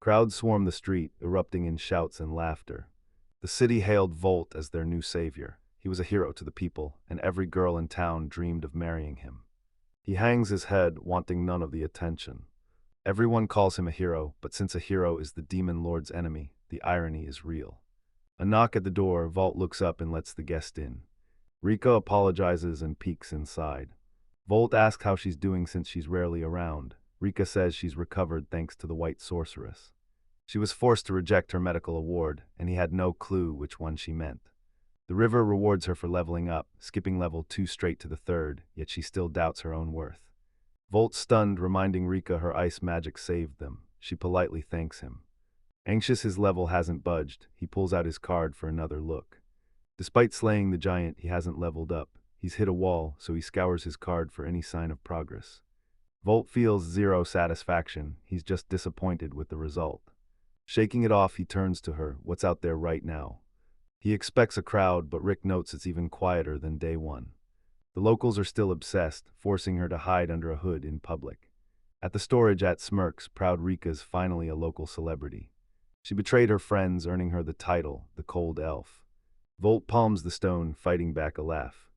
Crowds swarm the street, erupting in shouts and laughter. The city hailed Volt as their new savior. He was a hero to the people, and every girl in town dreamed of marrying him. He hangs his head, wanting none of the attention. Everyone calls him a hero, but since a hero is the demon lord's enemy, the irony is real. A knock at the door, Volt looks up and lets the guest in. Rika apologizes and peeks inside. Volt asks how she's doing since she's rarely around. Rika says she's recovered thanks to the White Sorceress. She was forced to reject her medical award, and he had no clue which one she meant. The river rewards her for leveling up, skipping level 2 straight to the 3rd, yet she still doubts her own worth. Volt's stunned, reminding Rika her ice magic saved them. She politely thanks him. Anxious his level hasn't budged, he pulls out his card for another look. Despite slaying the giant, he hasn't leveled up. He's hit a wall, so he scours his card for any sign of progress. Volt feels zero satisfaction, he's just disappointed with the result. Shaking it off, he turns to her, what's out there right now? He expects a crowd, but Rick notes it's even quieter than day one. The locals are still obsessed, forcing her to hide under a hood in public. At the storage at Smirks, proud Rika's finally a local celebrity. She betrayed her friends, earning her the title, the Cold Elf. Volt palms the stone, fighting back a laugh.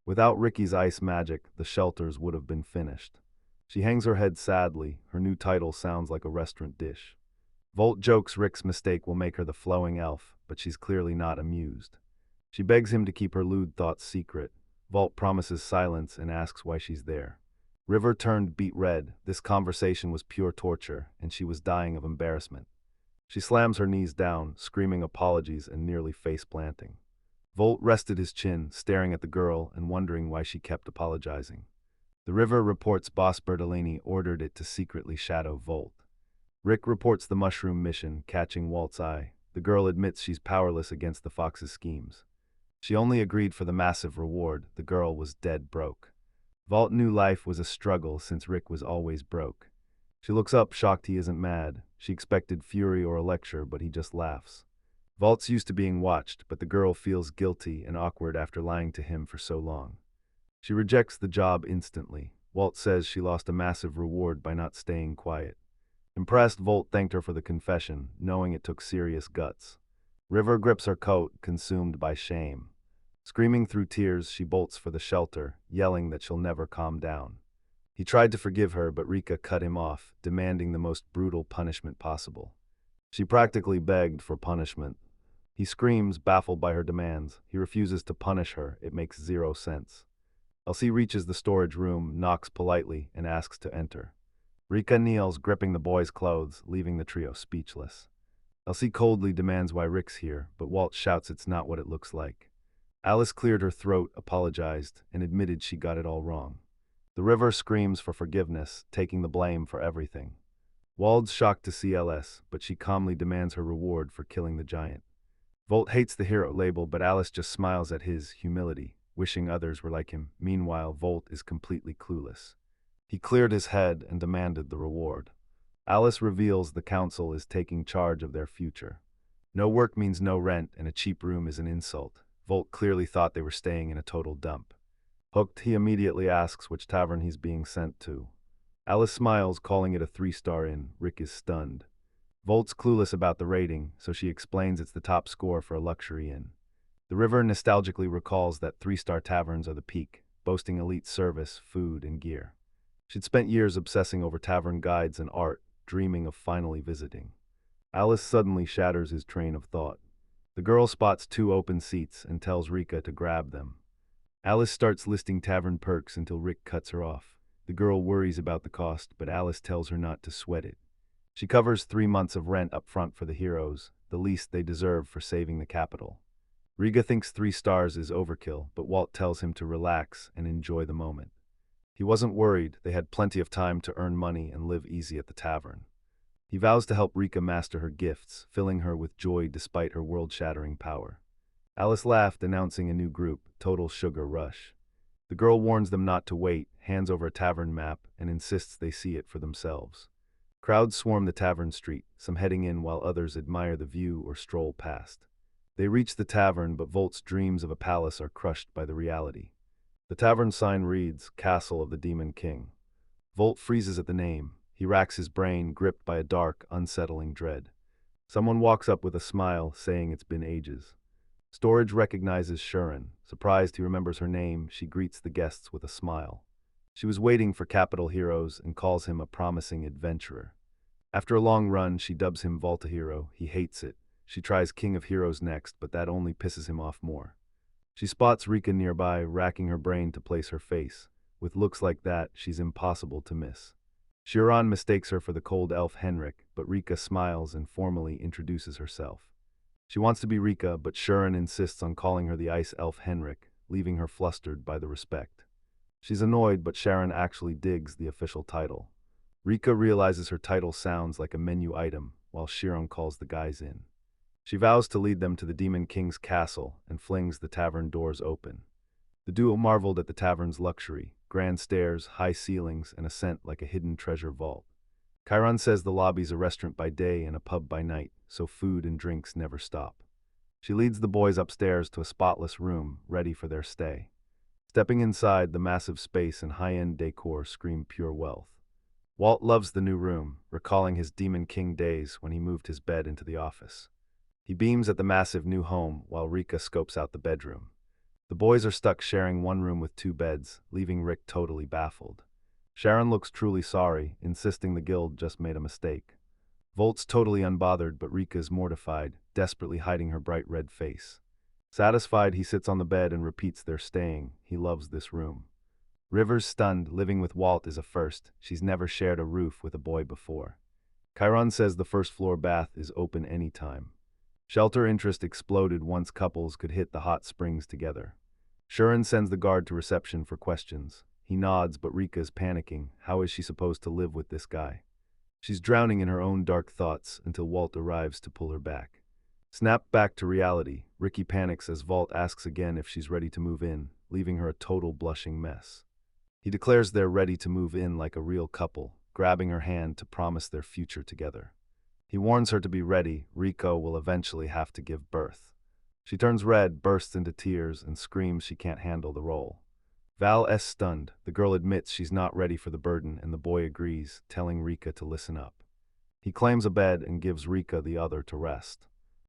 Without Ricky's ice magic, the shelters would have been finished. She hangs her head sadly, her new title sounds like a restaurant dish. Volt jokes Rick's mistake will make her the flowing elf, but she's clearly not amused. She begs him to keep her lewd thoughts secret. Vault promises silence and asks why she's there. River turned beet red. This conversation was pure torture, and she was dying of embarrassment. She slams her knees down, screaming apologies and nearly face-planting. Volt rested his chin, staring at the girl and wondering why she kept apologizing. The River reports Boss Bertolini ordered it to secretly shadow Volt. Rick reports the mushroom mission, catching Walt's eye. The girl admits she's powerless against the Fox's schemes. She only agreed for the massive reward. The girl was dead broke. Volt knew life was a struggle since Rick was always broke. She looks up, shocked he isn't mad. She expected fury or a lecture, but he just laughs. Volt's used to being watched, but the girl feels guilty and awkward after lying to him for so long. She rejects the job instantly. Walt says she lost a massive reward by not staying quiet. Impressed, Volt thanked her for the confession, knowing it took serious guts. River grips her coat, consumed by shame. Screaming through tears, she bolts for the shelter, yelling that she'll never calm down. He tried to forgive her, but Rika cut him off, demanding the most brutal punishment possible. She practically begged for punishment. He screams, baffled by her demands. He refuses to punish her. It makes zero sense. Elsie reaches the storage room, knocks politely, and asks to enter. Rika kneels, gripping the boy's clothes, leaving the trio speechless. Elsie coldly demands why Rick's here, but Walt shouts it's not what it looks like. Alice cleared her throat, apologized, and admitted she got it all wrong. The River screams for forgiveness, taking the blame for everything. Wald's shocked to see LS, but she calmly demands her reward for killing the giant. Volt hates the hero label, but Alice just smiles at his humility, wishing others were like him. Meanwhile, Volt is completely clueless. He cleared his head and demanded the reward. Alice reveals the council is taking charge of their future. No work means no rent, and a cheap room is an insult. Volt clearly thought they were staying in a total dump. Hooked, he immediately asks which tavern he's being sent to. Alice smiles, calling it a 3-star inn. Rick is stunned. Volt's clueless about the rating, so she explains it's the top score for a luxury inn. The River nostalgically recalls that 3-star taverns are the peak, boasting elite service, food, and gear. She'd spent years obsessing over tavern guides and art, dreaming of finally visiting. Alice suddenly shatters his train of thought. The girl spots 2 open seats and tells Rika to grab them. Alice starts listing tavern perks until Rick cuts her off. The girl worries about the cost, but Alice tells her not to sweat it. She covers 3 months of rent up front for the heroes, the least they deserve for saving the capital. Riga thinks 3 stars is overkill, but Walt tells him to relax and enjoy the moment. He wasn't worried. They had plenty of time to earn money and live easy at the tavern. He vows to help Rika master her gifts, filling her with joy despite her world-shattering power. Alice laughed, announcing a new group, Total Sugar Rush. The girl warns them not to wait, hands over a tavern map, and insists they see it for themselves. Crowds swarm the tavern street, some heading in while others admire the view or stroll past. They reach the tavern, but Volt's dreams of a palace are crushed by the reality. The tavern sign reads, Castle of the Demon King. Volt freezes at the name. He racks his brain, gripped by a dark, unsettling dread. Someone walks up with a smile, saying it's been ages. Storage recognizes Shuren. Surprised he remembers her name, she greets the guests with a smile. She was waiting for capital heroes and calls him a promising adventurer. After a long run, she dubs him Volta Hero. He hates it. She tries King of Heroes next, but that only pisses him off more. She spots Rika nearby, racking her brain to place her face. With looks like that, she's impossible to miss. Shuren mistakes her for the cold elf Henrik, but Rika smiles and formally introduces herself. She wants to be Rika, but Shuren insists on calling her the ice elf Henrik, leaving her flustered by the respect. She's annoyed, but Sharon actually digs the official title. Rika realizes her title sounds like a menu item, while Shuren calls the guys in. She vows to lead them to the Demon King's castle and flings the tavern doors open. The duo marveled at the tavern's luxury, grand stairs, high ceilings, and a scent like a hidden treasure vault. Chiron says the lobby's a restaurant by day and a pub by night, so food and drinks never stop. She leads the boys upstairs to a spotless room, ready for their stay. Stepping inside, the massive space and high-end decor scream pure wealth. Walt loves the new room, recalling his Demon King days when he moved his bed into the office. He beams at the massive new home while Rika scopes out the bedroom. The boys are stuck sharing one room with 2 beds, leaving Rick totally baffled. Sharon looks truly sorry, insisting the guild just made a mistake. Volt's totally unbothered, but Rika's mortified, desperately hiding her bright red face. Satisfied, he sits on the bed and repeats they're staying. He loves this room. River's stunned. Living with Walt is a first. She's never shared a roof with a boy before. Chiron says the first floor bath is open anytime. Shelter interest exploded once couples could hit the hot springs together. Shuren sends the guard to reception for questions. He nods, but Rika's panicking. How is she supposed to live with this guy? She's drowning in her own dark thoughts until Walt arrives to pull her back. Snap back to reality. Ricky panics as Walt asks again if she's ready to move in, leaving her a total blushing mess. He declares they're ready to move in like a real couple, grabbing her hand to promise their future together. He warns her to be ready. Rico will eventually have to give birth. She turns red, bursts into tears, and screams she can't handle the role. Val is stunned. The girl admits she's not ready for the burden, and the boy agrees, telling Rika to listen up. He claims a bed and gives Rika the other to rest.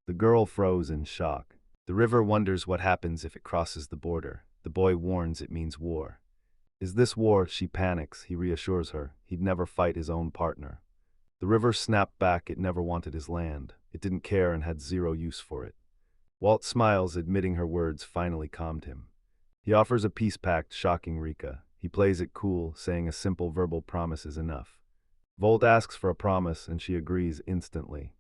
The girl froze in shock. The river wonders what happens if it crosses the border. The boy warns it means war. Is this war? She panics. He reassures her. He'd never fight his own partner. The river snapped back. It never wanted his land. It didn't care and had zero use for it. Walt smiles, admitting her words finally calmed him. He offers a peace pact, shocking Rika. He plays it cool, saying a simple verbal promise is enough. Volt asks for a promise, and she agrees instantly.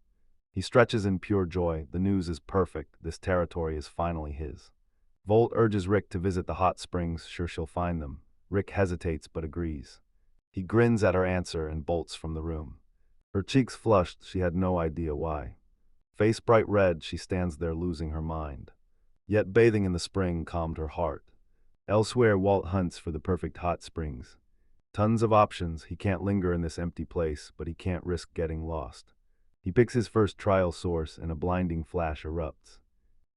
He stretches in pure joy. The news is perfect. This territory is finally his. Volt urges Rick to visit the hot springs, sure she'll find them. Rick hesitates but agrees. He grins at her answer and bolts from the room. Her cheeks flushed, she had no idea why. Face bright red, she stands there losing her mind. Yet bathing in the spring calmed her heart. Elsewhere, Walt hunts for the perfect hot springs. Tons of options. He can't linger in this empty place, but he can't risk getting lost. He picks his first trial source, and a blinding flash erupts.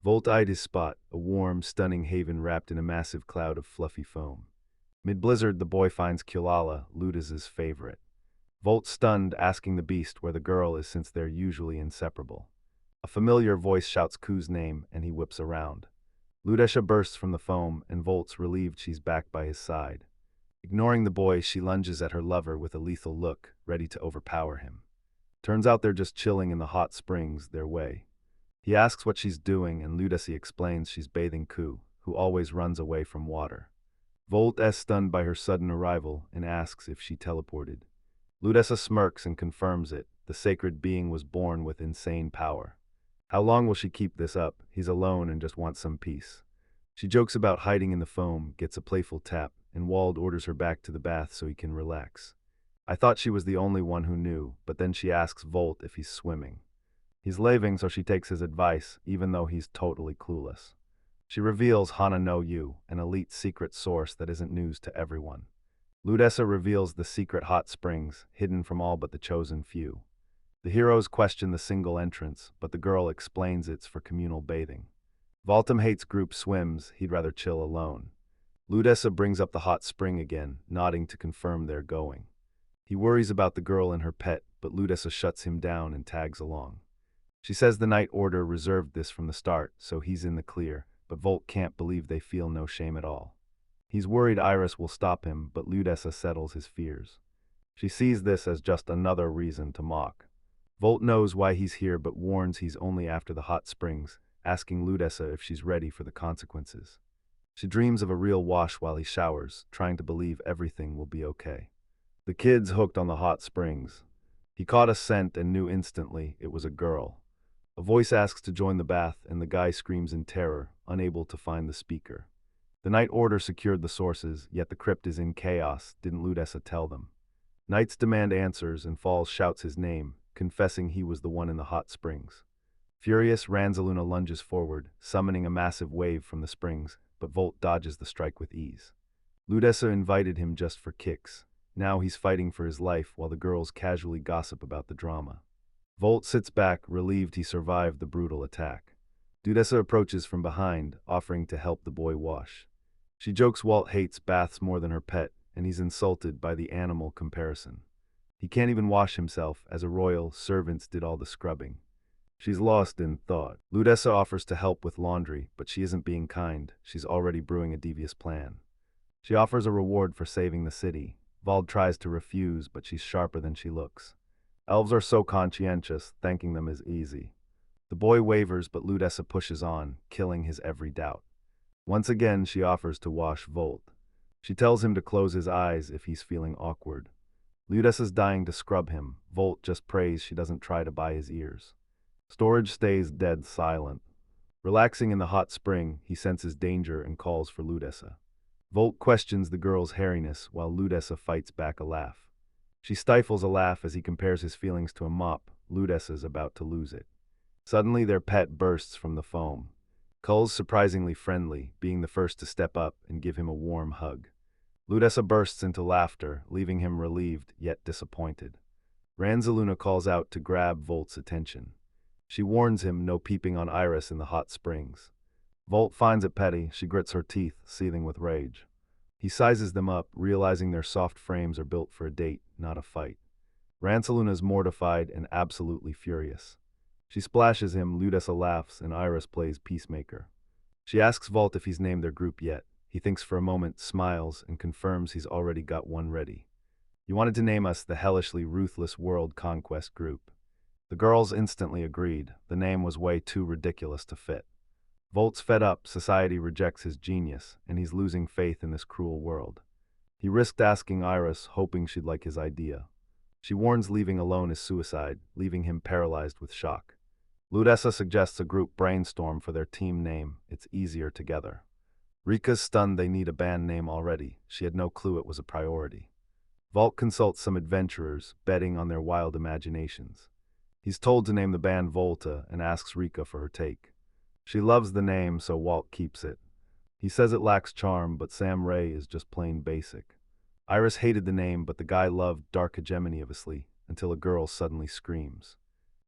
Volt eyed his spot, a warm, stunning haven wrapped in a massive cloud of fluffy foam. Mid-blizzard, the boy finds Kulala, Ludas's favorite. Volt stunned, asking the beast where the girl is since they're usually inseparable. A familiar voice shouts Ku's name, and he whips around. Ludesha bursts from the foam, and Volt's relieved she's back by his side. Ignoring the boy, she lunges at her lover with a lethal look, ready to overpower him. Turns out they're just chilling in the hot springs, their way. He asks what she's doing, and Ludesi explains she's bathing Ku, who always runs away from water. Volt is stunned by her sudden arrival and asks if she teleported. Ludesa smirks and confirms it. The sacred being was born with insane power. How long will she keep this up? He's alone and just wants some peace. She jokes about hiding in the foam, gets a playful tap, and Wald orders her back to the bath so he can relax. I thought she was the only one who knew, but then she asks Volt if he's swimming. He's leaving, so she takes his advice, even though he's totally clueless. She reveals Hana no Yu, an elite secret source that isn't news to everyone. Ludesa reveals the secret hot springs, hidden from all but the chosen few. The heroes question the single entrance, but the girl explains it's for communal bathing. Voltum hates group swims, he'd rather chill alone. Ludesa brings up the hot spring again, nodding to confirm they're going. He worries about the girl and her pet, but Ludesa shuts him down and tags along. She says the Night Order reserved this from the start, so he's in the clear, but Volt can't believe they feel no shame at all. He's worried Iris will stop him, but Ludesa settles his fears. She sees this as just another reason to mock. Volt knows why he's here but warns he's only after the hot springs, asking Ludesa if she's ready for the consequences. She dreams of a real wash while he showers, trying to believe everything will be okay. The kid's hooked on the hot springs. He caught a scent and knew instantly it was a girl. A voice asks to join the bath, and the guy screams in terror, unable to find the speaker. The Night Order secured the sources, yet the crypt is in chaos, didn't Ludesa tell them. Knights demand answers, and Falls shouts his name, confessing he was the one in the hot springs. Furious, Ranzaluna lunges forward, summoning a massive wave from the springs, but Volt dodges the strike with ease. Ludesa invited him just for kicks. Now he's fighting for his life while the girls casually gossip about the drama. Volt sits back, relieved he survived the brutal attack. Ludesa approaches from behind, offering to help the boy wash. She jokes Walt hates baths more than her pet, and he's insulted by the animal comparison. He can't even wash himself, as a royal, servants did all the scrubbing. She's lost in thought. Ludesa offers to help with laundry, but she isn't being kind. She's already brewing a devious plan. She offers a reward for saving the city. Vald tries to refuse, but she's sharper than she looks. Elves are so conscientious, thanking them is easy. The boy wavers, but Ludessa pushes on, killing his every doubt. Once again, she offers to wash Volt. She tells him to close his eyes if he's feeling awkward. Ludessa's dying to scrub him. Volt just prays she doesn't try to buy his ears. Storage stays dead silent. Relaxing in the hot spring, he senses danger and calls for Ludessa. Volt questions the girl's hairiness while Ludessa fights back a laugh. She stifles a laugh as he compares his feelings to a mop. Ludessa's about to lose it. Suddenly their pet bursts from the foam. Cull's surprisingly friendly, being the first to step up and give him a warm hug. Ludessa bursts into laughter, leaving him relieved yet disappointed. Ranzaluna calls out to grab Volt's attention. She warns him no peeping on Iris in the hot springs. Volt finds it petty. She grits her teeth, seething with rage. He sizes them up, realizing their soft frames are built for a date, not a fight. Ranzaluna's mortified and absolutely furious. She splashes him, Ludessa laughs, and Iris plays peacemaker. She asks Volt if he's named their group yet. He thinks for a moment, smiles, and confirms he's already got one ready. "You wanted to name us the Hellishly Ruthless World Conquest Group." The girls instantly agreed. The name was way too ridiculous to fit. Volt's fed up, society rejects his genius, and he's losing faith in this cruel world. He risked asking Iris, hoping she'd like his idea. She warns leaving alone is suicide, leaving him paralyzed with shock. Ludessa suggests a group brainstorm for their team name. It's easier together. Rika's stunned they need a band name already. She had no clue it was a priority. Volt consults some adventurers, betting on their wild imaginations. He's told to name the band Volta and asks Rika for her take. She loves the name, so Walt keeps it. He says it lacks charm, but Sam Ray is just plain basic. Iris hated the name, but the guy loved Dark Hegemony obviously, until a girl suddenly screams.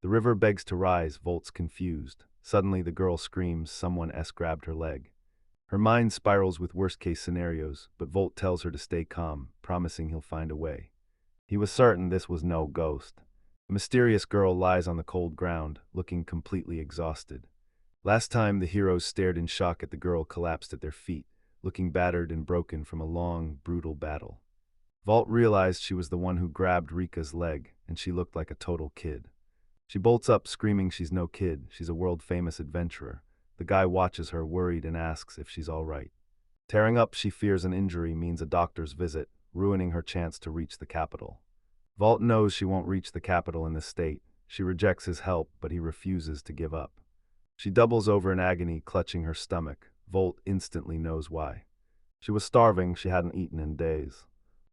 The river begs to rise. Volt's confused. Suddenly the girl screams someone grabbed her leg. Her mind spirals with worst-case scenarios, but Volt tells her to stay calm, promising he'll find a way. He was certain this was no ghost. A mysterious girl lies on the cold ground, looking completely exhausted. Last time the heroes stared in shock at the girl collapsed at their feet, looking battered and broken from a long, brutal battle. Volt realized she was the one who grabbed Rika's leg, and she looked like a total kid. She bolts up screaming she's no kid, she's a world-famous adventurer. The guy watches her, worried, and asks if she's all right. Tearing up, she fears an injury means a doctor's visit, ruining her chance to reach the capital. Volt knows she won't reach the capital in this state. She rejects his help, but he refuses to give up. She doubles over in agony, clutching her stomach. Volt instantly knows why. She was starving, she hadn't eaten in days.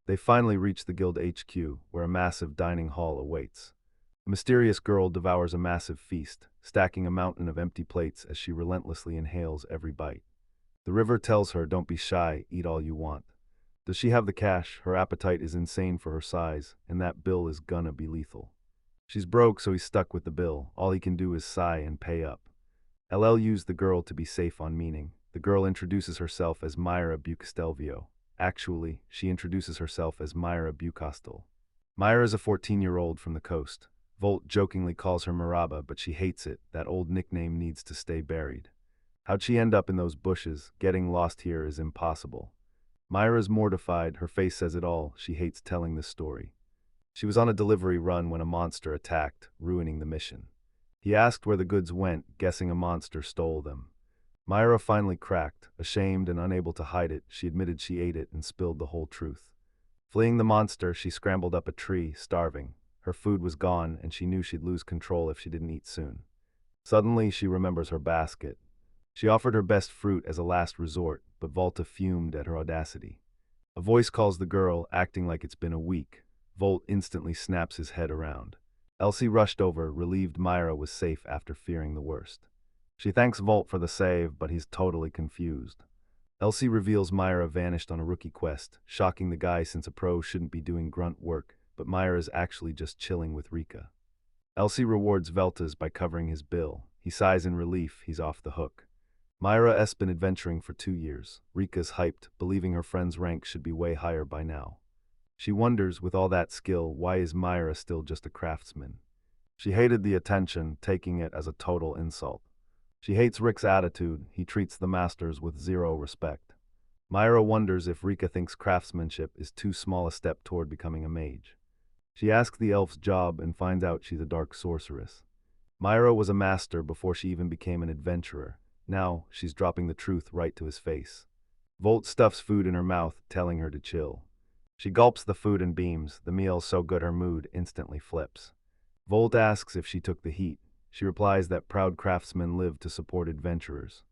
They finally reach the guild HQ, where a massive dining hall awaits. A mysterious girl devours a massive feast, stacking a mountain of empty plates as she relentlessly inhales every bite. The river tells her, "Don't be shy, eat all you want." Does she have the cash? Her appetite is insane for her size, and that bill is gonna be lethal. She's broke, so he's stuck with the bill. All he can do is sigh and pay up. LL used the girl to be safe on meaning. The girl introduces herself as Myra Bucastelvio. Actually, she introduces herself as Myra Bucastel. Myra is a 14-year-old from the coast. Volt jokingly calls her Maraba, but she hates it. That old nickname needs to stay buried. How'd she end up in those bushes? Getting lost here is impossible. Myra's mortified. Her face says it all. She hates telling this story. She was on a delivery run when a monster attacked, ruining the mission. He asked where the goods went, guessing a monster stole them. Myra finally cracked. Ashamed and unable to hide it, she admitted she ate it and spilled the whole truth. Fleeing the monster, she scrambled up a tree, starving. Her food was gone, and she knew she'd lose control if she didn't eat soon. Suddenly, she remembers her basket. She offered her best fruit as a last resort, but Volta fumed at her audacity. A voice calls the girl, acting like it's been a week. Volt instantly snaps his head around. Elsie rushed over, relieved Myra was safe after fearing the worst. She thanks Volt for the save, but he's totally confused. Elsie reveals Myra vanished on a rookie quest, shocking the guy since a pro shouldn't be doing grunt work, but Myra is actually just chilling with Rika. Elsie rewards Veltas by covering his bill. He sighs in relief, he's off the hook. Myra's been adventuring for 2 years. Rika's hyped, believing her friend's rank should be way higher by now. She wonders, with all that skill, why is Myra still just a craftsman? She hated the attention, taking it as a total insult. She hates Rick's attitude. He treats the masters with zero respect. Myra wonders if Rika thinks craftsmanship is too small a step toward becoming a mage. She asks the elf's job and finds out she's a dark sorceress. Myra was a master before she even became an adventurer. Now, she's dropping the truth right to his face. Volt stuffs food in her mouth, telling her to chill. She gulps the food and beams, the meal so good her mood instantly flips. Volt asks if she took the heat. She replies that proud craftsmen live to support adventurers.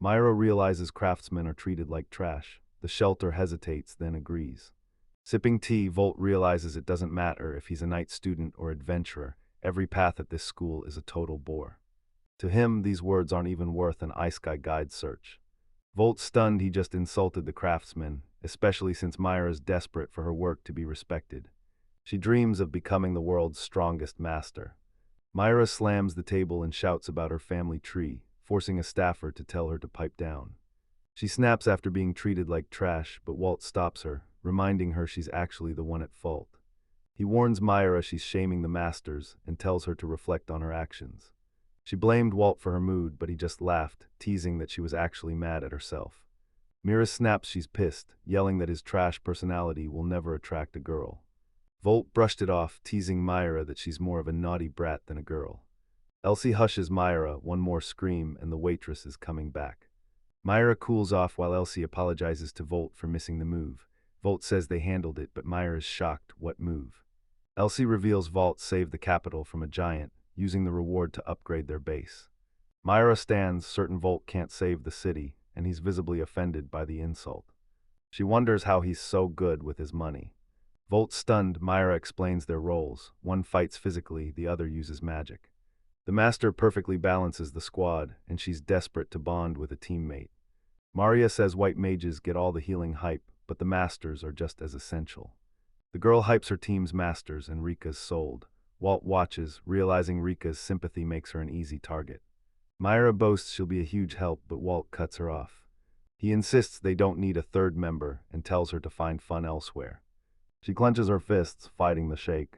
Myra realizes craftsmen are treated like trash. The shelter hesitates, then agrees. Sipping tea, Volt realizes it doesn't matter if he's a night student or adventurer. Every path at this school is a total bore. To him, these words aren't even worth an iSky guide search. Volt's stunned he just insulted the craftsman, especially since Myra's desperate for her work to be respected. She dreams of becoming the world's strongest master. Myra slams the table and shouts about her family tree, forcing a staffer to tell her to pipe down. She snaps after being treated like trash, but Walt stops her, reminding her she's actually the one at fault. He warns Myra she's shaming the masters and tells her to reflect on her actions. She blamed Walt for her mood, but he just laughed, teasing that she was actually mad at herself. Myra snaps she's pissed, yelling that his trash personality will never attract a girl. Volt brushed it off, teasing Myra that she's more of a naughty brat than a girl. Elsie hushes Myra, one more scream, and the waitress is coming back. Myra cools off while Elsie apologizes to Volt for missing the move. Volt says they handled it, but Myra's shocked. What move? Elsie reveals Volt saved the capital from a giant, using the reward to upgrade their base. Myra stands, certain Volt can't save the city, and he's visibly offended by the insult. She wonders how he's so good with his money. Volt stunned, Myra explains their roles. One fights physically, the other uses magic. The master perfectly balances the squad, and she's desperate to bond with a teammate. Maria says white mages get all the healing hype, but the masters are just as essential. The girl hypes her team's masters, and Rika's sold. Walt watches, realizing Rika's sympathy makes her an easy target. Myra boasts she'll be a huge help, but Walt cuts her off. He insists they don't need a third member and tells her to find fun elsewhere. She clenches her fists, fighting the shake.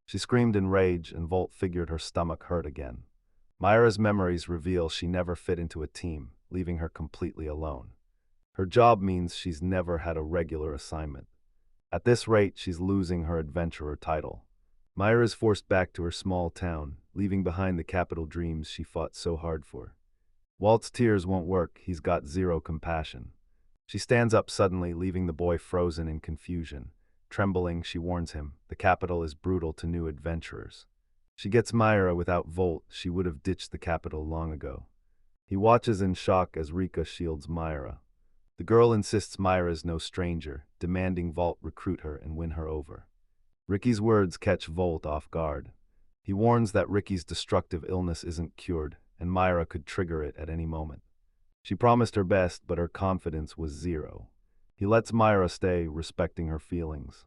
She screamed in rage, and Volt figured her stomach hurt again. Myra's memories reveal she never fit into a team, leaving her completely alone. Her job means she's never had a regular assignment. At this rate, she's losing her adventurer title. Myra is forced back to her small town, leaving behind the capital dreams she fought so hard for. Walt's tears won't work, he's got zero compassion. She stands up suddenly, leaving the boy frozen in confusion. Trembling, she warns him, the capital is brutal to new adventurers. She gets Myra. Without Volt, she would have ditched the capital long ago. He watches in shock as Rika shields Myra. The girl insists Myra's no stranger, demanding Volt recruit her and win her over. Ricky's words catch Volt off guard. He warns that Ricky's destructive illness isn't cured, and Myra could trigger it at any moment. She promised her best, but her confidence was zero. He lets Myra stay, respecting her feelings.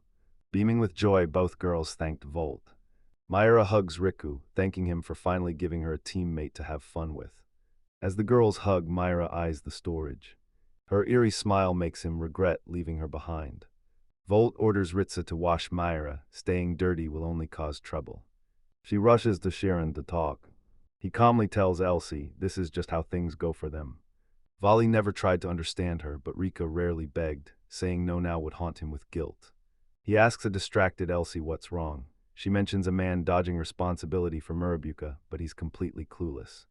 Beaming with joy, both girls thanked Volt. Myra hugs Riku, thanking him for finally giving her a teammate to have fun with. As the girls hug, Myra eyes the storage. Her eerie smile makes him regret leaving her behind. Volt orders Ritza to wash Myra, staying dirty will only cause trouble. She rushes to Sharon to talk. He calmly tells Elsie this is just how things go for them. Vali never tried to understand her, but Rika rarely begged, saying no now would haunt him with guilt. He asks a distracted Elsie what's wrong. She mentions a man dodging responsibility for Murabuka, but he's completely clueless.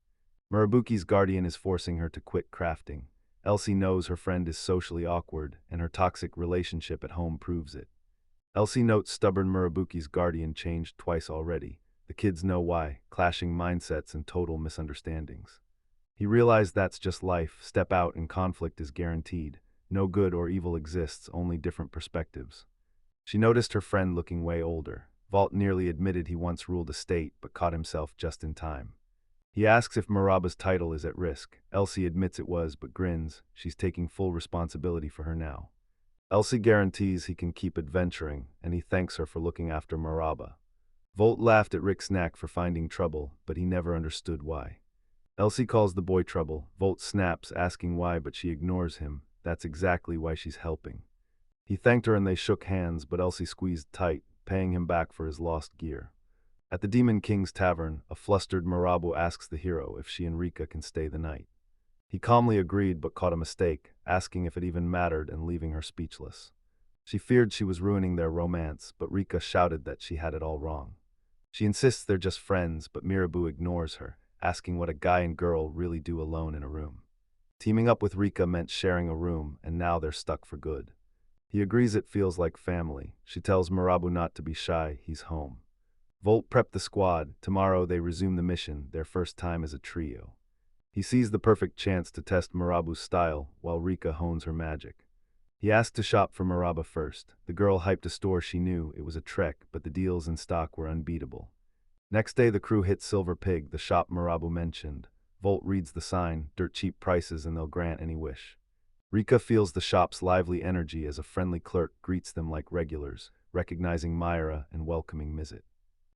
Murabuki's guardian is forcing her to quit crafting. Elsie knows her friend is socially awkward, and her toxic relationship at home proves it. Elsie notes stubborn Murabuki's guardian changed twice already. The kids know why, clashing mindsets and total misunderstandings. He realized that's just life, step out and conflict is guaranteed. No good or evil exists, only different perspectives. She noticed her friend looking way older. Volt nearly admitted he once ruled a state, but caught himself just in time. He asks if Muraba's title is at risk. Elsie admits it was, but grins. She's taking full responsibility for her now. Elsie guarantees he can keep adventuring, and he thanks her for looking after Muraba. Volt laughed at Rick's knack for finding trouble, but he never understood why. Elsie calls the boy trouble. Volt snaps, asking why, but she ignores him. That's exactly why she's helping. He thanked her and they shook hands, but Elsie squeezed tight, paying him back for his lost gear. At the Demon King's tavern, a flustered Murabu asks the hero if she and Rika can stay the night. He calmly agreed but caught a mistake, asking if it even mattered and leaving her speechless. She feared she was ruining their romance, but Rika shouted that she had it all wrong. She insists they're just friends, but Mirabu ignores her, asking what a guy and girl really do alone in a room. Teaming up with Rika meant sharing a room, and now they're stuck for good. He agrees it feels like family. She tells Mirabu not to be shy, he's home. Volt prepped the squad. Tomorrow they resume the mission, their first time as a trio. He sees the perfect chance to test Mirabu's style, while Rika hones her magic. He asked to shop for Maraba first. The girl hyped a store she knew. It was a trek, but the deals in stock were unbeatable. Next day the crew hit Silver Pig, the shop Mirabu mentioned. Volt reads the sign, dirt cheap prices and they'll grant any wish. Rika feels the shop's lively energy as a friendly clerk greets them like regulars, recognizing Myra and welcoming Mizet.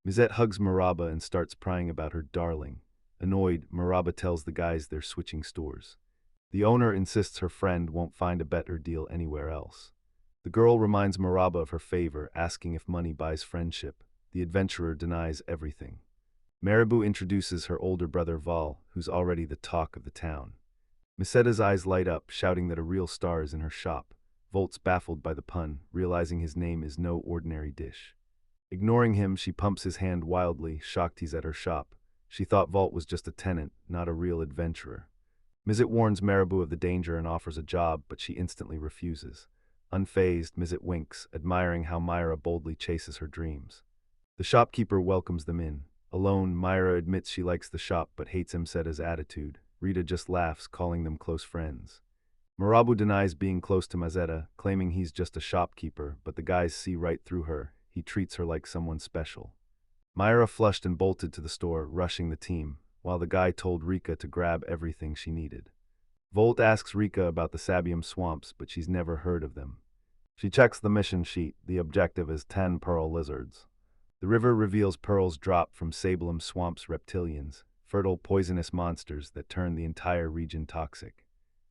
Mizet hugs Maraba and starts prying about her darling. Annoyed, Maraba tells the guys they're switching stores. The owner insists her friend won't find a better deal anywhere else. The girl reminds Maraba of her favor, asking if money buys friendship. The adventurer denies everything. Maribu introduces her older brother Val, who's already the talk of the town. Misetta's eyes light up, shouting that a real star is in her shop. Volt's baffled by the pun, realizing his name is no ordinary dish. Ignoring him, she pumps his hand wildly, shocked he's at her shop. She thought Volt was just a tenant, not a real adventurer. Mizet warns Maribu of the danger and offers a job, but she instantly refuses. Unfazed, Mizet winks, admiring how Myra boldly chases her dreams. The shopkeeper welcomes them in. Alone, Myra admits she likes the shop but hates Msetta's attitude. Rita just laughs, calling them close friends. Marabu denies being close to Mazetta, claiming he's just a shopkeeper, but the guys see right through her. He treats her like someone special. Myra flushed and bolted to the store, rushing the team, while the guy told Rika to grab everything she needed. Volt asks Rika about the Sabium swamps, but she's never heard of them. She checks the mission sheet. The objective is 10 pearl lizards. The river reveals pearls dropped from Sabulum Swamp's reptilians, fertile poisonous monsters that turn the entire region toxic.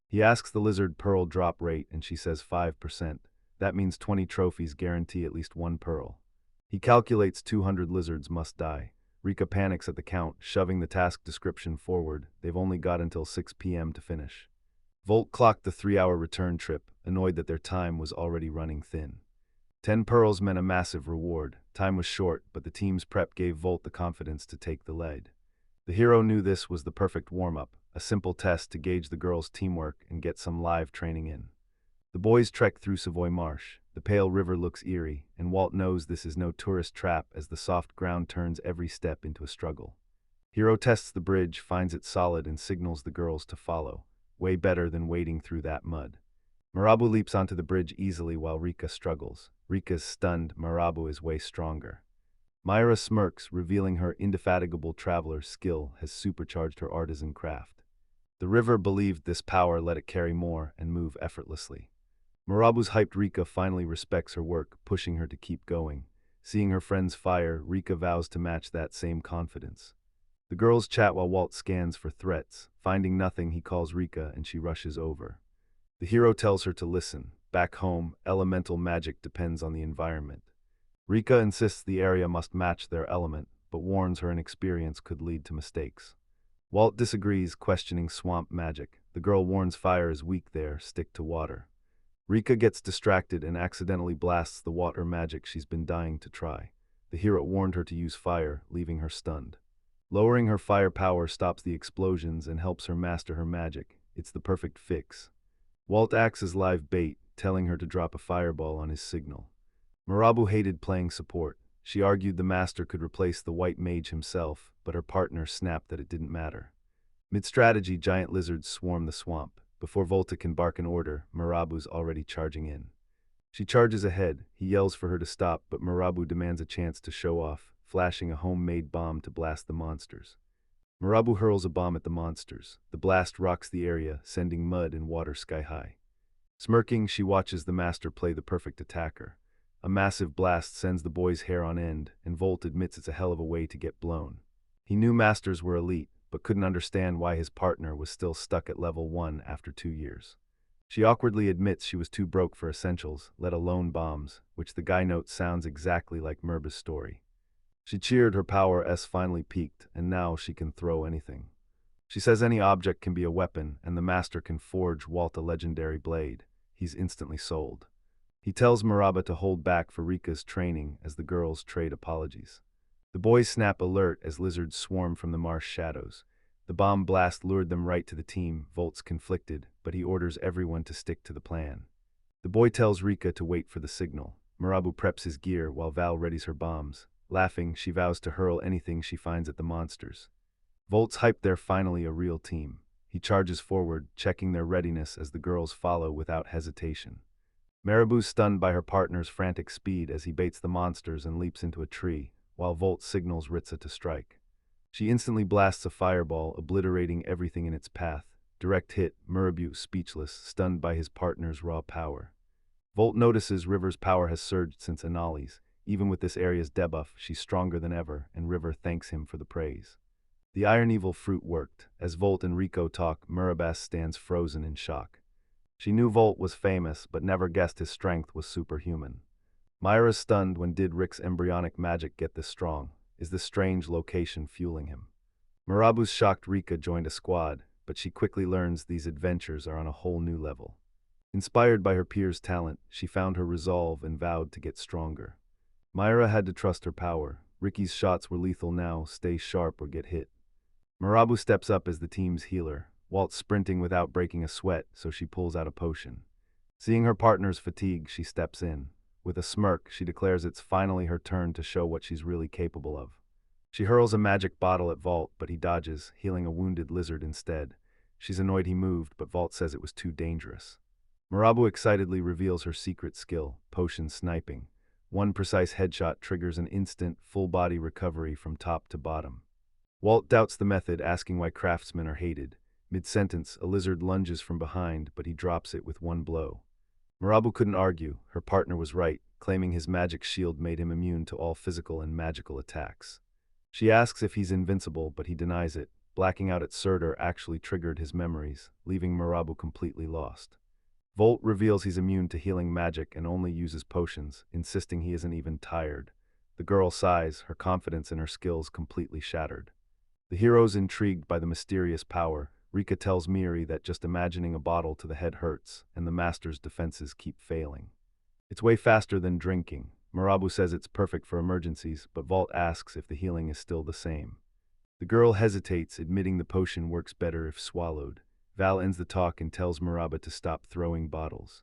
He asks the lizard pearl drop rate and she says 5%. That means 20 trophies guarantee at least one pearl. He calculates 200 lizards must die. Rika panics at the count, shoving the task description forward. They've only got until 6 p.m. to finish. Volt clocked the 3-hour return trip, annoyed that their time was already running thin. 10 pearls meant a massive reward. Time was short, but the team's prep gave Volt the confidence to take the lead. The hero knew this was the perfect warm-up, a simple test to gauge the girls' teamwork and get some live training in. The boys trek through Savoy Marsh. The pale river looks eerie, and Walt knows this is no tourist trap as the soft ground turns every step into a struggle. Hero tests the bridge, finds it solid, and signals the girls to follow. Way better than wading through that mud. Marabu leaps onto the bridge easily while Rika struggles. Rika's stunned, Marabu is way stronger. Myra smirks, revealing her indefatigable traveler's skill has supercharged her artisan craft. The river believed this power let it carry more and move effortlessly. Marabu's hyped Rika finally respects her work, pushing her to keep going. Seeing her friends fire, Rika vows to match that same confidence. The girls chat while Walt scans for threats. Finding nothing, he calls Rika and she rushes over. The hero tells her to listen. Back home, elemental magic depends on the environment. Rika insists the area must match their element, but warns her inexperience could lead to mistakes. Walt disagrees, questioning swamp magic. The girl warns fire is weak there, stick to water. Rika gets distracted and accidentally blasts the water magic she's been dying to try. The hero warned her to use fire, leaving her stunned. Lowering her fire power stops the explosions and helps her master her magic. It's the perfect fix. Walt acts as live bait, telling her to drop a fireball on his signal. Marabu hated playing support. She argued the master could replace the white mage himself, but her partner snapped that it didn't matter. Mid-strategy, giant lizards swarm the swamp. Before Volta can bark an order, Marabu's already charging in. She charges ahead. He yells for her to stop, but Marabu demands a chance to show off, flashing a homemade bomb to blast the monsters. Marabu hurls a bomb at the monsters. The blast rocks the area, sending mud and water sky-high. Smirking, she watches the master play the perfect attacker. A massive blast sends the boy's hair on end, and Volt admits it's a hell of a way to get blown. He knew masters were elite, but couldn't understand why his partner was still stuck at level 1 after 2 years. She awkwardly admits she was too broke for essentials, let alone bombs, which the guy notes sounds exactly like Merba's story. She cheered, her power S finally peaked, and now she can throw anything. She says any object can be a weapon, and the master can forge Walt a legendary blade. He's instantly sold. He tells Maraba to hold back for Rika's training as the girls trade apologies. The boys snap alert as lizards swarm from the marsh shadows. The bomb blast lured them right to the team. Volt's conflicted, but he orders everyone to stick to the plan. The boy tells Rika to wait for the signal. Marabu preps his gear while Val readies her bombs. Laughing, she vows to hurl anything she finds at the monsters. Volt's hyped they're finally a real team. He charges forward, checking their readiness as the girls follow without hesitation. Marabu's stunned by her partner's frantic speed as he baits the monsters and leaps into a tree, while Volt signals Ritza to strike. She instantly blasts a fireball, obliterating everything in its path. Direct hit, Marabu speechless, stunned by his partner's raw power. Volt notices River's power has surged since Anali's. Even with this area's debuff, she's stronger than ever, and River thanks him for the praise. The Iron Evil fruit worked. As Volt and Rico talk, Murabas stands frozen in shock. She knew Volt was famous, but never guessed his strength was superhuman. Myra's stunned when did Rick's embryonic magic get this strong? Is this strange location fueling him? Marabu's shocked Rika joined a squad, but she quickly learns these adventures are on a whole new level. Inspired by her peers' talent, she found her resolve and vowed to get stronger. Myra had to trust her power. Ricky's shots were lethal now, stay sharp or get hit. Marabu steps up as the team's healer, Walt sprinting without breaking a sweat, so she pulls out a potion. Seeing her partner's fatigue, she steps in. With a smirk, she declares it's finally her turn to show what she's really capable of. She hurls a magic bottle at Vault, but he dodges, healing a wounded lizard instead. She's annoyed he moved, but Vault says it was too dangerous. Marabu excitedly reveals her secret skill, potion sniping. One precise headshot triggers an instant, full-body recovery from top to bottom. Walt doubts the method, asking why craftsmen are hated. Mid-sentence, a lizard lunges from behind, but he drops it with one blow. Marabu couldn't argue. Her partner was right, claiming his magic shield made him immune to all physical and magical attacks. She asks if he's invincible, but he denies it. Blacking out at Surtur actually triggered his memories, leaving Marabu completely lost. Volt reveals he's immune to healing magic and only uses potions, insisting he isn't even tired. The girl sighs, her confidence in her skills completely shattered. The hero's intrigued by the mysterious power. Rika tells Miri that just imagining a bottle to the head hurts, and the master's defenses keep failing. It's way faster than drinking. Marabu says it's perfect for emergencies, but Vault asks if the healing is still the same. The girl hesitates, admitting the potion works better if swallowed. Val ends the talk and tells Marabu to stop throwing bottles.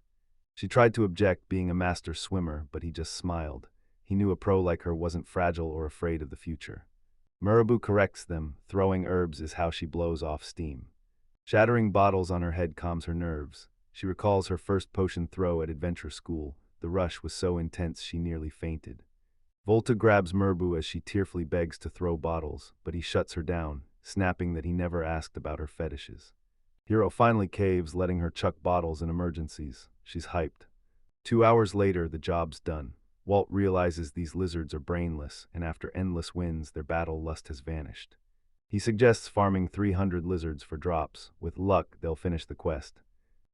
She tried to object, being a master swimmer, but he just smiled. He knew a pro like her wasn't fragile or afraid of the future. Marabu corrects them. Throwing herbs is how she blows off steam. Shattering bottles on her head calms her nerves. She recalls her first potion throw at adventure school. The rush was so intense she nearly fainted. Volta grabs Marabu as she tearfully begs to throw bottles, but he shuts her down, snapping that he never asked about her fetishes. Hero finally caves, letting her chuck bottles in emergencies. She's hyped. 2 hours later, the job's done. Walt realizes these lizards are brainless, and after endless wins, their battle lust has vanished. He suggests farming 300 lizards for drops. With luck, they'll finish the quest.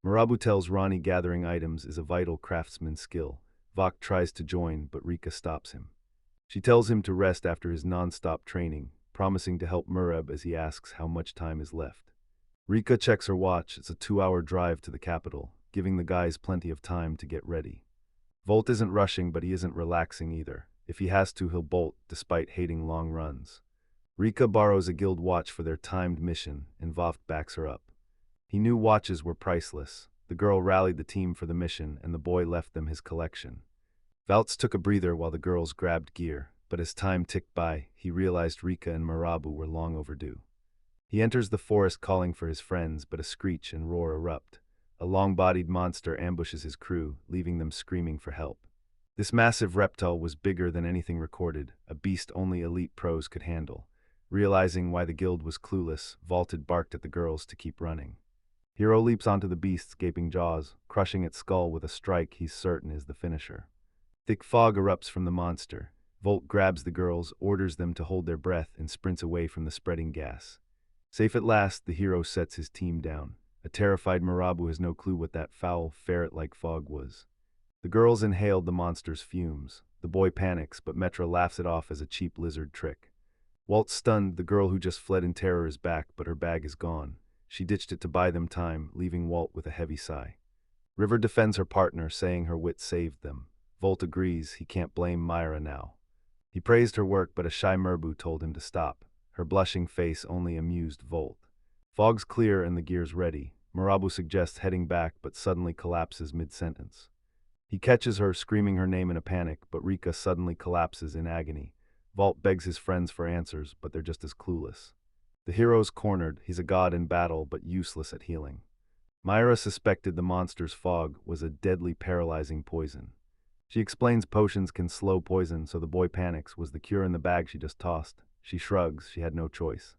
Marabu tells Ronnie gathering items is a vital craftsman's skill. Vok tries to join, but Rika stops him. She tells him to rest after his non-stop training, promising to help Murab as he asks how much time is left. Rika checks her watch. It's a 2-hour drive to the capital, giving the guys plenty of time to get ready. Volt isn't rushing, but he isn't relaxing either. If he has to, he'll bolt, despite hating long runs. Rika borrows a guild watch for their timed mission, and Voft backs her up. He knew watches were priceless. The girl rallied the team for the mission, and the boy left them his collection. Valtz took a breather while the girls grabbed gear, but as time ticked by, he realized Rika and Marabu were long overdue. He enters the forest calling for his friends, but a screech and roar erupt. A long-bodied monster ambushes his crew, leaving them screaming for help. This massive reptile was bigger than anything recorded, a beast only elite pros could handle. Realizing why the guild was clueless, Vaulted barked at the girls to keep running. Hero leaps onto the beast's gaping jaws, crushing its skull with a strike he's certain is the finisher. Thick fog erupts from the monster. Volt grabs the girls, orders them to hold their breath, and sprints away from the spreading gas. Safe at last, the hero sets his team down. A terrified Marabu has no clue what that foul, ferret-like fog was. The girls inhaled the monster's fumes. The boy panics, but Metra laughs it off as a cheap lizard trick. Walt's stunned. The girl who just fled in terror is back, but her bag is gone. She ditched it to buy them time, leaving Walt with a heavy sigh. River defends her partner, saying her wit saved them. Volt agrees he can't blame Myra now. He praised her work, but a shy Merbu told him to stop. Her blushing face only amused Volt. Fog's clear and the gear's ready. Marabu suggests heading back, but suddenly collapses mid-sentence. He catches her, screaming her name in a panic, but Rika suddenly collapses in agony. Volt begs his friends for answers, but they're just as clueless. The hero's cornered. He's a god in battle, but useless at healing. Myra suspected the monster's fog was a deadly paralyzing poison. She explains potions can slow poison, so the boy panics. Was the cure in the bag she just tossed? She shrugs. She had no choice.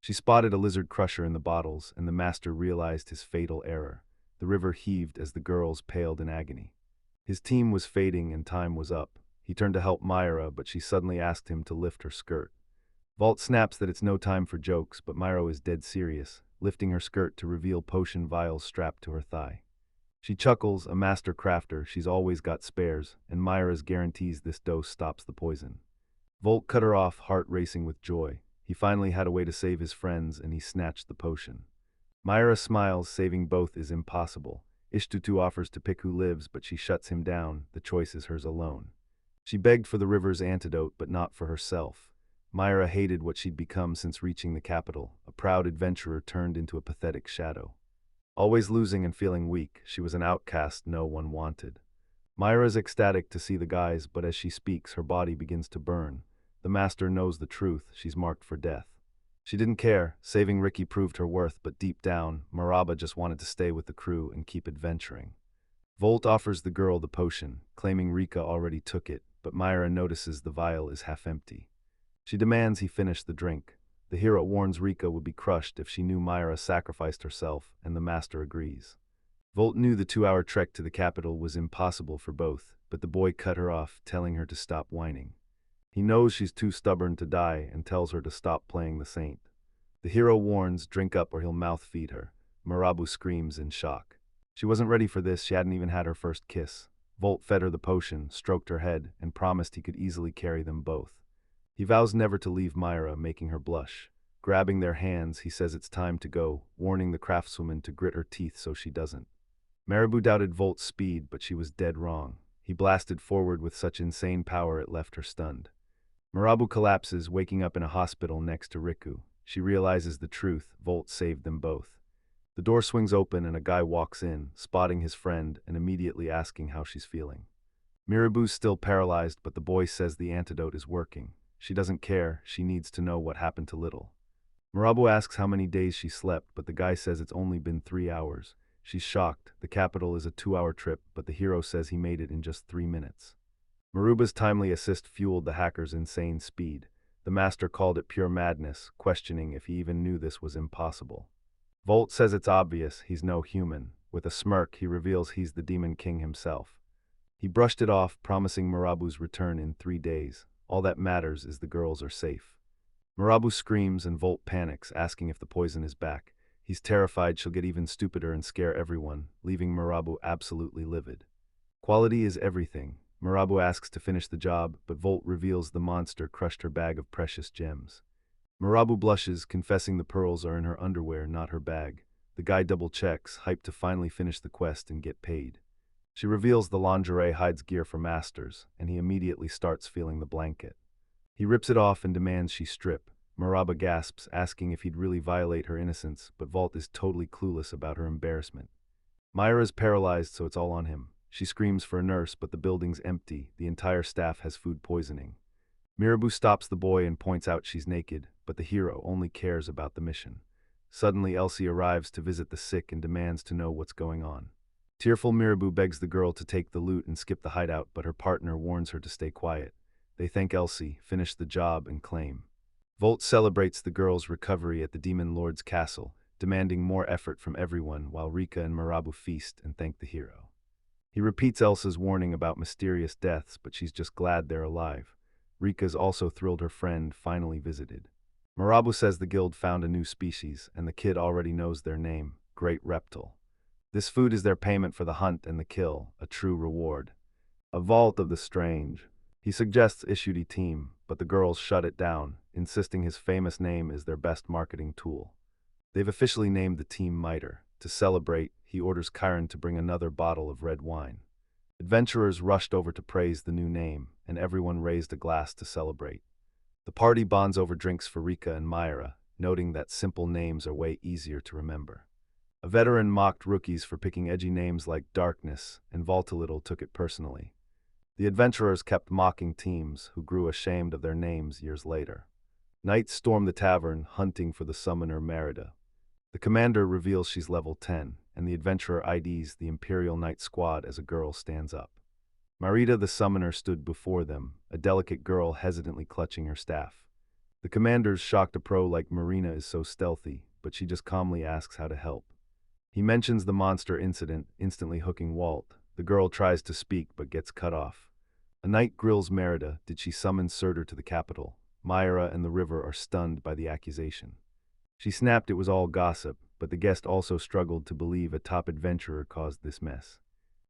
She spotted a lizard crusher in the bottles, and the master realized his fatal error. The river heaved as the girls paled in agony. His team was fading and time was up. He turned to help Myra, but she suddenly asked him to lift her skirt. Volt snaps that it's no time for jokes, but Myra is dead serious, lifting her skirt to reveal potion vials strapped to her thigh. She chuckles, a master crafter, she's always got spares, and Myra's guarantees this dose stops the poison. Volt cut her off, heart racing with joy. He finally had a way to save his friends, and he snatched the potion. Myra smiles, saving both is impossible. Ishtutu offers to pick who lives, but she shuts him down. The choice is hers alone. She begged for the river's antidote, but not for herself. Myra hated what she'd become since reaching the capital, a proud adventurer turned into a pathetic shadow. Always losing and feeling weak, she was an outcast no one wanted. Myra's ecstatic to see the guys, but as she speaks, her body begins to burn. The master knows the truth, she's marked for death. She didn't care, saving Ricky proved her worth, but deep down, Maraba just wanted to stay with the crew and keep adventuring. Volt offers the girl the potion, claiming Rika already took it, but Myra notices the vial is half empty. She demands he finish the drink. The hero warns Rika would be crushed if she knew Myra sacrificed herself, and the master agrees. Volt knew the 2-hour trek to the capital was impossible for both, but the boy cut her off, telling her to stop whining. He knows she's too stubborn to die and tells her to stop playing the saint. The hero warns, drink up or he'll mouth feed her. Marabu screams in shock. She wasn't ready for this, she hadn't even had her first kiss. Volt fed her the potion, stroked her head, and promised he could easily carry them both. He vows never to leave Myra, making her blush. Grabbing their hands, he says it's time to go, warning the craftswoman to grit her teeth so she doesn't. Marabu doubted Volt's speed, but she was dead wrong. He blasted forward with such insane power it left her stunned. Marabu collapses, waking up in a hospital next to Riku. She realizes the truth, Volt saved them both. The door swings open and a guy walks in, spotting his friend and immediately asking how she's feeling. Mirabu's still paralyzed, but the boy says the antidote is working. She doesn't care, she needs to know what happened to Little. Marabu asks how many days she slept, but the guy says it's only been 3 hours. She's shocked. The capital is a 2-hour trip, but the hero says he made it in just 3 minutes. Maruba's timely assist fueled the hacker's insane speed. The master called it pure madness, questioning if he even knew this was impossible. Volt says it's obvious, he's no human. With a smirk, he reveals he's the Demon King himself. He brushed it off, promising Marabu's return in 3 days. All that matters is the girls are safe. Marabu screams and Volt panics, asking if the poison is back. He's terrified she'll get even stupider and scare everyone, leaving Marabu absolutely livid. Quality is everything. Marabu asks to finish the job, but Volt reveals the monster crushed her bag of precious gems. Marabu blushes, confessing the pearls are in her underwear, not her bag. The guy double-checks, hyped to finally finish the quest and get paid. She reveals the lingerie hides gear for masters, and he immediately starts feeling the blanket. He rips it off and demands she strip. Maraba gasps, asking if he'd really violate her innocence, but Volt is totally clueless about her embarrassment. Myra's paralyzed, so it's all on him. She screams for a nurse, but the building's empty. The entire staff has food poisoning. Mirabu stops the boy and points out she's naked, but the hero only cares about the mission. Suddenly, Elsie arrives to visit the sick and demands to know what's going on. Tearful Mirabu begs the girl to take the loot and skip the hideout, but her partner warns her to stay quiet. They thank Elsie, finish the job, and claim. Volt celebrates the girl's recovery at the Demon Lord's castle, demanding more effort from everyone while Rika and Marabu feast and thank the hero. He repeats Elsa's warning about mysterious deaths, but she's just glad they're alive. Rika's also thrilled her friend finally visited. Marabu says the guild found a new species, and the kid already knows their name, Great Reptile. This food is their payment for the hunt and the kill, a true reward. A vault of the strange. He suggests Ishuti team, but the girls shut it down, insisting his famous name is their best marketing tool. They've officially named the team Miter. To celebrate, he orders Chiron to bring another bottle of red wine. Adventurers rushed over to praise the new name, and everyone raised a glass to celebrate. The party bonds over drinks for Rika and Myra, noting that simple names are way easier to remember. A veteran mocked rookies for picking edgy names like Darkness, and Voltilittle took it personally. The adventurers kept mocking teams who grew ashamed of their names years later. Knights storm the tavern, hunting for the summoner Merida. The commander reveals she's level 10, and the adventurer IDs the Imperial Knight squad as a girl stands up. Merida the summoner stood before them, a delicate girl hesitantly clutching her staff. The commander's shocked a pro like Marina is so stealthy, but she just calmly asks how to help. He mentions the monster incident, instantly hooking Walt. The girl tries to speak but gets cut off. A knight grills Merida, did she summon Surtur to the capital? Myra and the river are stunned by the accusation. She snapped it was all gossip, but the guest also struggled to believe a top adventurer caused this mess.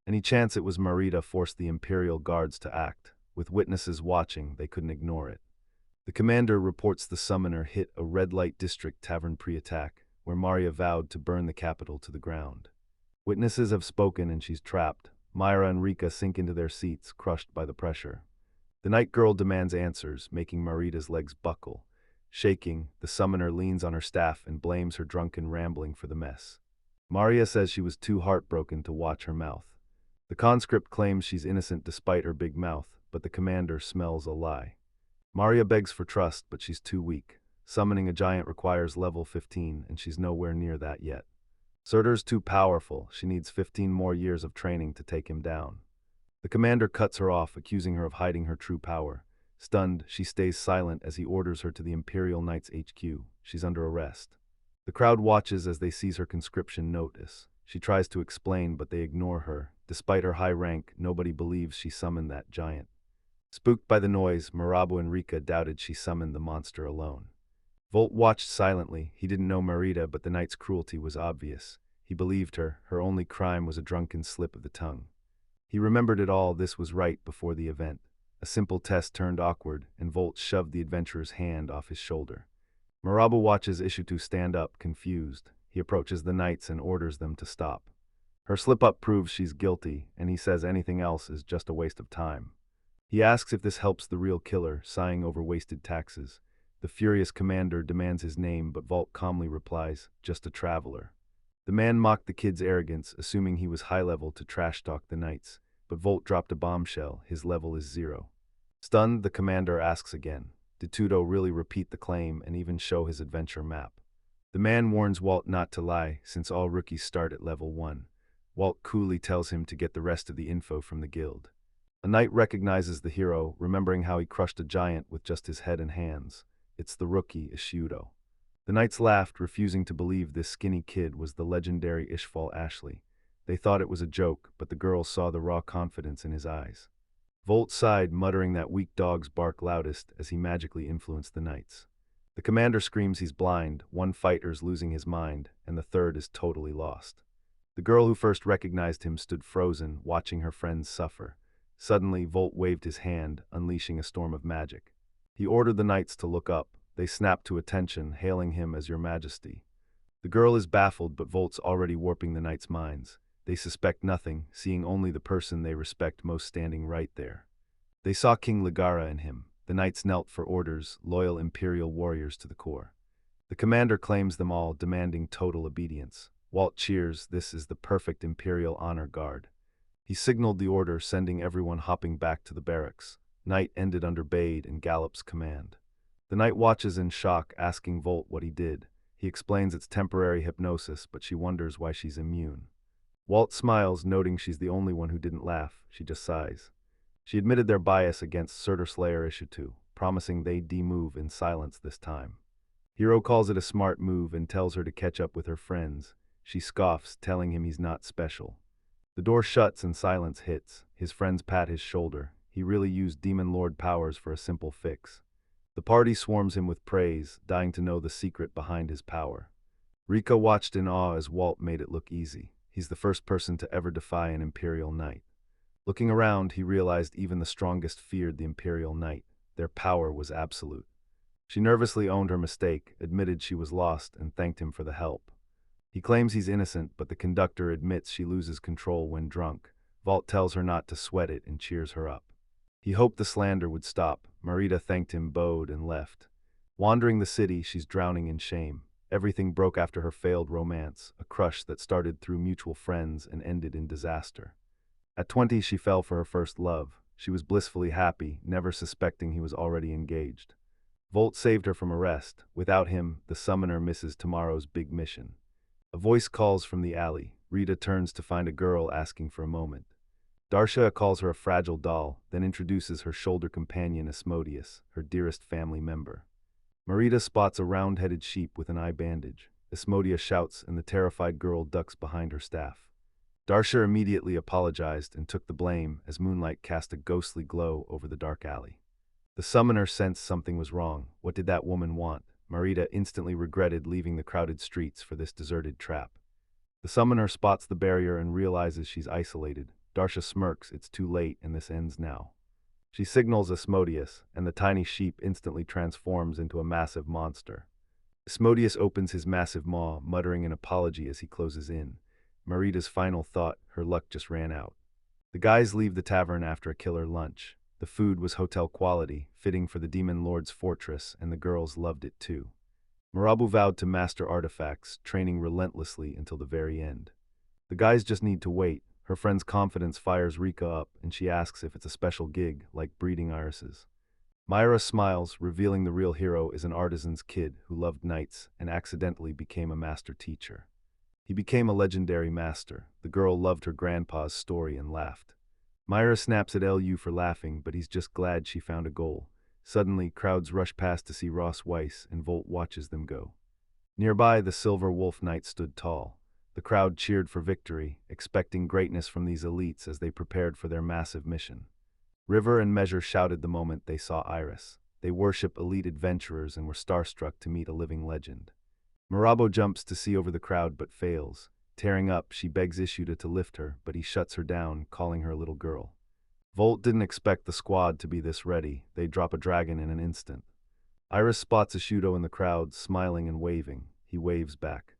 Any chance it was Merida forced the Imperial guards to act. With witnesses watching, they couldn't ignore it. The commander reports the summoner hit a red light district tavern pre-attack, where Maria vowed to burn the capital to the ground. Witnesses have spoken and she's trapped. Myra and Rika sink into their seats, crushed by the pressure. The night girl demands answers, making Marida's legs buckle. Shaking, the summoner leans on her staff and blames her drunken rambling for the mess. Maria says she was too heartbroken to watch her mouth. The conscript claims she's innocent despite her big mouth, but the commander smells a lie. Maria begs for trust, but she's too weak. Summoning a giant requires level 15, and she's nowhere near that yet. Surtur's too powerful, she needs 15 more years of training to take him down. The commander cuts her off, accusing her of hiding her true power. Stunned, she stays silent as he orders her to the Imperial Knights HQ. She's under arrest. The crowd watches as they seize her conscription notice. She tries to explain, but they ignore her. Despite her high rank, nobody believes she summoned that giant. Spooked by the noise, Marabu and Rika doubted she summoned the monster alone. Volt watched silently. He didn't know Merida, but the knight's cruelty was obvious. He believed her. Her only crime was a drunken slip of the tongue. He remembered it all. This was right before the event. A simple test turned awkward, and Volt shoved the adventurer's hand off his shoulder. Marabu watches Ishitu stand up, confused. He approaches the knights and orders them to stop. Her slip-up proves she's guilty, and he says anything else is just a waste of time. He asks if this helps the real killer, sighing over wasted taxes. The furious commander demands his name, but Volt calmly replies, just a traveler. The man mocked the kid's arrogance, assuming he was high-level to trash-talk the knights, but Volt dropped a bombshell. His level is 0. Stunned, the commander asks again. Did Tudo really repeat the claim and even show his adventure map? The man warns Walt not to lie, since all rookies start at level 1. Walt coolly tells him to get the rest of the info from the guild. A knight recognizes the hero, remembering how he crushed a giant with just his head and hands. It's the rookie, Ishiudo. The knights laughed, refusing to believe this skinny kid was the legendary Ishval Ashley. They thought it was a joke, but the girls saw the raw confidence in his eyes. Volt sighed, muttering that weak dogs bark loudest as he magically influenced the knights. The commander screams he's blind, one fighter's losing his mind, and the third is totally lost. The girl who first recognized him stood frozen, watching her friends suffer. Suddenly, Volt waved his hand, unleashing a storm of magic. He ordered the knights to look up. They snapped to attention, hailing him as Your Majesty. The girl is baffled, but Volt's already warping the knights' minds. They suspect nothing, seeing only the person they respect most standing right there. They saw King Ligara in him. The knights knelt for orders, loyal imperial warriors to the core. The commander claims them all, demanding total obedience. Walt cheers. This is the perfect imperial honor guard. He signaled the order, sending everyone hopping back to the barracks. Night ended under Bade and Gallop's command. The knight watches in shock, asking Volt what he did. He explains it's temporary hypnosis, but she wonders why she's immune. Walt smiles, noting she's the only one who didn't laugh. She just sighs. She admitted their bias against Surtur Slayer Ishitu, promising they'd demove in silence this time. Hero calls it a smart move and tells her to catch up with her friends. She scoffs, telling him he's not special. The door shuts and silence hits. His friends pat his shoulder. He really used Demon Lord powers for a simple fix. The party swarms him with praise, dying to know the secret behind his power. Rika watched in awe as Walt made it look easy. He's the first person to ever defy an Imperial Knight. Looking around, he realized even the strongest feared the Imperial Knight. Their power was absolute. She nervously owned her mistake, admitted she was lost, and thanked him for the help. He claims he's innocent, but the conductor admits she loses control when drunk. Vault tells her not to sweat it and cheers her up. He hoped the slander would stop. Marita thanked him, bowed, and left. Wandering the city, she's drowning in shame. Everything broke after her failed romance, a crush that started through mutual friends and ended in disaster. At 20, she fell for her first love. She was blissfully happy, never suspecting he was already engaged. Volt saved her from arrest. Without him, the summoner misses tomorrow's big mission. A voice calls from the alley. Rita turns to find a girl asking for a moment. Darsha calls her a fragile doll, then introduces her shoulder companion Asmodeus, her dearest family member. Marita spots a round-headed sheep with an eye bandage. Asmodeus shouts, and the terrified girl ducks behind her staff. Darsha immediately apologized and took the blame as moonlight cast a ghostly glow over the dark alley. The summoner sensed something was wrong. What did that woman want? Marita instantly regretted leaving the crowded streets for this deserted trap. The summoner spots the barrier and realizes she's isolated. Darsha smirks, it's too late and this ends now. She signals Asmodeus, and the tiny sheep instantly transforms into a massive monster. Asmodeus opens his massive maw, muttering an apology as he closes in. Marita's final thought, her luck just ran out. The guys leave the tavern after a killer lunch. The food was hotel quality, fitting for the demon lord's fortress, and the girls loved it too. Marabu vowed to master artifacts, training relentlessly until the very end. The guys just need to wait. Her friend's confidence fires Rika up, and she asks if it's a special gig, like breeding irises. Myra smiles, revealing the real hero is an artisan's kid who loved knights and accidentally became a master teacher. He became a legendary master. The girl loved her grandpa's story and laughed. Myra snaps at Lu for laughing, but he's just glad she found a goal. Suddenly, crowds rush past to see Ross Weiss, and Volt watches them go. Nearby, the Silver Wolf Knight stood tall. The crowd cheered for victory, expecting greatness from these elites as they prepared for their massive mission. River and Measure shouted the moment they saw Iris. They worship elite adventurers and were starstruck to meet a living legend. Marabo jumps to see over the crowd but fails. Tearing up, she begs Ishuda to lift her, but he shuts her down, calling her a little girl. Volt didn't expect the squad to be this ready. They drop a dragon in an instant. Iris spots Ishudo in the crowd, smiling and waving. He waves back.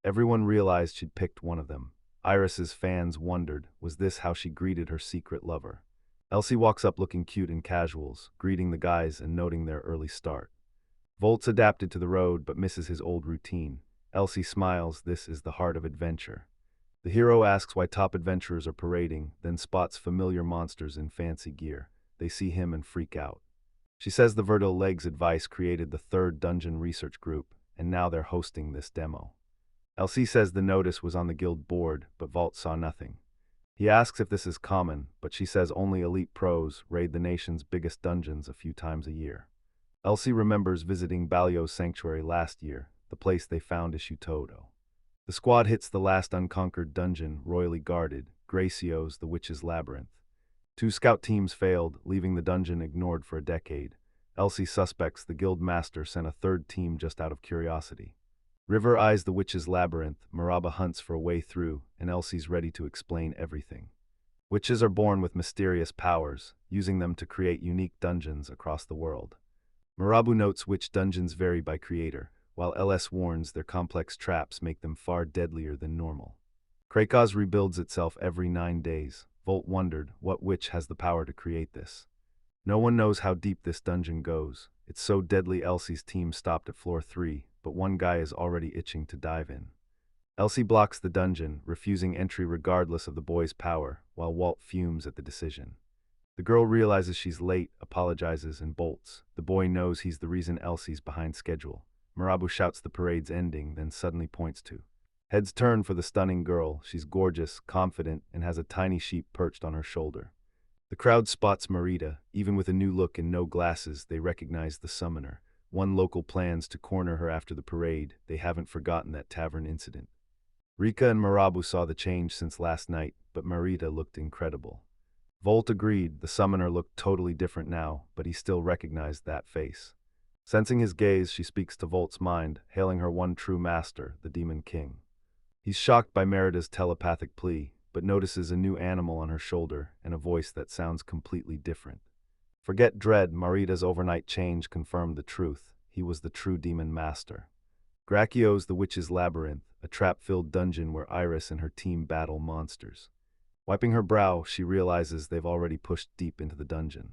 Everyone realized she'd picked one of them. Iris's fans wondered, was this how she greeted her secret lover? Elsie walks up looking cute in casuals, greeting the guys and noting their early start. Volt's adapted to the road but misses his old routine. Elsie smiles, this is the heart of adventure. The hero asks why top adventurers are parading, then spots familiar monsters in fancy gear. They see him and freak out. She says the Verdil Legs advice created the third dungeon research group, and now they're hosting this demo. Elsie says the notice was on the guild board, but Volt saw nothing. He asks if this is common, but she says only elite pros raid the nation's biggest dungeons a few times a year. Elsie remembers visiting Balio's sanctuary last year, the place they found Ishutodo. The squad hits the last unconquered dungeon, royally guarded, Gracio's the Witch's Labyrinth. 2 scout teams failed, leaving the dungeon ignored for a decade. Elsie suspects the guild master sent a third team just out of curiosity. River eyes the Witch's Labyrinth, Maraba hunts for a way through, and Elsie's ready to explain everything. Witches are born with mysterious powers, using them to create unique dungeons across the world. Marabu notes which dungeons vary by creator, while LS warns their complex traps make them far deadlier than normal. Krakaz rebuilds itself every 9 days. Volt wondered, what witch has the power to create this? No one knows how deep this dungeon goes. It's so deadly Elsie's team stopped at floor 3, but one guy is already itching to dive in. Elsie blocks the dungeon, refusing entry regardless of the boy's power, while Walt fumes at the decision. The girl realizes she's late, apologizes, and bolts. The boy knows he's the reason Elsie's behind schedule. Marabu shouts the parade's ending, then suddenly points to. Heads turn for the stunning girl. She's gorgeous, confident, and has a tiny sheep perched on her shoulder. The crowd spots Marita. Even with a new look and no glasses, they recognize the summoner. One local plans to corner her after the parade. They haven't forgotten that tavern incident. Rika and Marabu saw the change since last night, but Marita looked incredible. Volt agreed. The summoner looked totally different now, but he still recognized that face. Sensing his gaze, she speaks to Volt's mind, hailing her one true master, the Demon King. He's shocked by Merida's telepathic plea, but notices a new animal on her shoulder and a voice that sounds completely different. Forget dread, Marita's overnight change confirmed the truth. He was the true demon master. Gracio's the Witch's Labyrinth, a trap-filled dungeon where Iris and her team battle monsters. Wiping her brow, she realizes they've already pushed deep into the dungeon.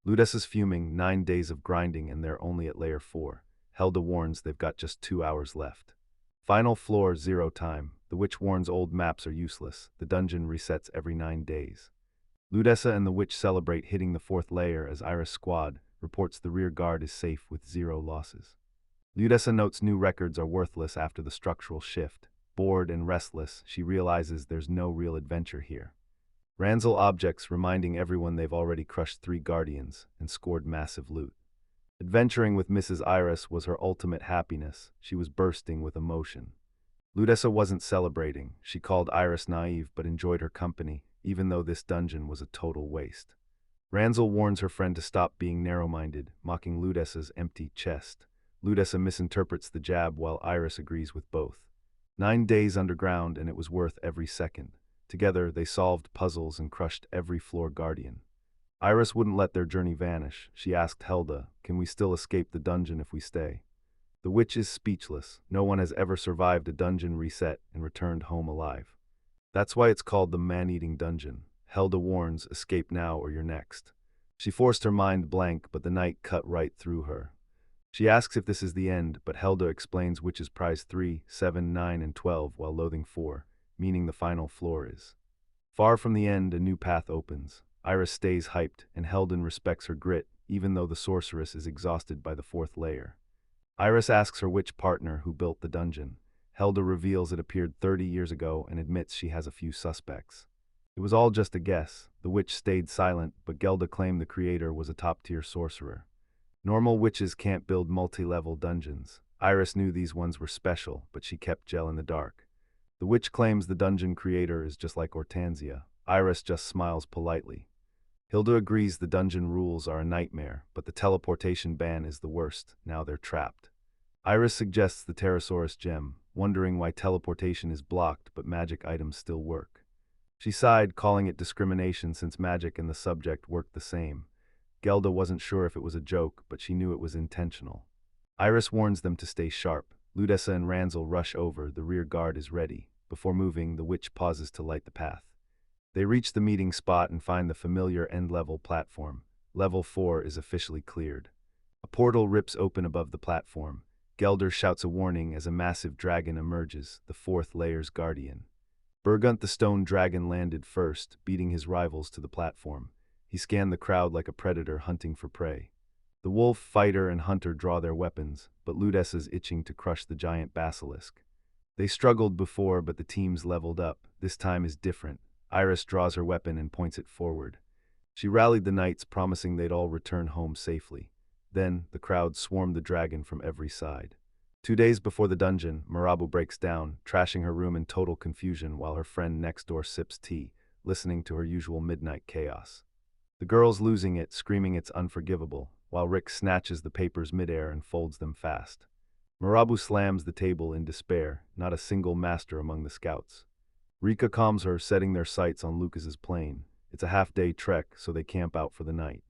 Ludus is fuming, 9 days of grinding and they're only at layer 4. Helda warns they've got just 2 hours left. Final floor, 0 time. The witch warns old maps are useless. The dungeon resets every 9 days. Ludessa and the witch celebrate hitting the 4th layer as Iris' squad reports the rear guard is safe with 0 losses. Ludessa notes new records are worthless after the structural shift. Bored and restless, she realizes there's no real adventure here. Ranzel objects reminding everyone they've already crushed 3 guardians and scored massive loot. Adventuring with Mrs. Iris was her ultimate happiness. She was bursting with emotion. Ludessa wasn't celebrating. She called Iris naive but enjoyed her company, even though this dungeon was a total waste. Ranzel warns her friend to stop being narrow-minded, mocking Ludessa's empty chest. Ludessa misinterprets the jab while Iris agrees with both. 9 days underground and it was worth every second. Together, they solved puzzles and crushed every floor guardian. Iris wouldn't let their journey vanish. She asked Helda, "Can we still escape the dungeon if we stay?" The witch is speechless. No one has ever survived a dungeon reset and returned home alive. That's why it's called the man-eating dungeon. Helda warns, "Escape now or you're next." She forced her mind blank, but the night cut right through her. She asks if this is the end, but Helda explains witches prize 3, 7, 9, and 12 while loathing 4, meaning the final floor is. Far from the end, a new path opens. Iris stays hyped, and Helden respects her grit, even though the sorceress is exhausted by the 4th layer. Iris asks her witch partner who built the dungeon. Helda reveals it appeared 30 years ago and admits she has a few suspects. It was all just a guess. The witch stayed silent, but Gelda claimed the creator was a top-tier sorcerer. Normal witches can't build multi-level dungeons. Iris knew these ones were special, but she kept Gel in the dark. The witch claims the dungeon creator is just like Hortensia. Iris just smiles politely. Hilda agrees the dungeon rules are a nightmare, but the teleportation ban is the worst. Now they're trapped. Iris suggests the Pterosaurus gem, wondering why teleportation is blocked but magic items still work. She sighed, calling it discrimination since magic and the subject worked the same. Gelda wasn't sure if it was a joke, but she knew it was intentional. Iris warns them to stay sharp. Ludessa and Ranzel rush over, the rear guard is ready. Before moving, the witch pauses to light the path. They reach the meeting spot and find the familiar end-level platform. Level 4 is officially cleared. A portal rips open above the platform. Gelder shouts a warning as a massive dragon emerges, the 4th layer's guardian. Burgunt the stone dragon landed first, beating his rivals to the platform. He scanned the crowd like a predator hunting for prey. The wolf, fighter, and hunter draw their weapons, but Ludessa is itching to crush the giant basilisk. They struggled before, but the teams leveled up. This time is different. Iris draws her weapon and points it forward. She rallied the knights, promising they'd all return home safely. Then, the crowd swarmed the dragon from every side. 2 days before the dungeon, Marabu breaks down, trashing her room in total confusion while her friend next door sips tea, listening to her usual midnight chaos. The girl's losing it, screaming it's unforgivable, while Rick snatches the papers midair and folds them fast. Marabu slams the table in despair, not a single master among the scouts. Rika calms her, setting their sights on Lucas's plane. It's a half-day trek, so they camp out for the night.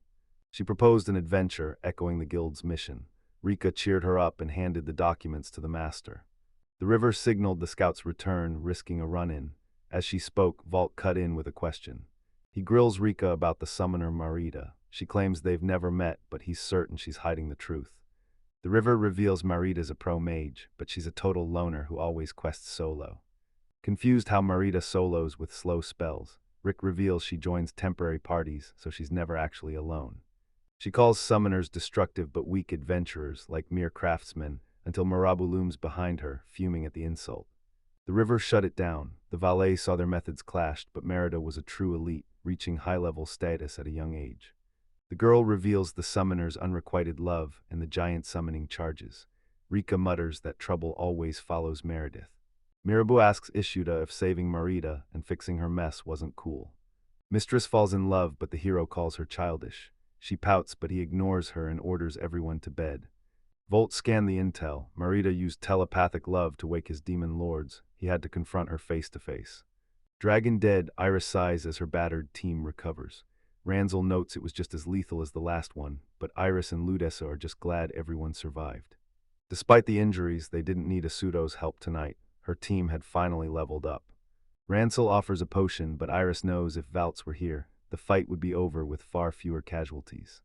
She proposed an adventure, echoing the guild's mission. Rika cheered her up and handed the documents to the master. The river signaled the scouts' return, risking a run-in. As she spoke, Vault cut in with a question. He grills Rika about the summoner Marita. She claims they've never met, but he's certain she's hiding the truth. The river reveals Marita's a pro-mage, but she's a total loner who always quests solo. Confused how Marita solos with slow spells, Rick reveals she joins temporary parties, so she's never actually alone. She calls summoners destructive but weak adventurers, like mere craftsmen, until Marabu looms behind her, fuming at the insult. The river shut it down. The valets saw their methods clashed, but Merida was a true elite, reaching high-level status at a young age. The girl reveals the summoner's unrequited love and the giant summoning charges. Rika mutters that trouble always follows Meredith. Mirabu asks Ishuda if saving Marita and fixing her mess wasn't cool. Mistress falls in love, but the hero calls her childish. She pouts, but he ignores her and orders everyone to bed. Volt scanned the intel. Marita used telepathic love to wake his demon lords. He had to confront her face to face. Dragon dead, Iris sighs as her battered team recovers. Ranzel notes it was just as lethal as the last one, but Iris and Ludessa are just glad everyone survived. Despite the injuries, they didn't need Asudo's help tonight. Her team had finally leveled up. Ransel offers a potion, but Iris knows if Valtz were here, the fight would be over with far fewer casualties.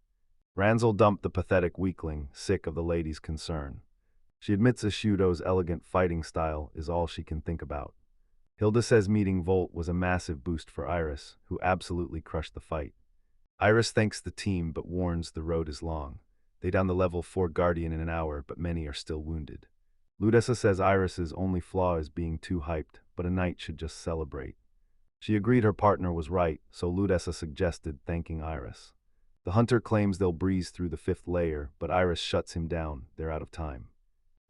Ransel dumped the pathetic weakling, sick of the lady's concern. She admits Ashudo's elegant fighting style is all she can think about. Hilda says meeting Volt was a massive boost for Iris, who absolutely crushed the fight. Iris thanks the team but warns the road is long. They down the level 4 Guardian in an hour, but many are still wounded. Ludessa says Iris's only flaw is being too hyped, but a knight should just celebrate. She agreed her partner was right, so Ludessa suggested thanking Iris. The hunter claims they'll breeze through the 5th layer, but Iris shuts him down, they're out of time.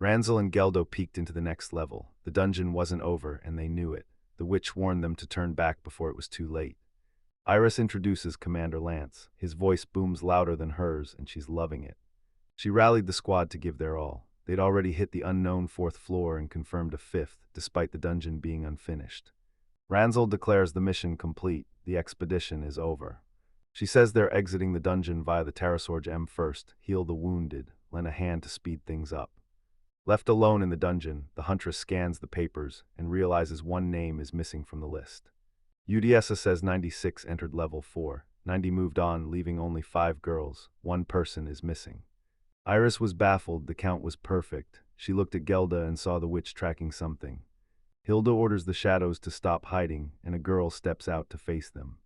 Ranzel and Geldo peeked into the next level. The dungeon wasn't over, and they knew it. The witch warned them to turn back before it was too late. Iris introduces Commander Lance. His voice booms louder than hers, and she's loving it. She rallied the squad to give their all. They'd already hit the unknown 4th floor and confirmed a 5th, despite the dungeon being unfinished. Ranzel declares the mission complete. The expedition is over. She says they're exiting the dungeon via the Terrasorge M first, heal the wounded, lend a hand to speed things up. Left alone in the dungeon, the huntress scans the papers and realizes one name is missing from the list. UDSA says 96 entered level 4, 90 moved on, leaving only 5 girls. 1 person is missing. Iris was baffled, the count was perfect. She looked at Gelda and saw the witch tracking something. Hilda orders the shadows to stop hiding, and a girl steps out to face them.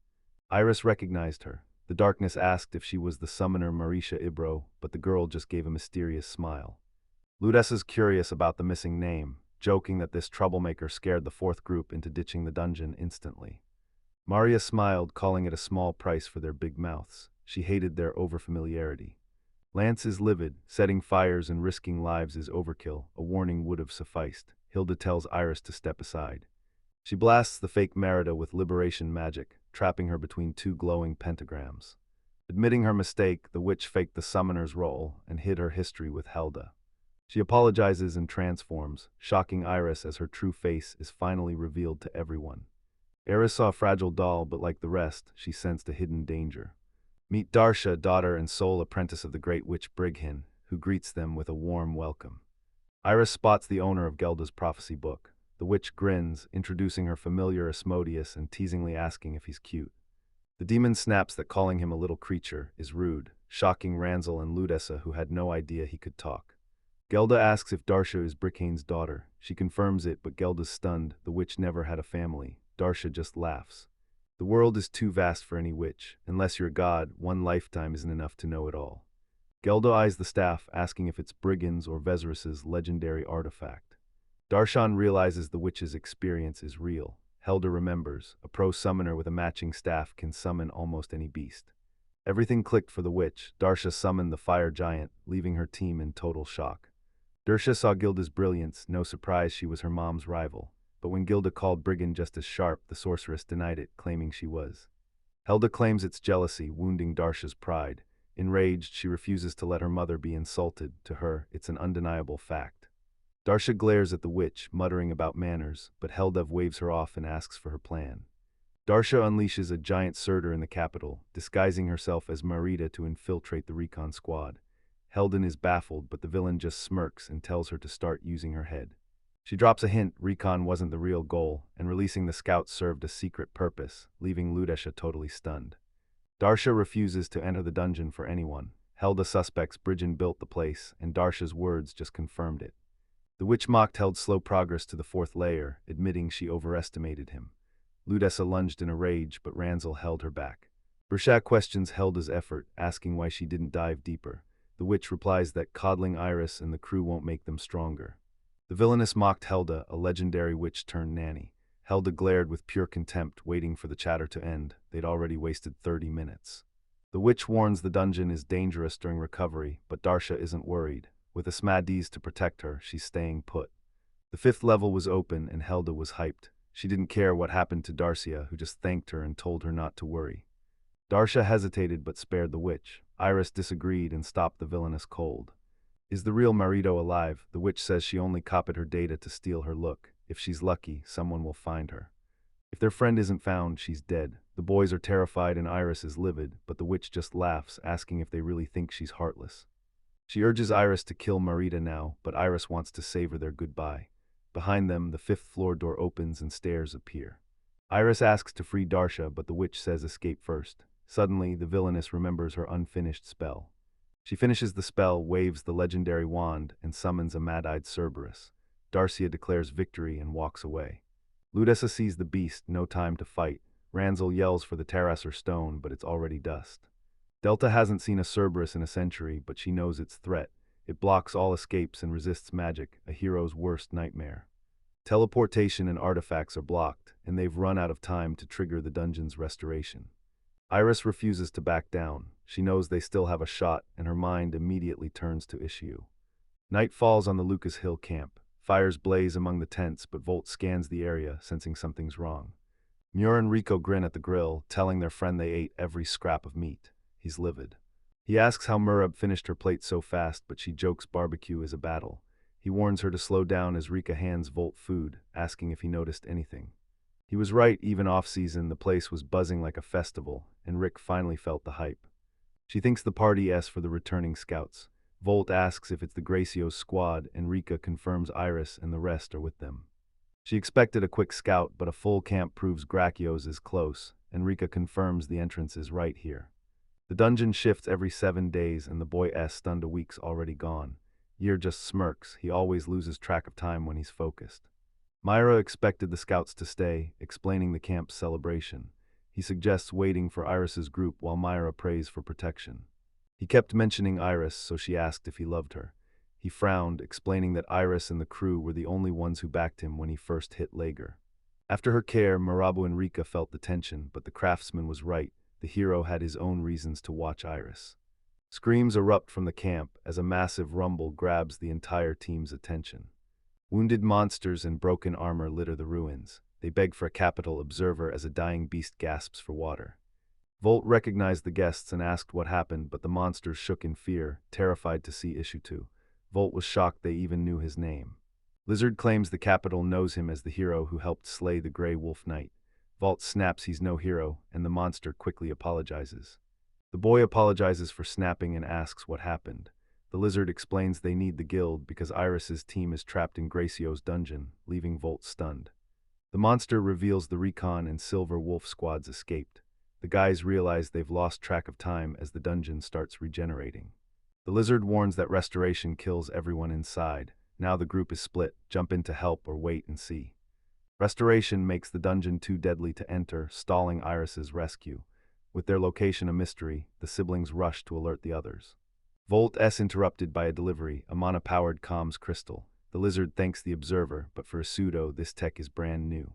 Iris recognized her. The darkness asked if she was the summoner Marisha Ibro, but the girl just gave a mysterious smile. Ludessa's curious about the missing name, joking that this troublemaker scared the 4th group into ditching the dungeon instantly. Maria smiled, calling it a small price for their big mouths. She hated their overfamiliarity. Lance is livid. Setting fires and risking lives is overkill. A warning would have sufficed. Hilda tells Iris to step aside. She blasts the fake Merida with liberation magic, trapping her between 2 glowing pentagrams. Admitting her mistake, the witch faked the summoner's role and hid her history with Hilda. She apologizes and transforms, shocking Iris as her true face is finally revealed to everyone. Eris saw a fragile doll, but like the rest, she sensed a hidden danger. Meet Darsha, daughter and sole apprentice of the great witch Brighin, who greets them with a warm welcome. Iris spots the owner of Gelda's prophecy book. The witch grins, introducing her familiar Asmodeus and teasingly asking if he's cute. The demon snaps that calling him a little creature is rude, shocking Ranzel and Ludessa, who had no idea he could talk. Gelda asks if Darsha is Brighin's daughter. She confirms it, but Gelda's stunned. The witch never had a family. Darsha just laughs. The world is too vast for any witch. Unless you're a god, 1 lifetime isn't enough to know it all. Gelda eyes the staff, asking if it's Brighin's or Vezirus's legendary artifact. Darshan realizes the witch's experience is real. Helda remembers, a pro summoner with a matching staff can summon almost any beast. Everything clicked for the witch. Darsha summoned the fire giant, leaving her team in total shock. Darsha saw Gilda's brilliance, no surprise she was her mom's rival. But when Gilda called Brighin just as sharp, the sorceress denied it, claiming she was. Helda claims it's jealousy, wounding Darsha's pride. Enraged, she refuses to let her mother be insulted. To her, it's an undeniable fact. Darsha glares at the witch, muttering about manners, but Helda waves her off and asks for her plan. Darsha unleashes a giant surtur in the capital, disguising herself as Marita to infiltrate the recon squad. Helden is baffled, but the villain just smirks and tells her to start using her head. She drops a hint recon wasn't the real goal, and releasing the scouts served a secret purpose, leaving Ludesha totally stunned. Darsha refuses to enter the dungeon for anyone. Helda suspects Brighin built the place, and Darsha's words just confirmed it. The witch mocked Held's slow progress to the 4th layer, admitting she overestimated him. Ludessa lunged in a rage, but Ranzel held her back. Bersha questions Helda's effort, asking why she didn't dive deeper. The witch replies that coddling Iris and the crew won't make them stronger. The villainess mocked Helda, a legendary witch turned nanny. Helda glared with pure contempt, waiting for the chatter to end. They'd already wasted 30 minutes. The witch warns the dungeon is dangerous during recovery, but Darsha isn't worried. With Asmodeus to protect her, she's staying put. The 5th level was open and Helda was hyped. She didn't care what happened to Darcia, who just thanked her and told her not to worry. Darsha hesitated but spared the witch. Iris disagreed and stopped the villainous cold. Is the real Marito alive? The witch says she only copied her data to steal her look. If she's lucky, someone will find her. If their friend isn't found, she's dead. The boys are terrified and Iris is livid, but the witch just laughs, asking if they really think she's heartless. She urges Iris to kill Marita now, but Iris wants to savor their goodbye. Behind them, the 5th floor door opens and stairs appear. Iris asks to free Darsha, but the witch says escape first. Suddenly, the villainess remembers her unfinished spell. She finishes the spell, waves the legendary wand, and summons a mad-eyed Cerberus. Darcia declares victory and walks away. Ludessa sees the beast, no time to fight. Ranzel yells for the Terrasser stone, but it's already dust. Delta hasn't seen a Cerberus in a century, but she knows its threat. It blocks all escapes and resists magic, a hero's worst nightmare. Teleportation and artifacts are blocked, and they've run out of time to trigger the dungeon's restoration. Iris refuses to back down. She knows they still have a shot, and her mind immediately turns to issue. Night falls on the Lucas Hill camp. Fires blaze among the tents, but Volt scans the area, sensing something's wrong. Muir and Rico grin at the grill, telling their friend they ate every scrap of meat. He's livid. He asks how Murab finished her plate so fast, but she jokes barbecue is a battle. He warns her to slow down as Rika hands Volt food, asking if he noticed anything. He was right, even off-season, the place was buzzing like a festival, and Rick finally felt the hype. She thinks the party is for the returning scouts. Volt asks if it's the Gracio's squad, and Rika confirms Iris and the rest are with them. She expected a quick scout, but a full camp proves Gracio's is close, and Rika confirms the entrance is right here. The dungeon shifts every 7 days, and the boy S stunned a week's already gone. Yer just smirks, he always loses track of time when he's focused. Myra expected the scouts to stay, explaining the camp's celebration. He suggests waiting for Iris's group while Myra prays for protection. He kept mentioning Iris, so she asked if he loved her. He frowned, explaining that Iris and the crew were the only ones who backed him when he first hit Lager. After her care, Marabu and Rika felt the tension, but the craftsman was right. The hero had his own reasons to watch Iris. Screams erupt from the camp as a massive rumble grabs the entire team's attention. Wounded monsters and broken armor litter the ruins. They beg for a capital observer as a dying beast gasps for water. Volt recognized the guests and asked what happened, but the monsters shook in fear, terrified to see Issue 2. Volt was shocked they even knew his name. Lizard claims the capital knows him as the hero who helped slay the Grey Wolf Knight. Volt snaps he's no hero, and the monster quickly apologizes. The boy apologizes for snapping and asks what happened. The lizard explains they need the guild because Iris's team is trapped in Gracio's dungeon, leaving Volt stunned. The monster reveals the Recon and Silver Wolf squads escaped. The guys realize they've lost track of time as the dungeon starts regenerating. The lizard warns that restoration kills everyone inside. Now the group is split, jump in to help or wait and see. Restoration makes the dungeon too deadly to enter, stalling Iris's rescue. With their location a mystery, the siblings rush to alert the others. Volt S interrupted by a delivery, a mana-powered comms crystal. The lizard thanks the observer, but for a pseudo, this tech is brand new.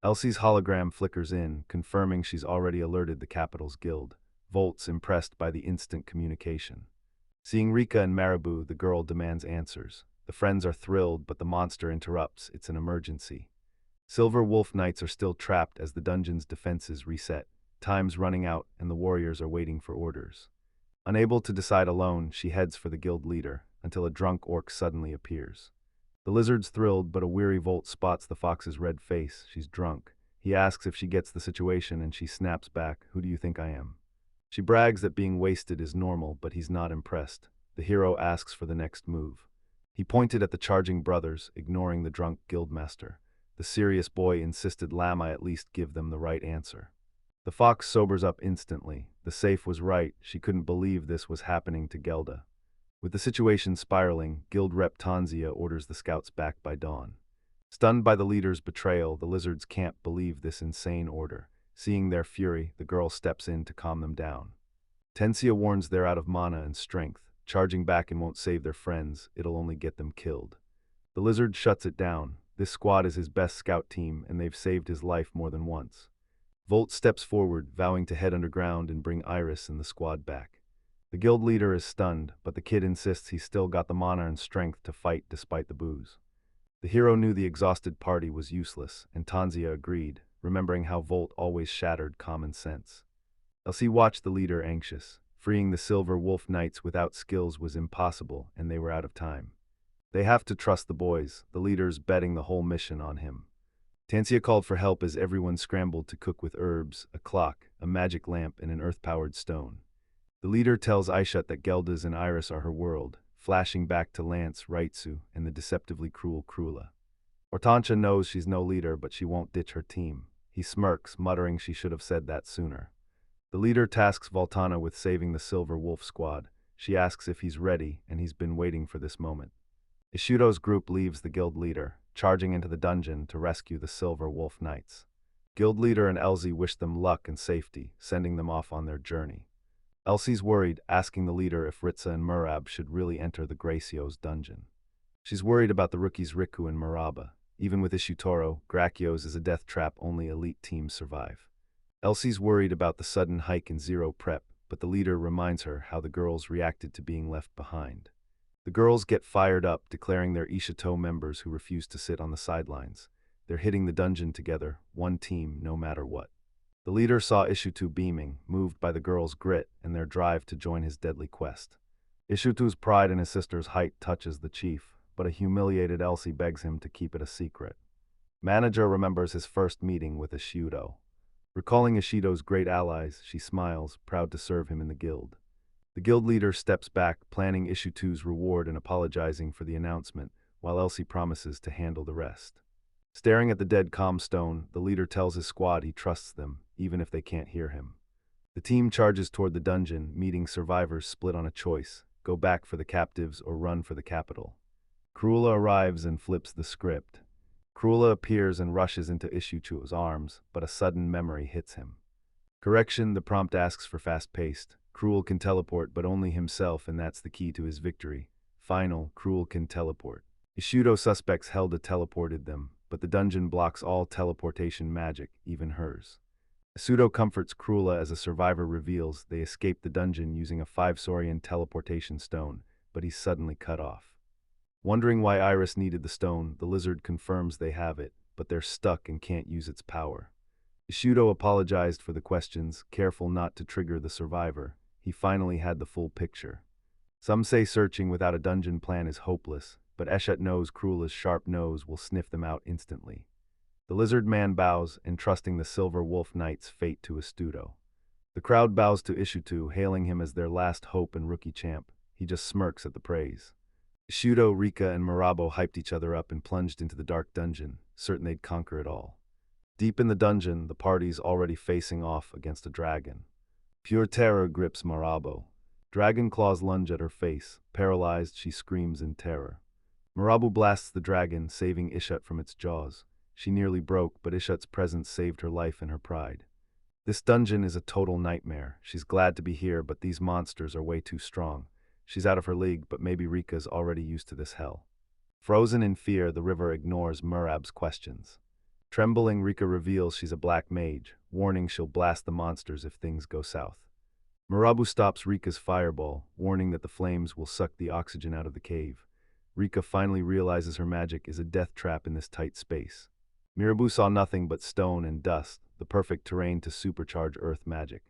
Elsie's hologram flickers in, confirming she's already alerted the capital's guild. Volt's impressed by the instant communication. Seeing Rika and Marabou, the girl demands answers. The friends are thrilled, but the monster interrupts. It's an emergency. Silver Wolf Knights are still trapped as the dungeon's defenses reset. Time's running out, and the warriors are waiting for orders. Unable to decide alone, she heads for the guild leader, until a drunk orc suddenly appears. The lizard's thrilled, but a weary Volt spots the fox's red face. She's drunk. He asks if she gets the situation, and she snaps back, "Who do you think I am?" She brags that being wasted is normal, but he's not impressed. The hero asks for the next move. He pointed at the charging brothers, ignoring the drunk guildmaster. The serious boy insisted Lama at least give them the right answer. The fox sobers up instantly. The safe was right. She couldn't believe this was happening to Gelda. With the situation spiraling, Guild Rep Tanzia orders the scouts back by dawn. Stunned by the leader's betrayal, the lizards can't believe this insane order. Seeing their fury, the girl steps in to calm them down. Tensia warns they're out of mana and strength. Charging back and won't save their friends, it'll only get them killed. The lizard shuts it down. This squad is his best scout team, and they've saved his life more than once. Volt steps forward, vowing to head underground and bring Iris and the squad back. The guild leader is stunned, but the kid insists he's still got the mana and strength to fight despite the booze. The hero knew the exhausted party was useless, and Tanzia agreed, remembering how Volt always shattered common sense. Elsie watched the leader anxious. Freeing the Silver Wolf Knights without skills was impossible, and they were out of time. They have to trust the boys, the leader's betting the whole mission on him. Tansia called for help as everyone scrambled to cook with herbs, a clock, a magic lamp, and an earth-powered stone. The leader tells Aishat that Geldas and Iris are her world, flashing back to Lance, Raitsu, and the deceptively cruel Krula. Hortensia knows she's no leader, but she won't ditch her team. He smirks, muttering she should have said that sooner. The leader tasks Voltana with saving the Silver Wolf squad. She asks if he's ready, and he's been waiting for this moment. Ishido's group leaves the guild leader, charging into the dungeon to rescue the Silver Wolf Knights. Guild leader and Elsie wish them luck and safety, sending them off on their journey. Elsie's worried, asking the leader if Ritza and Murab should really enter the Gracio's dungeon. She's worried about the rookies Riku and Muraba. Even with Ishutoro, Gracio's is a death trap only elite teams survive. Elsie's worried about the sudden hike in Zero Prep, but the leader reminds her how the girls reacted to being left behind. The girls get fired up, declaring they're Ishuto members who refuse to sit on the sidelines. They're hitting the dungeon together, one team, no matter what. The leader saw Ishuto beaming, moved by the girls' grit and their drive to join his deadly quest. Ishuto's pride in his sister's height touches the chief, but a humiliated Elsie begs him to keep it a secret. Manager remembers his first meeting with Ishido. Recalling Ishido's great allies, she smiles, proud to serve him in the guild. The guild leader steps back, planning Ishuto's reward and apologizing for the announcement, while Elsie promises to handle the rest. Staring at the dead calm stone, the leader tells his squad he trusts them, even if they can't hear him. The team charges toward the dungeon, meeting survivors split on a choice: go back for the captives or run for the capital. Cruella arrives and flips the script. Cruella appears and rushes into Ishuto's arms, but a sudden memory hits him. Correction, the prompt asks for fast-paced. Cruel can teleport, but only himself, and that's the key to his victory. Final, Cruel can teleport. Ishudo suspects Helda teleported them, but the dungeon blocks all teleportation magic, even hers. Isuto comforts Cruella as a survivor reveals they escaped the dungeon using a 5-Saurian teleportation stone, but he's suddenly cut off. Wondering why Iris needed the stone, the lizard confirms they have it, but they're stuck and can't use its power. Ishudo apologized for the questions, careful not to trigger the survivor. He finally had the full picture. Some say searching without a dungeon plan is hopeless, but Eshet knows Cruella's sharp nose will sniff them out instantly. The lizard man bows, entrusting the Silver Wolf Knight's fate to Ishudo. The crowd bows to Ishuto, hailing him as their last hope and rookie champ. He just smirks at the praise. Ishudo, Rika, and Murabo hyped each other up and plunged into the dark dungeon, certain they'd conquer it all. Deep in the dungeon, the party's already facing off against a dragon. Pure terror grips Murabo. Dragon claws lunge at her face. Paralyzed, she screams in terror. Murabo blasts the dragon, saving Ishet from its jaws. She nearly broke, but Ishet's presence saved her life and her pride. This dungeon is a total nightmare. She's glad to be here, but these monsters are way too strong. She's out of her league, but maybe Rika's already used to this hell. Frozen in fear, the river ignores Murab's questions. Trembling, Rika reveals she's a black mage, warning she'll blast the monsters if things go south. Murabu stops Rika's fireball, warning that the flames will suck the oxygen out of the cave. Rika finally realizes her magic is a death trap in this tight space. Mirabu saw nothing but stone and dust, the perfect terrain to supercharge earth magic.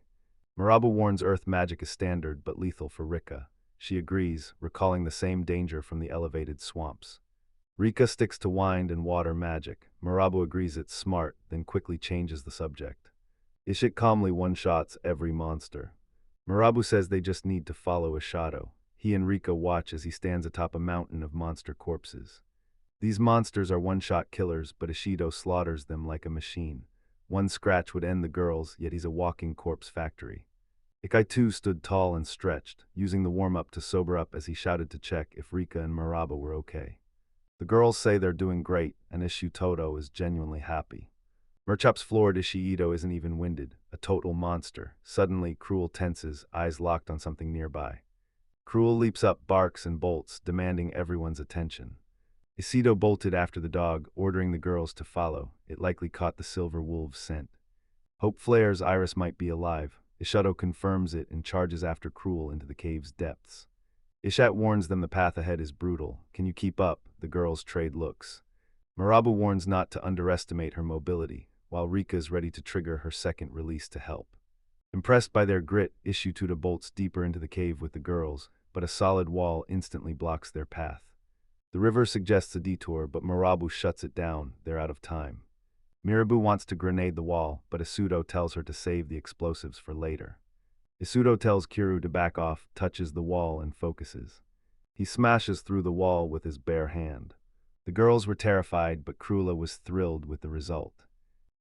Murabu warns earth magic is standard but lethal for Rika. She agrees, recalling the same danger from the elevated swamps. Rika sticks to wind and water magic. Murabu agrees it's smart, then quickly changes the subject. Ishit calmly one-shots every monster. Murabu says they just need to follow Ishido. He and Rika watch as he stands atop a mountain of monster corpses. These monsters are one-shot killers, but Ishido slaughters them like a machine. One scratch would end the girls, yet he's a walking corpse factory. Ikai too stood tall and stretched, using the warm-up to sober up as he shouted to check if Rika and Muraba were okay. The girls say they're doing great, and Ishutoto is genuinely happy. Merchop's floored Ishido isn't even winded, a total monster. Suddenly, Cruel tenses, eyes locked on something nearby. Cruel leaps up, barks and bolts, demanding everyone's attention. Ishido bolted after the dog, ordering the girls to follow. It likely caught the silver wolf's scent. Hope flares Iris might be alive. Ishido confirms it and charges after Cruel into the cave's depths. Ishat warns them the path ahead is brutal. Can you keep up? The girls trade looks. Murabu warns not to underestimate her mobility, while Rika is ready to trigger her second release to help. Impressed by their grit, Ishutuda bolts deeper into the cave with the girls, but a solid wall instantly blocks their path. The river suggests a detour, but Murabu shuts it down. They're out of time. Mirabu wants to grenade the wall, but Isudo tells her to save the explosives for later. Isudo tells Kiru to back off, touches the wall, and focuses. He smashes through the wall with his bare hand. The girls were terrified, but Krula was thrilled with the result.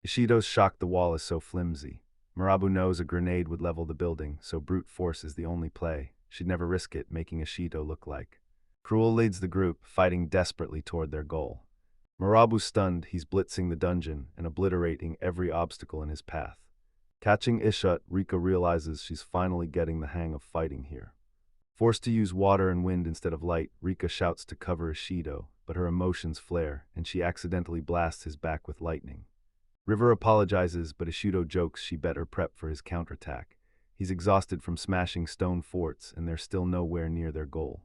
Ishido's shocked the wall is so flimsy. Murabu knows a grenade would level the building, so brute force is the only play. She'd never risk it, making Ishido look like. Cruel leads the group, fighting desperately toward their goal. Murabu stunned, he's blitzing the dungeon and obliterating every obstacle in his path. Catching Ishut, Rika realizes she's finally getting the hang of fighting here. Forced to use water and wind instead of light, Rika shouts to cover Ishido, but her emotions flare, and she accidentally blasts his back with lightning. River apologizes, but Ishido jokes she better prep for his counterattack. He's exhausted from smashing stone forts, and they're still nowhere near their goal.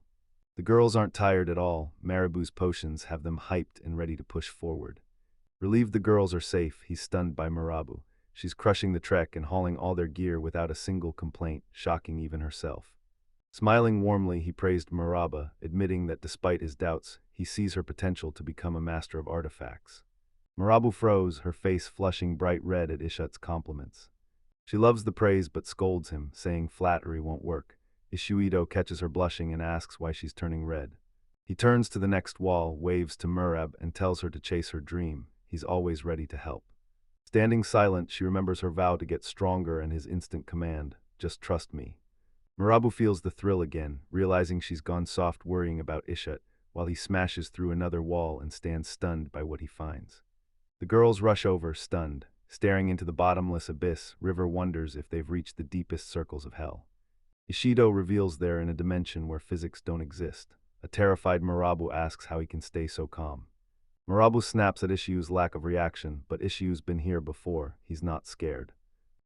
The girls aren't tired at all. Maribu's potions have them hyped and ready to push forward. Relieved the girls are safe, he's stunned by Murabu. She's crushing the trek and hauling all their gear without a single complaint, shocking even herself. Smiling warmly, he praised Muraba, admitting that despite his doubts, he sees her potential to become a master of artifacts. Murabu froze, her face flushing bright red at Ishut's compliments. She loves the praise but scolds him, saying flattery won't work. Ishido catches her blushing and asks why she's turning red. He turns to the next wall, waves to Murab, and tells her to chase her dream. He's always ready to help. Standing silent, she remembers her vow to get stronger and his instant command, just trust me. Murabu feels the thrill again, realizing she's gone soft worrying about Ishut, while he smashes through another wall and stands stunned by what he finds. The girls rush over, stunned. Staring into the bottomless abyss, River wonders if they've reached the deepest circles of hell. Ishido reveals they're in a dimension where physics don't exist. A terrified Murabu asks how he can stay so calm. Murabu snaps at Ishiu's lack of reaction, but Ishiu's been here before. He's not scared.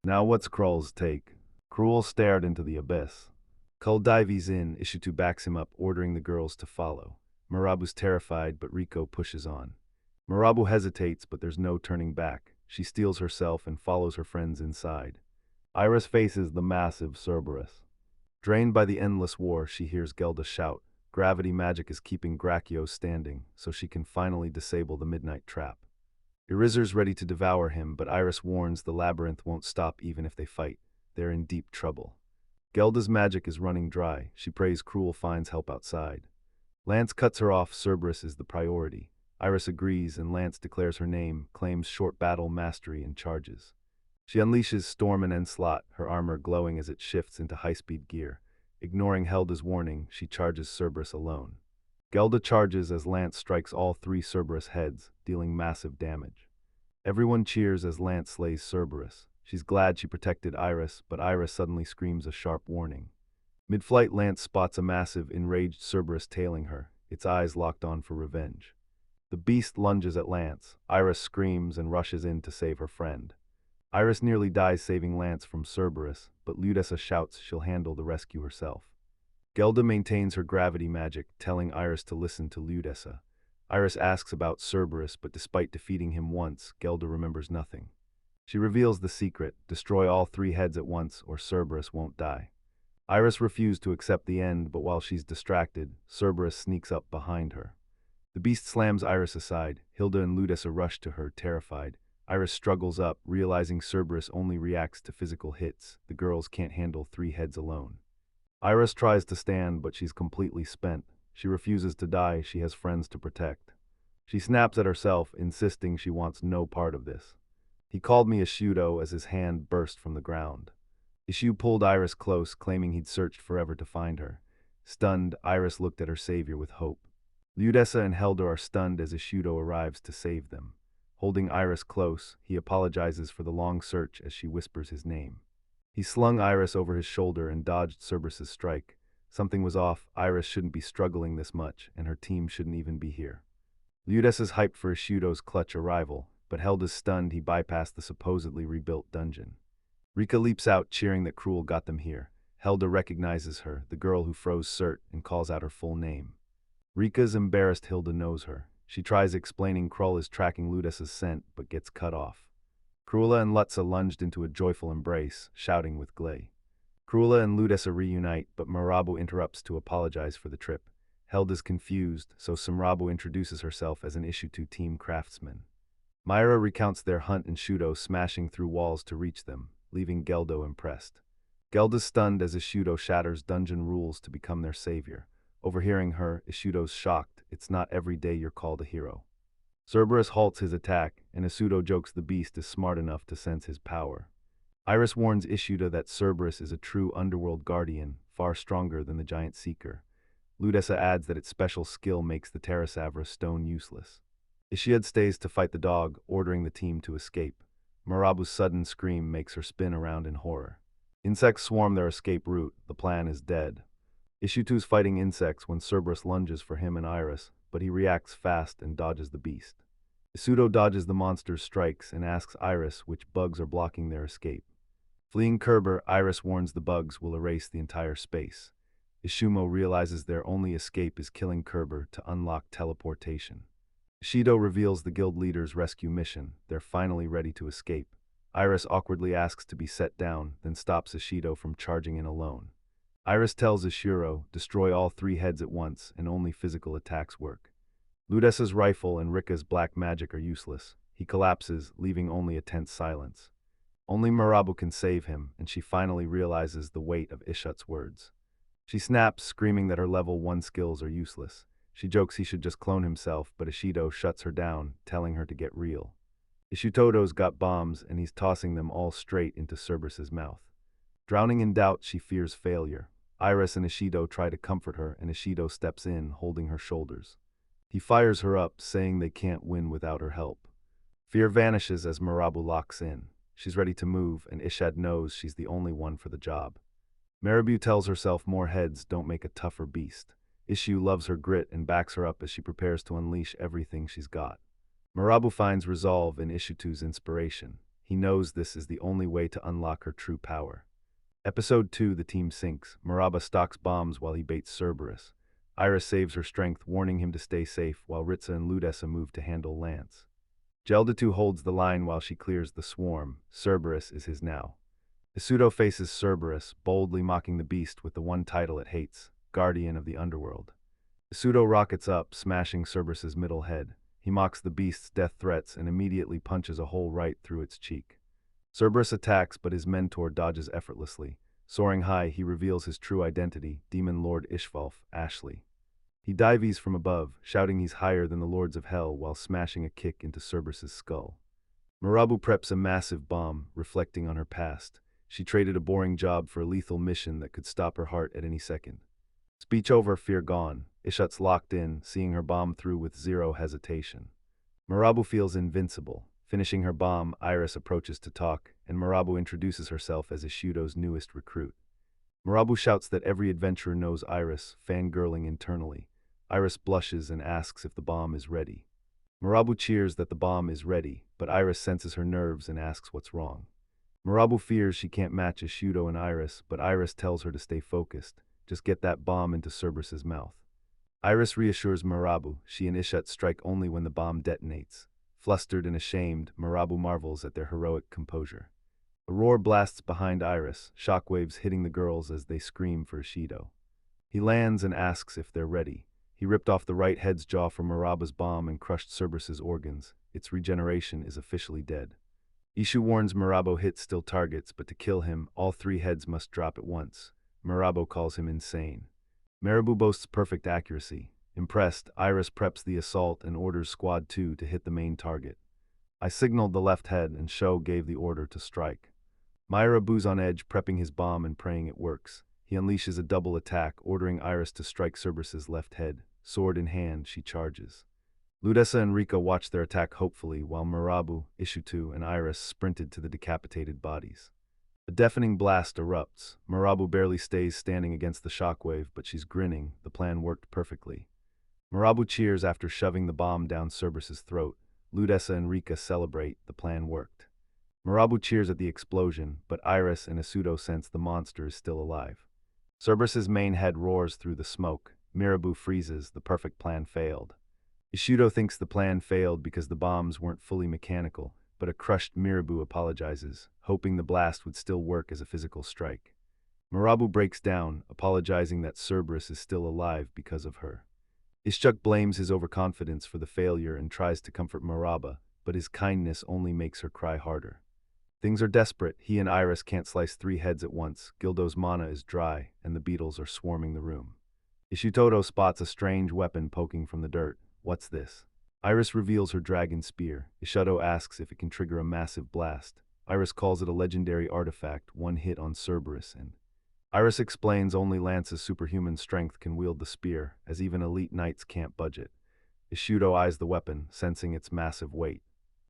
Now what's Krull's take? Cruel stared into the abyss. Kull dives in, Ishitu backs him up, ordering the girls to follow. Murabu's terrified, but Riko pushes on. Murabu hesitates, but there's no turning back. She steels herself and follows her friends inside. Iris faces the massive Cerberus. Drained by the endless war, she hears Gelda shout. Gravity magic is keeping Grachios standing, so she can finally disable the midnight trap. Irizar's ready to devour him, but Iris warns the labyrinth won't stop even if they fight. They're in deep trouble. Gelda's magic is running dry. She prays Cruel finds help outside. Lance cuts her off. Cerberus is the priority. Iris agrees, and Lance declares her name, claims short battle mastery, and charges. She unleashes Storm and Enslot, her armor glowing as it shifts into high-speed gear. Ignoring Helda's warning, she charges Cerberus alone. Gelda charges as Lance strikes all three Cerberus heads, dealing massive damage. Everyone cheers as Lance slays Cerberus. She's glad she protected Iris, but Iris suddenly screams a sharp warning. Mid-flight, Lance spots a massive, enraged Cerberus tailing her, its eyes locked on for revenge. The beast lunges at Lance. Iris screams and rushes in to save her friend. Iris nearly dies saving Lance from Cerberus, but Ludessa shouts she'll handle the rescue herself. Gelda maintains her gravity magic, telling Iris to listen to Ludessa. Iris asks about Cerberus, but despite defeating him once, Gelda remembers nothing. She reveals the secret: destroy all three heads at once or Cerberus won't die. Iris refused to accept the end, but while she's distracted, Cerberus sneaks up behind her. The beast slams Iris aside. Hilda and Ludessa rush to her, terrified. Iris struggles up, realizing Cerberus only reacts to physical hits. The girls can't handle three heads alone. Iris tries to stand, but she's completely spent. She refuses to die. She has friends to protect. She snaps at herself, insisting she wants no part of this. He called me Ishido as his hand burst from the ground. Ishiu pulled Iris close, claiming he'd searched forever to find her. Stunned, Iris looked at her savior with hope. Ludessa and Helda are stunned as Ishido arrives to save them. Holding Iris close, he apologizes for the long search as she whispers his name. He slung Iris over his shoulder and dodged Cerberus's strike. Something was off. Iris shouldn't be struggling this much, and her team shouldn't even be here. Ludessa's hyped for Ishido's clutch arrival, but Helda's stunned he bypassed the supposedly rebuilt dungeon. Rika leaps out, cheering that Cruel got them here. Helda recognizes her, the girl who froze Cert, and calls out her full name. Rika's embarrassed. Hilda knows her. She tries explaining Krull is tracking Ludessa's scent, but gets cut off. Cruella and Lutza lunged into a joyful embrace, shouting with glee. Cruella and Ludessa reunite, but Murabu interrupts to apologize for the trip. Helda's confused, so Samrabu introduces herself as an Issue-2 team craftsman. Myra recounts their hunt in Shudo, smashing through walls to reach them, leaving Geldo impressed. Gelda's stunned as Ishido shatters dungeon rules to become their savior. Overhearing her, Ishido's shocked. It's not every day you're called a hero. Cerberus halts his attack, and Isuto jokes the beast is smart enough to sense his power. Iris warns Ishuto that Cerberus is a true underworld guardian, far stronger than the giant seeker. Ludessa adds that its special skill makes the Pterosavra stone useless. Ishiad stays to fight the dog, ordering the team to escape. Marabu's sudden scream makes her spin around in horror. Insects swarm their escape route. The plan is dead. Ishuto's fighting insects when Cerberus lunges for him and Iris, but he reacts fast and dodges the beast. Isuto dodges the monster's strikes and asks Iris which bugs are blocking their escape. Fleeing Kerber, Iris warns the bugs will erase the entire space. Ishumo realizes their only escape is killing Kerber to unlock teleportation. Ishido reveals the guild leader's rescue mission. They're finally ready to escape. Iris awkwardly asks to be set down, then stops Ishido from charging in alone. Iris tells Ishiro, destroy all 3 heads at once, and only physical attacks work. Ludessa's rifle and Rika's black magic are useless. He collapses, leaving only a tense silence. Only Marabu can save him, and she finally realizes the weight of Ishut's words. She snaps, screaming that her level 1 skills are useless. She jokes he should just clone himself, but Ishido shuts her down, telling her to get real. Ishutodo's got bombs, and he's tossing them all straight into Cerberus's mouth. Drowning in doubt, she fears failure. Iris and Ishido try to comfort her, and Ishido steps in, holding her shoulders. He fires her up, saying they can't win without her help. Fear vanishes as Marabu locks in. She's ready to move, and Ishad knows she's the only one for the job. Marabu tells herself more heads don't make a tougher beast. Ishu loves her grit and backs her up as she prepares to unleash everything she's got. Marabu finds resolve in Ishuto's inspiration. He knows this is the only way to unlock her true power. Episode 2, the team sinks. Marabu stocks bombs while he baits Cerberus. Iris saves her strength, warning him to stay safe, while Ritza and Ludessa move to handle Lance. Geldatu holds the line while she clears the swarm. Cerberus is his now. Isuto faces Cerberus, boldly mocking the beast with the one title it hates, Guardian of the Underworld. Isuto rockets up, smashing Cerberus's middle head. He mocks the beast's death threats and immediately punches a hole right through its cheek. Cerberus attacks, but his mentor dodges effortlessly. Soaring high, he reveals his true identity, Demon Lord Ishvalf, Ashley. He dives from above, shouting he's higher than the Lords of Hell while smashing a kick into Cerberus's skull. Marabu preps a massive bomb, reflecting on her past. She traded a boring job for a lethal mission that could stop her heart at any second. Speech over, fear gone. Ishut's locked in, seeing her bomb through with zero hesitation. Marabu feels invincible. Finishing her bomb, Iris approaches to talk, and Marabu introduces herself as Ishuto's newest recruit. Marabu shouts that every adventurer knows Iris, fangirling internally. Iris blushes and asks if the bomb is ready. Marabu cheers that the bomb is ready, but Iris senses her nerves and asks what's wrong. Marabu fears she can't match Ishuto and Iris, but Iris tells her to stay focused. Just get that bomb into Cerberus's mouth. Iris reassures Marabu she and Ishut strike only when the bomb detonates. Flustered and ashamed, Marabu marvels at their heroic composure. A roar blasts behind Iris, shockwaves hitting the girls as they scream for Ishido. He lands and asks if they're ready. He ripped off the right head's jaw from Marabu's bomb and crushed Cerberus's organs. Its regeneration is officially dead. Ishu warns Marabu hits still targets, but to kill him, all 3 heads must drop at once. Marabu calls him insane. Marabu boasts perfect accuracy. Impressed, Iris preps the assault and orders Squad 2 to hit the main target. I signaled the left head and Sho gave the order to strike. Marabu's on edge, prepping his bomb and praying it works. He unleashes a double attack, ordering Iris to strike Cerberus's left head. Sword in hand, she charges. Ludessa and Rika watched their attack hopefully, while Marabu, Ishuto, and Iris sprinted to the decapitated bodies. A deafening blast erupts. Marabu barely stays standing against the shockwave, but she's grinning. The plan worked perfectly. Marabu cheers after shoving the bomb down Cerberus's throat. Ludessa and Rika celebrate. The plan worked. Marabu cheers at the explosion, but Iris and Isuto sense the monster is still alive. Cerberus's main head roars through the smoke. Mirabu freezes. The perfect plan failed. Ishuto thinks the plan failed because the bombs weren't fully mechanical, but a crushed Mirabu apologizes, hoping the blast would still work as a physical strike. Marabu breaks down, apologizing that Cerberus is still alive because of her. Ishchuk blames his overconfidence for the failure and tries to comfort Marabu, but his kindness only makes her cry harder. Things are desperate. He and Iris can't slice 3 heads at once. Gildo's mana is dry, and the beetles are swarming the room. Ishutodo spots a strange weapon poking from the dirt. What's this? Iris reveals her dragon spear. Ishido asks if it can trigger a massive blast. Iris calls it a legendary artifact, one hit on Cerberus, and Iris explains only Lance's superhuman strength can wield the spear, as even elite knights can't budge it. Ishido eyes the weapon, sensing its massive weight.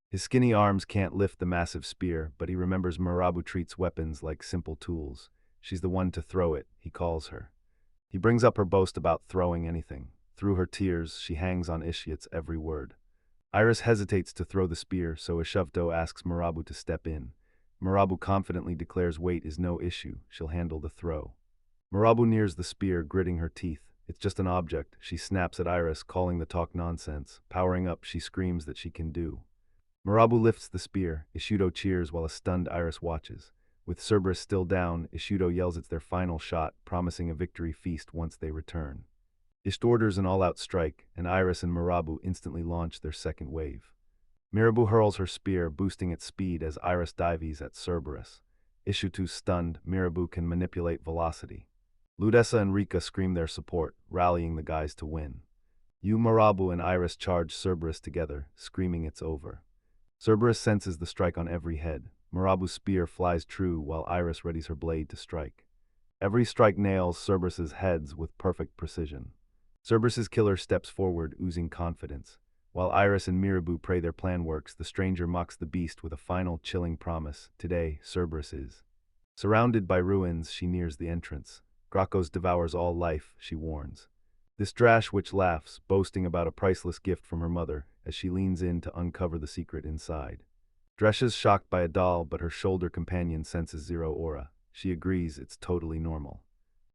His skinny arms can't lift the massive spear, but he remembers Murabu treats weapons like simple tools. She's the one to throw it, he calls her. He brings up her boast about throwing anything. Through her tears, she hangs on Ishiat's every word. Iris hesitates to throw the spear, so Ishuvdo asks Murabu to step in. Murabu confidently declares weight is no issue, she'll handle the throw. Murabu nears the spear, gritting her teeth. It's just an object, she snaps at Iris, calling the talk nonsense. Powering up, she screams that she can do. Murabu lifts the spear. Ishido cheers while a stunned Iris watches. With Cerberus still down, Ishido yells it's their final shot, promising a victory feast once they return. Ishido orders an all-out strike, and Iris and Murabu instantly launch their second wave. Mirabu hurls her spear, boosting its speed as Iris dives at Cerberus. Ishido stunned, Mirabu can manipulate velocity. Ludessa and Rika scream their support, rallying the guys to win. Murabu and Iris charge Cerberus together, screaming it's over. Cerberus senses the strike on every head. Murabu's spear flies true while Iris readies her blade to strike. Every strike nails Cerberus's heads with perfect precision. Cerberus's killer steps forward, oozing confidence. While Iris and Mirabu pray their plan works, the stranger mocks the beast with a final chilling promise. Today, Cerberus is. Surrounded by ruins, she nears the entrance. Gracchus devours all life, she warns. This Drash witch laughs, boasting about a priceless gift from her mother, as she leans in to uncover the secret inside. Dresha's shocked by a doll, but her shoulder companion senses zero aura. She agrees it's totally normal.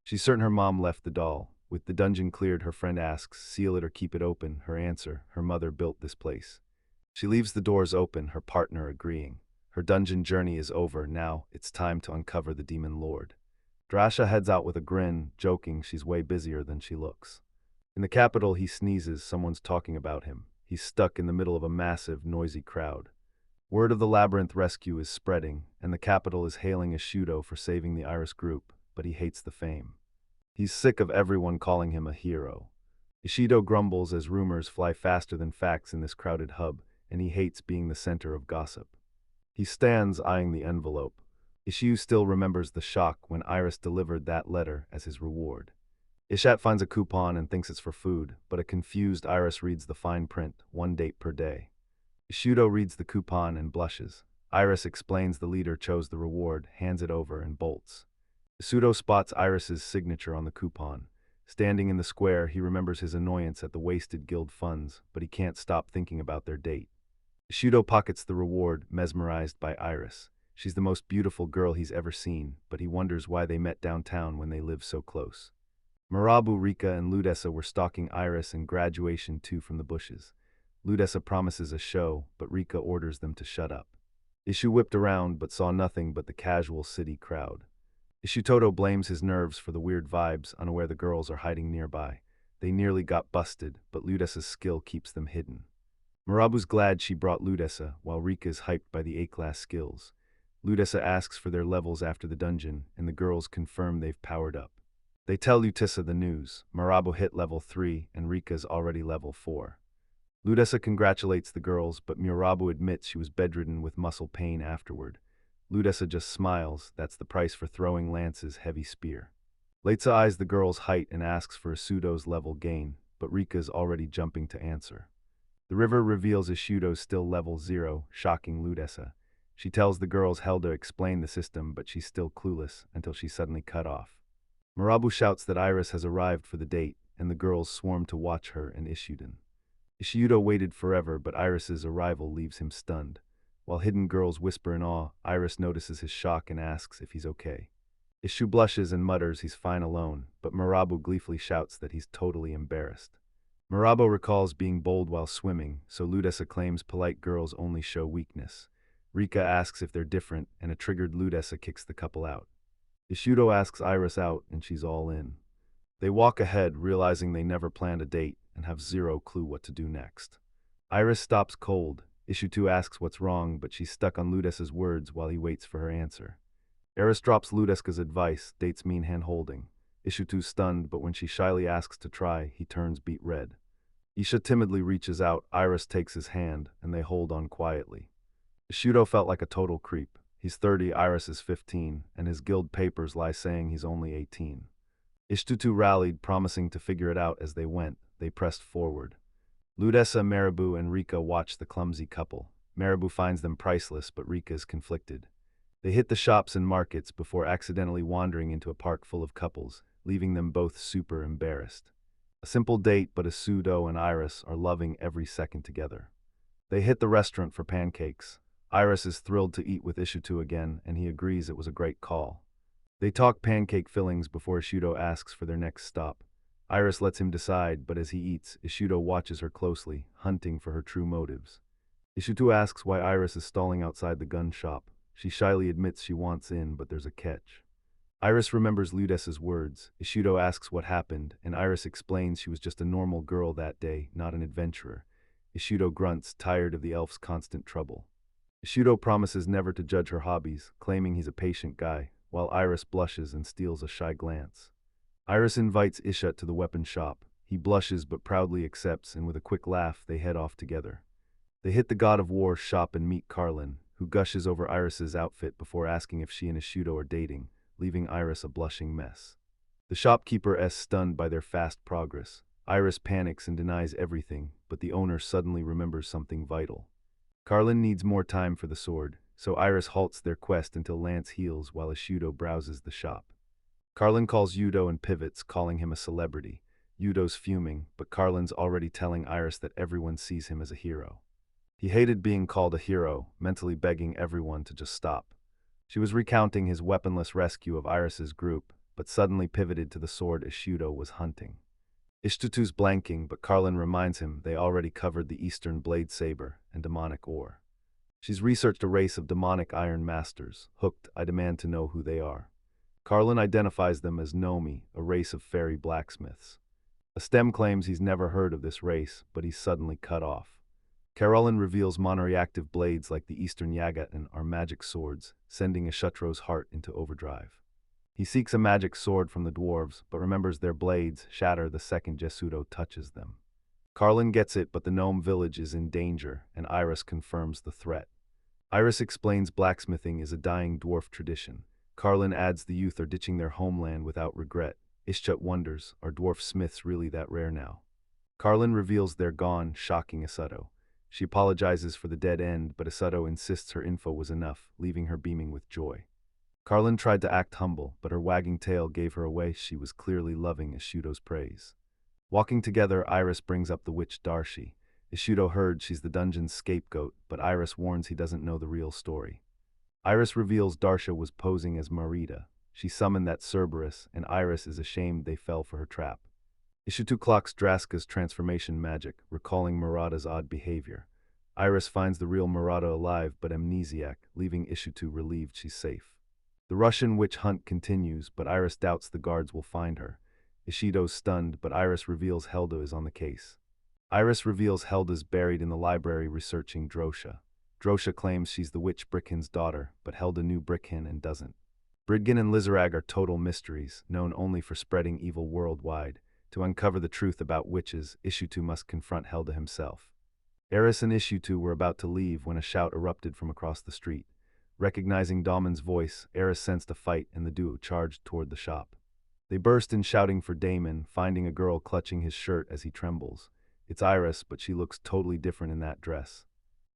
She's certain her mom left the doll. With the dungeon cleared, her friend asks, seal it or keep it open. Her answer, her mother built this place. She leaves the doors open, her partner agreeing. Her dungeon journey is over, now it's time to uncover the demon lord. Drasha heads out with a grin, joking she's way busier than she looks. In the capital, he sneezes, someone's talking about him. He's stuck in the middle of a massive, noisy crowd. Word of the Labyrinth rescue is spreading, and the capital is hailing Ishido for saving the Iris group, but he hates the fame. He's sick of everyone calling him a hero. Ishido grumbles as rumors fly faster than facts in this crowded hub, and he hates being the center of gossip. He stands eyeing the envelope. Ishido still remembers the shock when Iris delivered that letter as his reward. Ishat finds a coupon and thinks it's for food, but a confused Iris reads the fine print, 1 date per day. Ishido reads the coupon and blushes. Iris explains the leader chose the reward, hands it over, and bolts. Ishido spots Iris's signature on the coupon. Standing in the square, he remembers his annoyance at the wasted guild funds, but he can't stop thinking about their date. Ishido pockets the reward, mesmerized by Iris. She's the most beautiful girl he's ever seen, but he wonders why they met downtown when they live so close. Murabu, Rika, and Ludessa were stalking Iris in graduation 2 from the bushes. Ludessa promises a show, but Rika orders them to shut up. Ishu whipped around but saw nothing but the casual city crowd. Ishutoto blames his nerves for the weird vibes, unaware the girls are hiding nearby. They nearly got busted, but Ludessa's skill keeps them hidden. Murabu's glad she brought Ludessa, while Rika's hyped by the A-class skills. Ludessa asks for their levels after the dungeon, and the girls confirm they've powered up. They tell Lutissa the news. Murabu hit level 3, and Rika's already level 4. Ludessa congratulates the girls, but Murabu admits she was bedridden with muscle pain afterward. Ludessa just smiles, that's the price for throwing Lance's heavy spear. Leitza eyes the girl's height and asks for Ishido's level gain, but Rika's already jumping to answer. The river reveals Ishido's still level 0, shocking Ludessa. She tells the girls Helda explain the system, but she's still clueless until she's suddenly cut off. Murabu shouts that Iris has arrived for the date, and the girls swarm to watch her and Ishiden. Ishido waited forever, but Iris's arrival leaves him stunned. While hidden girls whisper in awe, Iris notices his shock and asks if he's okay. Ishu blushes and mutters he's fine alone, but Murabu gleefully shouts that he's totally embarrassed. Murabu recalls being bold while swimming, so Ludessa claims polite girls only show weakness. Rika asks if they're different, and a triggered Ludessa kicks the couple out. Ishido asks Iris out, and she's all in. They walk ahead, realizing they never planned a date, and have zero clue what to do next. Iris stops cold. Ishido asks what's wrong, but she's stuck on Ludessa's words while he waits for her answer. Eris drops Ludeska's advice, dates mean hand-holding. Ishido's stunned, but when she shyly asks to try, he turns beet red. Isha timidly reaches out, Iris takes his hand, and they hold on quietly. Ishido felt like a total creep. He's 30, Iris is 15, and his guild papers lie saying he's only 18. Ishtutu rallied, promising to figure it out as they went. They pressed forward. Ludessa, Marabou, and Rika watch the clumsy couple. Marabou finds them priceless, but Rika is conflicted. They hit the shops and markets before accidentally wandering into a park full of couples, leaving them both super embarrassed. A simple date, but Isudo and Iris are loving every second together. They hit the restaurant for pancakes. Iris is thrilled to eat with Ishitu again, and he agrees it was a great call. They talk pancake fillings before Ishido asks for their next stop. Iris lets him decide, but as he eats, Ishido watches her closely, hunting for her true motives. Ishitu asks why Iris is stalling outside the gun shop. She shyly admits she wants in, but there's a catch. Iris remembers Ludessa's words. Ishido asks what happened, and Iris explains she was just a normal girl that day, not an adventurer. Ishido grunts, tired of the elf's constant trouble. Ishido promises never to judge her hobbies, claiming he's a patient guy, while Iris blushes and steals a shy glance. Iris invites Isha to the weapon shop. He blushes but proudly accepts, and with a quick laugh, they head off together. They hit the God of War shop and meet Carlin, who gushes over Iris's outfit before asking if she and Ishido are dating, leaving Iris a blushing mess. The shopkeeper is stunned by their fast progress. Iris panics and denies everything, but the owner suddenly remembers something vital. Carlin needs more time for the sword, so Iris halts their quest until Lance heals while Ishido browses the shop. Carlin calls Yudo and pivots, calling him a celebrity. Yudo's fuming, but Carlin's already telling Iris that everyone sees him as a hero. He hated being called a hero, mentally begging everyone to just stop. She was recounting his weaponless rescue of Iris's group, but suddenly pivoted to the sword Ishido was hunting. Ishtutu's blanking, but Carlin reminds him they already covered the Eastern Blade Saber and demonic ore. She's researched a race of demonic iron masters. Hooked, I demand to know who they are. Carlin identifies them as Nomi, a race of fairy blacksmiths. Astem claims he's never heard of this race, but he's suddenly cut off. Carolyn reveals monoreactive blades like the Eastern Yagaten are magic swords, sending Ishutro's heart into overdrive. He seeks a magic sword from the dwarves, but remembers their blades shatter the second Jesudo touches them. Carlin gets it, but the gnome village is in danger, and Iris confirms the threat. Iris explains blacksmithing is a dying dwarf tradition. Carlin adds the youth are ditching their homeland without regret. Ischut wonders, are dwarf smiths really that rare now? Carlin reveals they're gone, shocking Isuto. She apologizes for the dead end, but Isuto insists her info was enough, leaving her beaming with joy. Carlin tried to act humble, but her wagging tail gave her away. She was clearly loving Ishido's praise. Walking together, Iris brings up the witch Darshi. Ishido heard she's the dungeon's scapegoat, but Iris warns he doesn't know the real story. Iris reveals Darsha was posing as Marita. She summoned that Cerberus, and Iris is ashamed they fell for her trap. Ishitu clocks Draska's transformation magic, recalling Murata's odd behavior. Iris finds the real Murata alive but amnesiac, leaving Ishitu relieved she's safe. The Russian witch hunt continues, but Iris doubts the guards will find her. Ishido's stunned, but Iris reveals Helda is on the case. Iris reveals Helda's buried in the library researching Drosha. Drosha claims she's the witch Brickhin's daughter, but Helda knew Brickhin and doesn't. Bridgin and Lizarag are total mysteries, known only for spreading evil worldwide. To uncover the truth about witches, Ishitu must confront Helda himself. Eris and Ishitu were about to leave when a shout erupted from across the street. Recognizing Damon's voice, Eris sensed a fight and the duo charged toward the shop. They burst in shouting for Damon, finding a girl clutching his shirt as he trembles. It's Iris, but she looks totally different in that dress.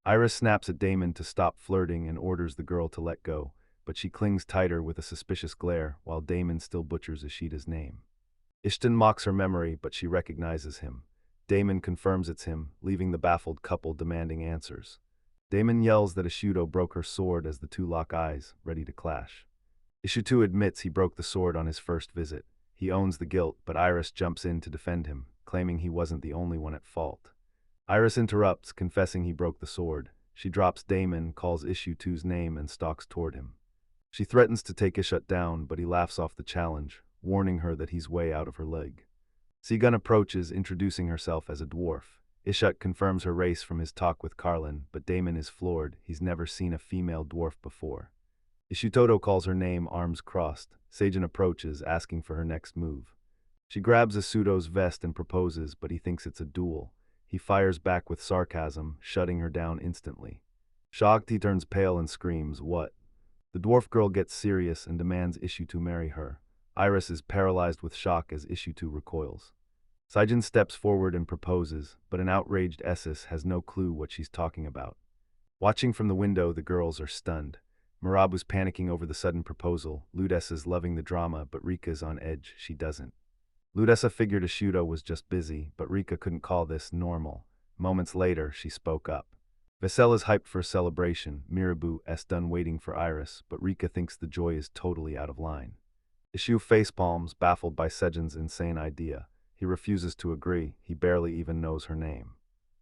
Iris snaps at Damon to stop flirting and orders the girl to let go, but she clings tighter with a suspicious glare while Damon still butchers Ishida's name. Ishton mocks her memory, but she recognizes him. Damon confirms it's him, leaving the baffled couple demanding answers. Damon yells that Ishido broke her sword as the two lock eyes, ready to clash. Ishitu admits he broke the sword on his first visit. He owns the guilt, but Iris jumps in to defend him, claiming he wasn't the only one at fault. Iris interrupts, confessing he broke the sword. She drops Damon, calls Ishitu's name, and stalks toward him. She threatens to take Ishut down, but he laughs off the challenge, warning her that he's way out of her league. Seagun approaches, introducing herself as a dwarf. Ishut confirms her race from his talk with Carlin, but Damon is floored. He's never seen a female dwarf before. Ishutoto calls her name, arms crossed. Seijin approaches, asking for her next move. She grabs Isuto's vest and proposes, but he thinks it's a duel. he fires back with sarcasm, shutting her down instantly. Shocked, he turns pale and screams, "What?" The dwarf girl gets serious and demands Issue to marry her. Iris is paralyzed with shock as Issue recoils. Saijin steps forward and proposes, but an outraged Essis has no clue what she's talking about. Watching from the window, the girls are stunned. Marabu's panicking over the sudden proposal. Ludessa's loving the drama, but Rika's on edge. She doesn't. Ludessa figured Ishudo was just busy, but Rika couldn't call this normal. Moments later, she spoke up. Vesela's hyped for a celebration. Mirabu's done waiting for Iris, but Rika thinks the joy is totally out of line. Ishu facepalms, baffled by Sejin's insane idea. He refuses to agree. He barely even knows her name.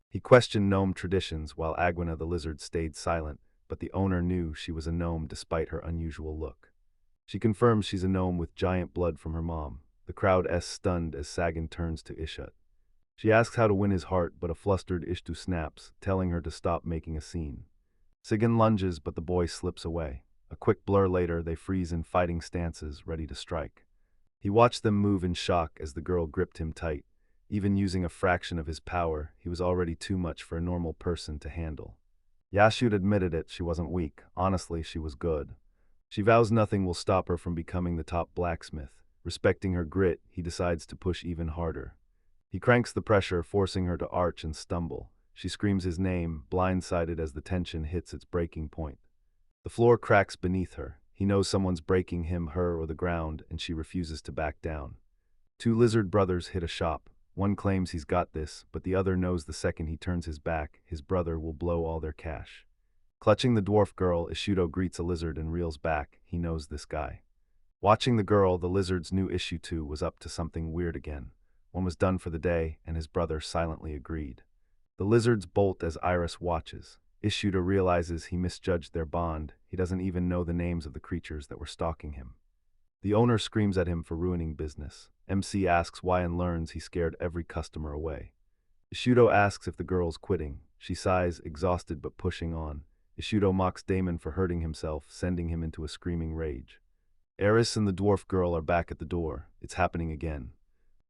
He questioned gnome traditions while Agwina the lizard stayed silent, but the owner knew she was a gnome despite her unusual look. She confirms she's a gnome with giant blood from her mom. The crowd is stunned as Sagan turns to Ishut. She asks how to win his heart, but a flustered Ishtu snaps, telling her to stop making a scene. Sagan lunges, but the boy slips away. A quick blur later, they freeze in fighting stances, ready to strike. He watched them move in shock as the girl gripped him tight. Even using a fraction of his power, he was already too much for a normal person to handle. Yashut admitted it, she wasn't weak. Honestly, she was good. She vows nothing will stop her from becoming the top blacksmith. Respecting her grit, he decides to push even harder. He cranks the pressure, forcing her to arch and stumble. She screams his name, blindsided as the tension hits its breaking point. The floor cracks beneath her. He knows someone's breaking him, her, or the ground, and she refuses to back down. Two lizard brothers hit a shop. One claims he's got this, but the other knows the second he turns his back, his brother will blow all their cash. Clutching the dwarf girl, Ishudo greets a lizard and reels back. He knows this guy. Watching the girl, the lizard's new issue 2 was up to something weird again. One was done for the day, and his brother silently agreed. The lizards bolt as Iris watches. Ishudo realizes he misjudged their bond. He doesn't even know the names of the creatures that were stalking him. The owner screams at him for ruining business. MC asks why and learns he scared every customer away. Ishudo asks if the girl's quitting. She sighs, exhausted but pushing on. Ishudo mocks Damon for hurting himself, sending him into a screaming rage. Eris and the dwarf girl are back at the door. It's happening again.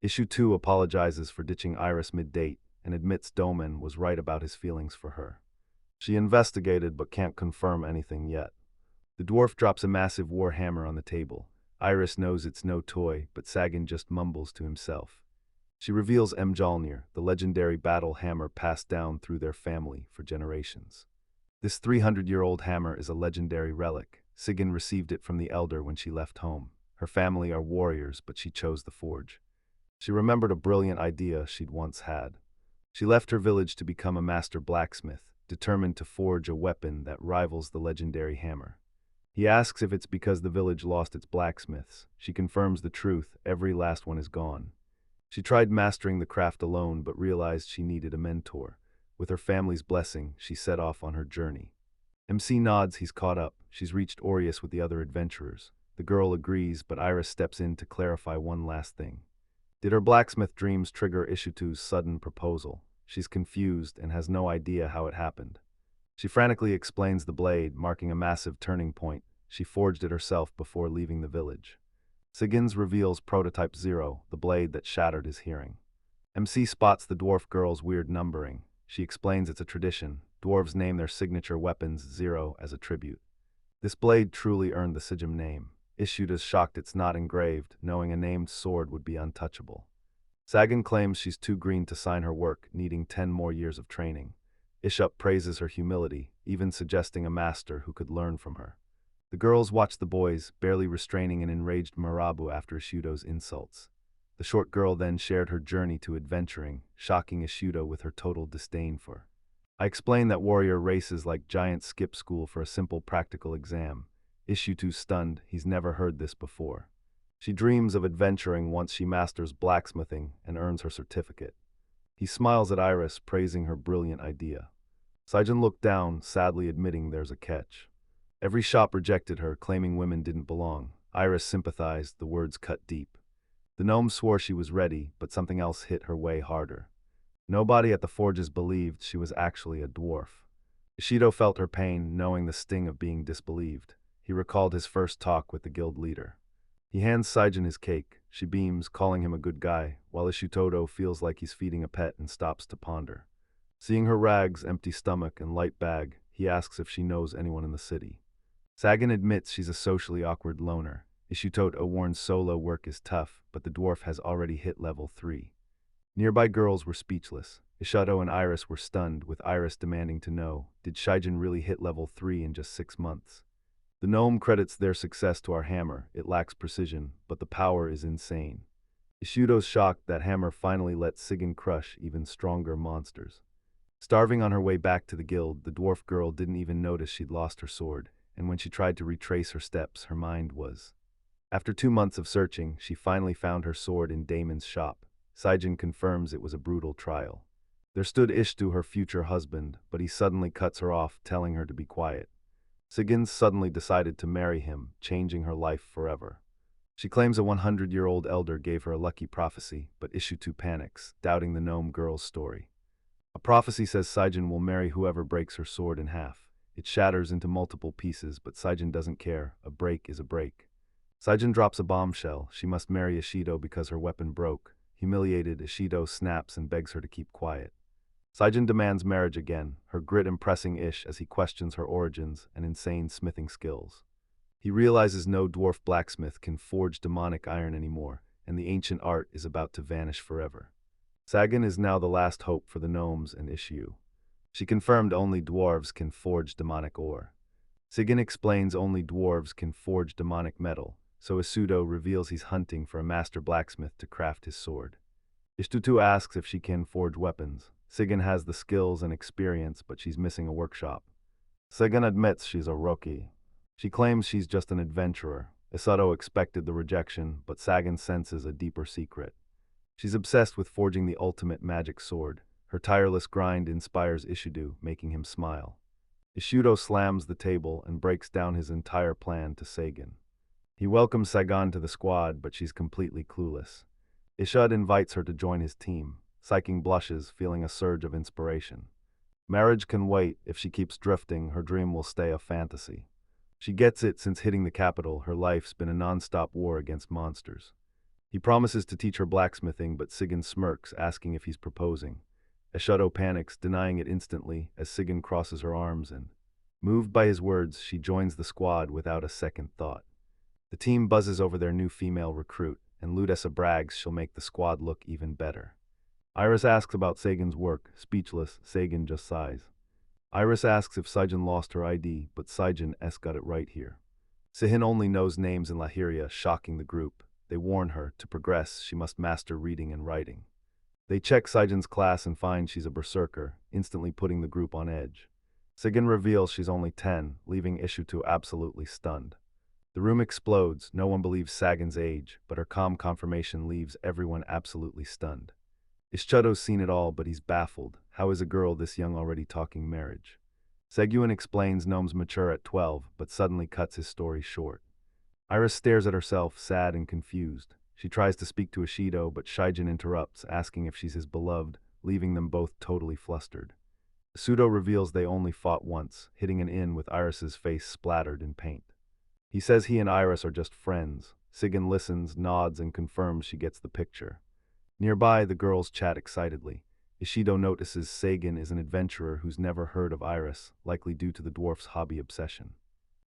Issue 2 apologizes for ditching Iris mid-date and admits Doman was right about his feelings for her. She investigated but can't confirm anything yet. The dwarf drops a massive war hammer on the table. Iris knows it's no toy, but Sagan just mumbles to himself. She reveals Mjolnir, the legendary battle hammer passed down through their family for generations. This 300-year-old hammer is a legendary relic. Sigyn received it from the elder when she left home. Her family are warriors, but she chose the forge. She remembered a brilliant idea she'd once had. She left her village to become a master blacksmith, determined to forge a weapon that rivals the legendary hammer. He asks if it's because the village lost its blacksmiths. She confirms the truth, every last one is gone. She tried mastering the craft alone but realized she needed a mentor. With her family's blessing, she set off on her journey. MC nods, he's caught up. She's reached Aureus with the other adventurers. The girl agrees, but Iris steps in to clarify one last thing. Did her blacksmith dreams trigger Ishutu's sudden proposal? She's confused and has no idea how it happened. She frantically explains the blade, marking a massive turning point. She forged it herself before leaving the village. Sigins reveals Prototype 0, the blade that shattered his hearing. MC spots the dwarf girl's weird numbering. She explains it's a tradition. Dwarves name their signature weapons 0 as a tribute. This blade truly earned the Sigim name. Issued is shocked it's not engraved, knowing a named sword would be untouchable. Sagan claims she's too green to sign her work, needing 10 more years of training. Ishup praises her humility, even suggesting a master who could learn from her. The girls watch the boys, barely restraining an enraged Marabu after Ishudo's insults. The short girl then shared her journey to adventuring, shocking Ishudo with her total disdain for her. I explained that warrior races like giants skip school for a simple practical exam. Ishudo stunned, he's never heard this before. She dreams of adventuring once she masters blacksmithing and earns her certificate. He smiles at Iris, praising her brilliant idea. Saijin looked down, sadly admitting there's a catch. Every shop rejected her, claiming women didn't belong. Iris sympathized, the words cut deep. The gnome swore she was ready, but something else hit her way harder. Nobody at the forges believed she was actually a dwarf. Ishido felt her pain, knowing the sting of being disbelieved. He recalled his first talk with the guild leader. He hands Saijin his cake. She beams, calling him a good guy, while Ishutodo feels like he's feeding a pet and stops to ponder. Seeing her rags, empty stomach, and light bag, he asks if she knows anyone in the city. Sagan admits she's a socially awkward loner. Ishutoto warns solo work is tough, but the dwarf has already hit level 3. Nearby girls were speechless. Ishato and Iris were stunned, with Iris demanding to know, did Shijin really hit level 3 in just 6 months? The gnome credits their success to our hammer. It lacks precision, but the power is insane. Ishuto's shocked that hammer finally let Sigen crush even stronger monsters. Starving on her way back to the guild, the dwarf girl didn't even notice she'd lost her sword, and when she tried to retrace her steps, her mind was. After 2 months of searching, she finally found her sword in Damon's shop. Saijin confirms it was a brutal trial. There stood Ishtu, her future husband, but he suddenly cuts her off, telling her to be quiet. Sigen suddenly decided to marry him, changing her life forever. She claims a 100-year-old elder gave her a lucky prophecy, but Ishutu panics, doubting the gnome girl's story. A prophecy says Saijin will marry whoever breaks her sword in half. It shatters into multiple pieces, but Saijin doesn't care. A break is a break. Saijin drops a bombshell. She must marry Ishido because her weapon broke. Humiliated, Ishido snaps and begs her to keep quiet. Saijin demands marriage again, her grit impressing Ish as he questions her origins and insane smithing skills. He realizes no dwarf blacksmith can forge demonic iron anymore, and the ancient art is about to vanish forever. Sagan is now the last hope for the gnomes and Ishiu. She confirmed only dwarves can forge demonic ore. Sigen explains only dwarves can forge demonic metal, so Isuto reveals he's hunting for a master blacksmith to craft his sword. Ishtutu asks if she can forge weapons. Sigen has the skills and experience, but she's missing a workshop. Sigen admits she's a rookie. She claims she's just an adventurer. Isato expected the rejection, but Sagan senses a deeper secret. She's obsessed with forging the ultimate magic sword. Her tireless grind inspires Ishido, making him smile. Ishido slams the table and breaks down his entire plan to Sagan. He welcomes Sagan to the squad, but she's completely clueless. Ishud invites her to join his team. Psyche blushes, feeling a surge of inspiration. Marriage can wait. If she keeps drifting, her dream will stay a fantasy. She gets it since hitting the capital, her life's been a non-stop war against monsters. He promises to teach her blacksmithing, but Sigen smirks, asking if he's proposing. Ishudo panics, denying it instantly, as Sigen crosses her arms and, moved by his words, she joins the squad without a second thought. The team buzzes over their new female recruit, and Ludessa brags she'll make the squad look even better. Iris asks about Sagan's work. Speechless, Sagan just sighs. Iris asks if Saijin lost her ID, but Saijin got it right here. Sihin only knows names in Lahiria, shocking the group. They warn her, to progress, she must master reading and writing. They check Saijin's class and find she's a berserker, instantly putting the group on edge. Sigen reveals she's only 10, leaving Ishuto absolutely stunned. The room explodes. No one believes Sagan's age, but her calm confirmation leaves everyone absolutely stunned. Ishuto's seen it all, but he's baffled. How is a girl this young already talking marriage? Seguin explains gnomes mature at 12, but suddenly cuts his story short. Iris stares at herself, sad and confused. She tries to speak to Ishido, but Shijin interrupts, asking if she's his beloved, leaving them both totally flustered. Isuto reveals they only fought once, hitting an inn with Iris's face splattered in paint. He says he and Iris are just friends. Sigen listens, nods, and confirms she gets the picture. Nearby, the girls chat excitedly. Ishido notices Sagan is an adventurer who's never heard of Iris, likely due to the dwarf's hobby obsession.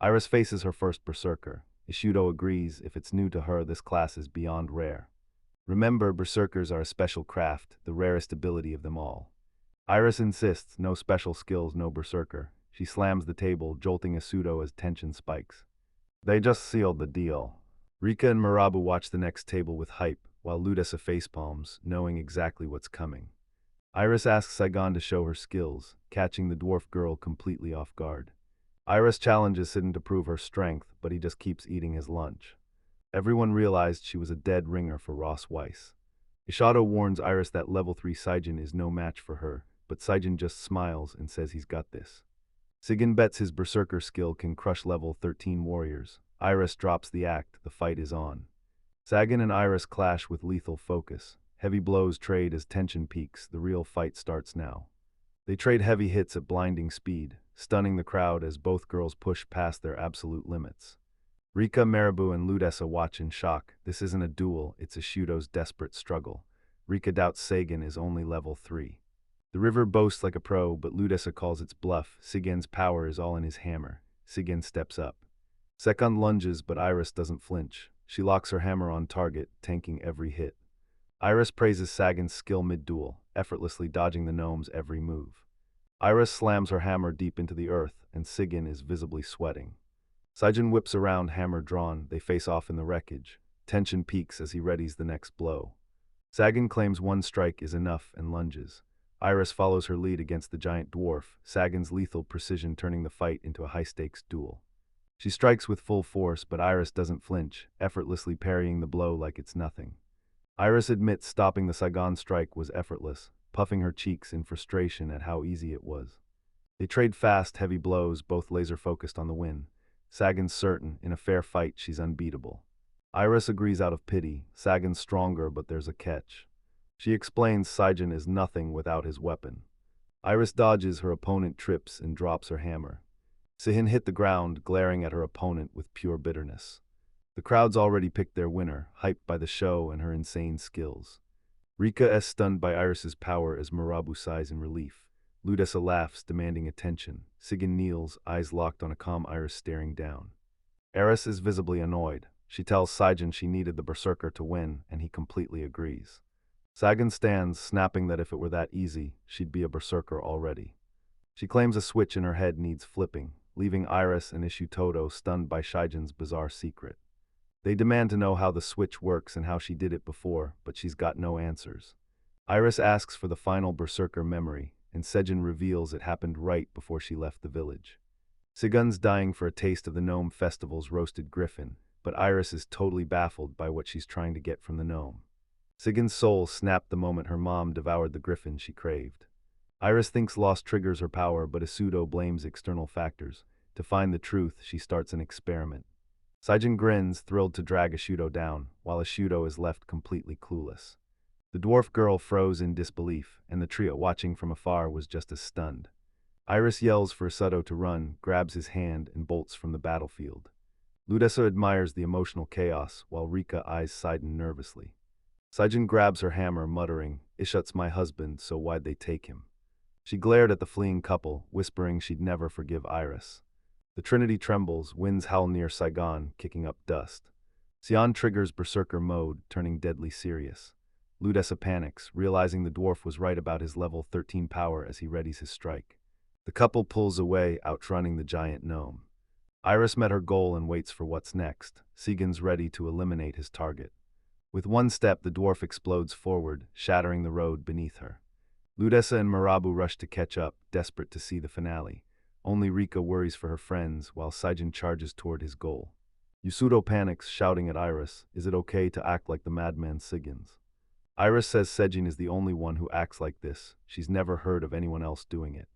Iris faces her first berserker. Ishido agrees, if it's new to her, this class is beyond rare. Remember, berserkers are a special craft, the rarest ability of them all. Iris insists, no special skills, no berserker. She slams the table, jolting Isuto as tension spikes. They just sealed the deal. Rika and Marabu watch the next table with hype, while Ludessa facepalms, knowing exactly what's coming. Iris asks Saigon to show her skills, catching the dwarf girl completely off guard. Iris challenges Sidon to prove her strength, but he just keeps eating his lunch. Everyone realized she was a dead ringer for Ross Weiss. Ishido warns Iris that level 3 Saijin is no match for her, but Saijin just smiles and says he's got this. Sigen bets his berserker skill can crush level 13 warriors. Iris drops the act, the fight is on. Sagan and Iris clash with lethal focus. Heavy blows trade as tension peaks. The real fight starts now. They trade heavy hits at blinding speed, stunning the crowd as both girls push past their absolute limits. Rika, Marabou, and Ludessa watch in shock. This isn't a duel, it's Ishido's desperate struggle. Rika doubts Sagan is only level 3. The river boasts like a pro, but Ludessa calls its bluff. Sigen's power is all in his hammer. Sigen steps up. Sekon lunges, but Iris doesn't flinch. She locks her hammer on target, tanking every hit. Iris praises Sagan's skill mid-duel, effortlessly dodging the gnome's every move. Iris slams her hammer deep into the earth, and Sigen is visibly sweating. Saijin whips around, hammer drawn. They face off in the wreckage. Tension peaks as he readies the next blow. Sagan claims one strike is enough and lunges. Iris follows her lead against the giant dwarf, Sagan's lethal precision turning the fight into a high-stakes duel. She strikes with full force, but Iris doesn't flinch, effortlessly parrying the blow like it's nothing. Iris admits stopping the Saigon strike was effortless, puffing her cheeks in frustration at how easy it was. They trade fast, heavy blows, both laser-focused on the win. Sagan's certain, in a fair fight, she's unbeatable. Iris agrees out of pity. Sagan's stronger, but there's a catch. She explains Saijin is nothing without his weapon. Iris dodges, her opponent trips and drops her hammer. Sihin hit the ground, glaring at her opponent with pure bitterness. The crowd's already picked their winner, hyped by the show and her insane skills. Rika is stunned by Iris's power as Marabu sighs in relief. Ludessa laughs, demanding attention. Sigen kneels, eyes locked on a calm Iris staring down. Eris is visibly annoyed. She tells Saijin she needed the berserker to win, and he completely agrees. Sagan stands, snapping that if it were that easy, she'd be a berserker already. She claims a switch in her head needs flipping, leaving Iris and Ishutoto stunned by Saijin's bizarre secret. They demand to know how the switch works and how she did it before, but she's got no answers. Iris asks for the final berserker memory, and Sejin reveals it happened right before she left the village. Sigun's dying for a taste of the gnome festival's roasted griffin, but Iris is totally baffled by what she's trying to get from the gnome. Sigun's soul snapped the moment her mom devoured the griffin she craved. Iris thinks loss triggers her power, but Isuto blames external factors. To find the truth, she starts an experiment. Saijin grins, thrilled to drag Ishuto down, while Ishuto is left completely clueless. The dwarf girl froze in disbelief, and the trio watching from afar was just as stunned. Iris yells for Isuto to run, grabs his hand, and bolts from the battlefield. Ludessa admires the emotional chaos, while Rika eyes Saijin nervously. Saijin grabs her hammer, muttering, "Ishut's my husband, so why'd they take him?" She glared at the fleeing couple, whispering she'd never forgive Iris. The Trinity trembles, winds howl near Saigon, kicking up dust. Sion triggers berserker mode, turning deadly serious. Ludessa panics, realizing the dwarf was right about his level 13 power as he readies his strike. The couple pulls away, outrunning the giant gnome. Iris met her goal and waits for what's next. Sigun's ready to eliminate his target. With one step, the dwarf explodes forward, shattering the road beneath her. Ludessa and Marabu rush to catch up, desperate to see the finale. Only Rika worries for her friends, while Saijin charges toward his goal. Yusudo panics, shouting at Iris, "Is it okay to act like the madman Sigun's?" Iris says Sejin is the only one who acts like this. She's never heard of anyone else doing it.